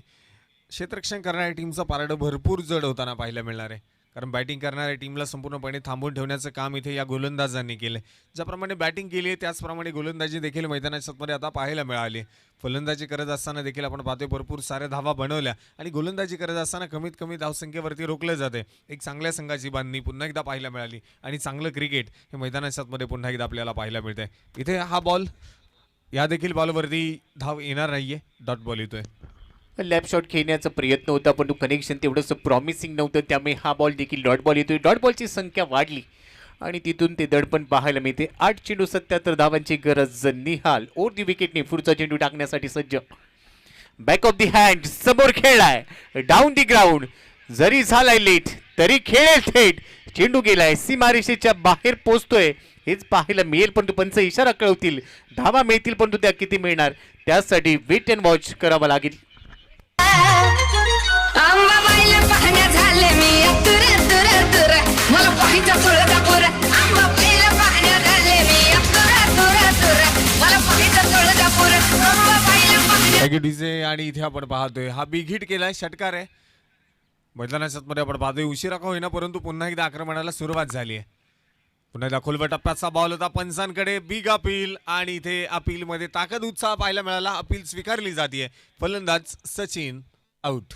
क्षेत्ररक्षण करणाऱ्या टीमचा पारडं भरपूर जड होताना पाहायला मिळणार आहे. कारण बॅटिंग करणाऱ्या टीमला संपूर्णपणे थांबवून ठेवण्याचं काम इथे या गोलंदाजांनी केलं. ज्याप्रमाणे बॅटिंग केली आहे त्याचप्रमाणे गोलंदाजी देखील मैदानात आता पाहायला मिळाली. फलंदाजी करत असताना देखील आपण पाहतोय भरपूर साऱ्या धावा बनवल्या आणि गोलंदाजी करत असताना कमीत कमी धावसंख्येवरती रोखलं जाते. एक चांगल्या संघाची बांधणी पुन्हा एकदा पाहायला मिळाली आणि चांगलं क्रिकेट हे मैदानात पुन्हा एकदा आपल्याला पाहायला मिळतंय. इथे हा बॉल या देखील बॉलवरती धाव येणार नाहीये, डॉट बॉल येतोय. लॅप शॉट खेळण्याचा प्रयत्न होता पण तो कनेक्शन तेवढंसं प्रॉमिसिंग नव्हतं, त्यामुळे हा बॉल देखील डॉट बॉल येतोय. डॉट बॉलची संख्या वाढली आणि तिथून ते दडपण पाहायला मिळते. 8 चेंडू 77 धावांची गरज. निहाल ओर दी विकेटने पुढचा चेंडू टाकण्यासाठी सज्ज. बॅक ऑफ दी हँड समोर खेळलाय, डाऊन दी ग्राउंड. जरी झालाय लेट तरी खेळेल थेट. चेंडू गेलाय, सीमारेषेच्या बाहेर पोहोचतोय हेच पाहायला मिळेल, पण पंच इशारा कळवतील. धावा मिळतील पण त्या किती मिळणार त्यासाठी वेट अँड वॉच करावा लागेल. अंबाबाईला पाहण्या झाले मी तुर तुर तुर, मला पाहिजे तुळजापूर. अंबाबाईला पाहण्या झाले मी तुर तुर तुर, मला पाहिजे तुळजापूर. अंबाबाईला पाहण्या. आणि इथे आपण पाहतोय हा बिग हिट केलाय, षटकार आहे. मैदानात आपण पाहतोय उशिरा का होईना परंतु पुन्हा एकदा आक्रमणाला सुरुवात झाली आहे. पुन्हा एकदा खोलवर टप्प्याचा बॉल होता पंचांकडे. बिग अपील आणि इथे अपील मध्ये ताकद उत्साह पाहायला मिळाला. अपील स्वीकारली जाते. फलंदाज सचिन आउट.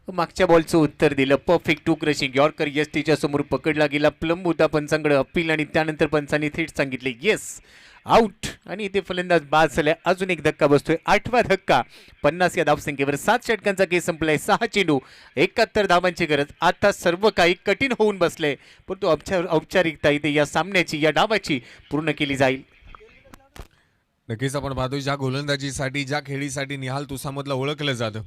मागच्या बॉलचं उत्तर दिलं परफेक्ट टू क्रशिंग. यॉर्कर यस्टीच्या समोर पकडला गेला. प्लम होता पंचांकडे. अपील आणि त्यानंतर पंचांनी थेट सांगितले येस आउट आणि इथे फलंदाज बाद झाल्या. अजून एक धक्का बसतोय, 8वा धक्का. 50 या धावसंख्येवर 7 षटकांचा खेळ संपलाय. 6 चेंडू 71 धावांची गरज. आता सर्व काही कठीण होऊन बसले पण तो औपचारिकता इथे या सामन्याची या डावाची पूर्ण केली जाईल. नक्कीच आपण पाहतोय ज्या गोलंदाजीसाठी ज्या खेळीसाठी निहाल तुसामधला ओळखलं जातं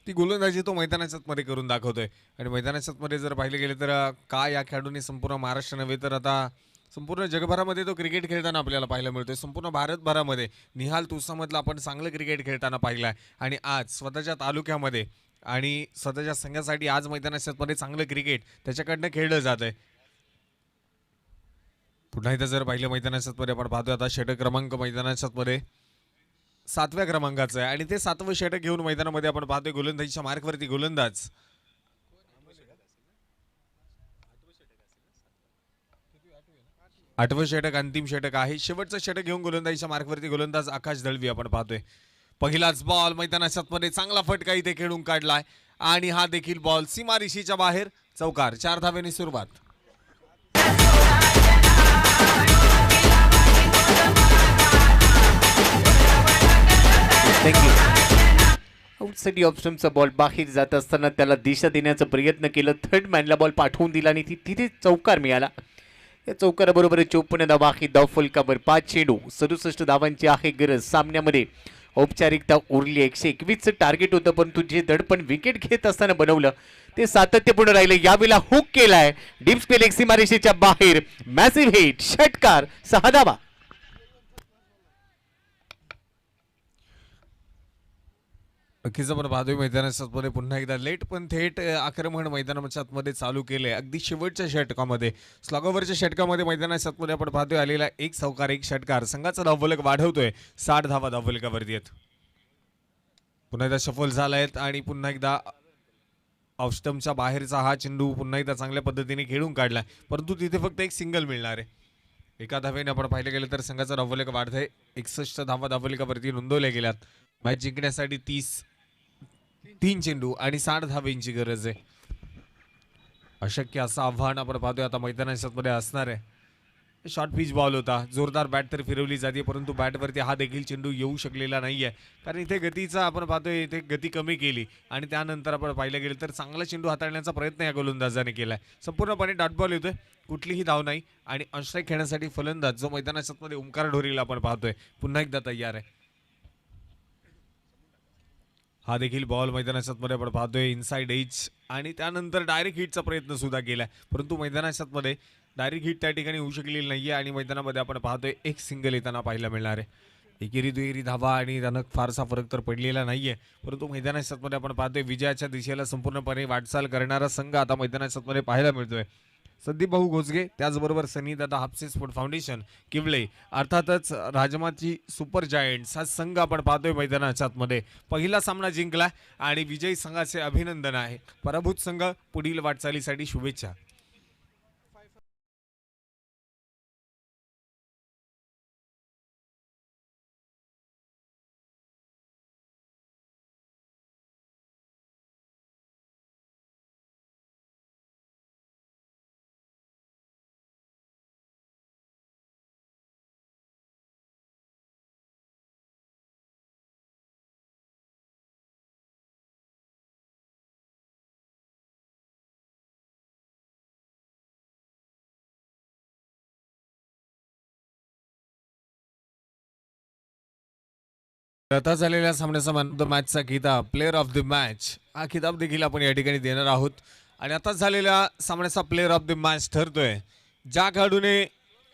ती गोलंदाजी तो मैदानात करून दाखवतोय. आणि मैदानात जर पाहिले गेले तर काय या खेळाडूंनी संपूर्ण महाराष्ट्र नव्हे तर आता संपूर्ण जगभरामध्ये तो क्रिकेट खेळताना आपल्याला पाहायला मिळतोय. संपूर्ण भारतभरामध्ये निहाल तुसामधला आपण चांगलं क्रिकेट खेळताना पाहिलंय आणि आज स्वतःच्या तालुक्यामध्ये आणि स्वतःच्या संघासाठी आज मैदानात चांगलं क्रिकेट त्याच्याकडनं खेळलं जात आहे. पुन्हा एकदा जर पाहिलं मैदानात आपण पाहतोय आता षटक क्रमांक मैदानात 7व्या क्रमांकाचं आहे आणि ते 7वं षटक घेऊन मैदानामध्ये आपण पाहतोय गोलंदाजीच्या मार्कवरती गोलंदाज 8वं षटक अंतिम षटक आहे. शेवटचं षटक घेऊन गोलंदाजीच्या मार्कवरती गोलंदाज आकाश दळवी आपण पाहतोय. पहिलाच बॉल मैदानात चांगला फटका इथे खेळून काढलाय आणि हा देखील बॉल सीमारेषेच्या बाहेर. चौकार. 4 धावेने सुरुवात. थँक्यू. आउटसाइड ऑप्शनचा बॉल बाहेर जात असताना त्याला दिशा देण्याचा प्रयत्न केला. थर्ड मॅनला बॉल पाठवून दिला आणि तिथे चौकार मिळाला. या चौकाराबरोबर 54 धावा आहे धावफलकावर. 5 चेंडू 67 धावांची आहे गरज. सामन्यामध्ये औपचारिकता उरली. 121चं टार्गेट होतं परंतु जे दडपण विकेट घेत असताना बनवलं ते सातत्यपूर्ण राहिलं. यावेळेला हुक केलाय डीप स्पेल सीमारेषेच्या बाहेर. मॅसिव्ह हिट, षटकार, 6 धावा. नक्कीच आपण पाहतोय मैदानात पुन्हा एकदा लेट पण थेट आक्रमण मैदानामध्ये चालू केलंय. अगदी शेवटच्या षटकामध्ये स्लॉगोवरच्या षटकामध्ये मैदानात आपण पाहतोय आलेला 1 चौकार 1 षटकार संघाचा धावफलक वाढवतोय. 60 धावा धावफलकावरती आहेत. पुन्हा एकदा सफल झालायत आणि पुन्हा एकदा ऑफस्टम्पच्या बाहेरचा हा चेंडू पुन्हा एकदा चांगल्या पद्धतीने खेळून काढलाय परंतु तिथे फक्त एक सिंगल मिळणार आहे. एका धावेने आपण पाहिलं गेलं तर संघाचा धावफलक वाढतंय. 61 धावा धावफलकावरती नोंदवल्या गेल्यात. मॅच जिंकण्यासाठी 3 चेंडू आणि 60 धावेंची गरज आहे. अशक्य असं आव्हान आपण पाहतोय आता मैदानात असणार आहे. शॉर्ट पिच बॉल होता. जोरदार बॅट तर फिरवली जाते, परंतु बॅटवरती हा देखील चेंडू येऊ शकलेला नाही आहे. कारण इथे गतीचा आपण पाहतोय, इथे गती कमी केली आणि त्यानंतर आपण पाहिलं गेलं तर चांगला चेंडू हाताळण्याचा प्रयत्न या गोलंदाजाने केला आहे. संपूर्णपणे डॉट बॉल येतोय, कुठलीही धाव नाही आणि ऑनस्ट्राईक खेळण्यासाठी फलंदाज जो मैदानाच्या आतमध्ये ओंकार ढोरेला आपण पाहतोय पुन्हा एकदा तयार आहे. हा देखील बॉल मैदानाच्या आतमध्ये आपण पाहतोय इनसाइड एज आणि त्यानंतर डायरेक्ट हिटचा प्रयत्न सुद्धा केलाय, परंतु मैदानाच्या आतमध्ये डायरेक्ट हिट त्या ठिकाणी होऊ शकलेली नाहीये आणि मैदानामध्ये आपण पाहतोय एक सिंगल येताना पाहायला मिळणार आहे. एकेरी दुहेरी धावा आणि त्यानं फारसा फरक तर पडलेला नाहीये, परंतु मैदानाच्या आतमध्ये आपण पाहतोय विजयाच्या दिशेला संपूर्णपणे वाटचाल करणारा संघ आता मैदानाच्या आतमध्ये पाहायला मिळतोय. संदीप भाऊ घोसगे, त्याचबरोबर सनी दादा हापसे स्पोर्ट फाउंडेशन किवळे, अर्थातच राजमाची सुपर जायंट्स हा संघ आपण पाहतोय मैदानाच्या आतमध्ये पहिला सामना जिंकला आणि विजयी संघाचे अभिनंदन आहे. पराभूत संघ पुढील वाटचालीसाठी शुभेच्छा. आता झालेल्या सामन्याचा मॅन ऑफ द मॅचचा किताब, प्लेअर ऑफ द मॅच हा किताब देखील आपण या ठिकाणी देणार आहोत. आणि आता झालेल्या सामन्याचा प्लेअर ऑफ द मॅच ठरतोय ज्या खेळाडूने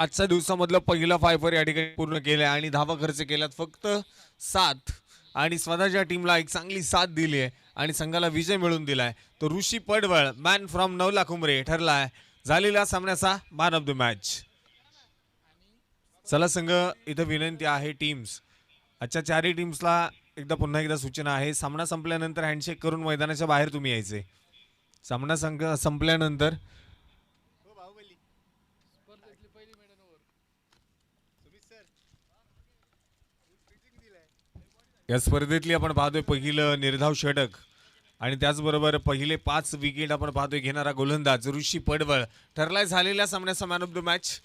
आजच्या दिवसामधलं पहिलं 5 या ठिकाणी पूर्ण केलं आणि धावा खर्च केल्यात फक्त 7 आणि स्वतःच्या टीमला एक चांगली साथ दिली आहे आणि संघाला विजय मिळवून दिलाय. तो ऋषी पडवळ मॅन फ्रॉम नवला कुंभरे ठरलाय झालेल्या सामन्याचा मॅन ऑफ द मॅच. चला संघ, इथं विनंती आहे टीम्स, आजच्या 4ही टीम्सला पुन्हा एकदा सूचना आहे, सामना संपल्यानंतर हँडशेक करून मैदानाच्या बाहेर तुम्ही यायचे. सामना संपल्यानंतर या स्पर्धेतली आपण पाहतोय पहिलं निर्धाव षटक आणि त्याचबरोबर पहिले 5 विकेट आपण पाहतोय घेणारा गोलंदाज ऋषी पडवळ ठरलाय झालेल्या सामन्याचा मॅन ऑफ द मॅच.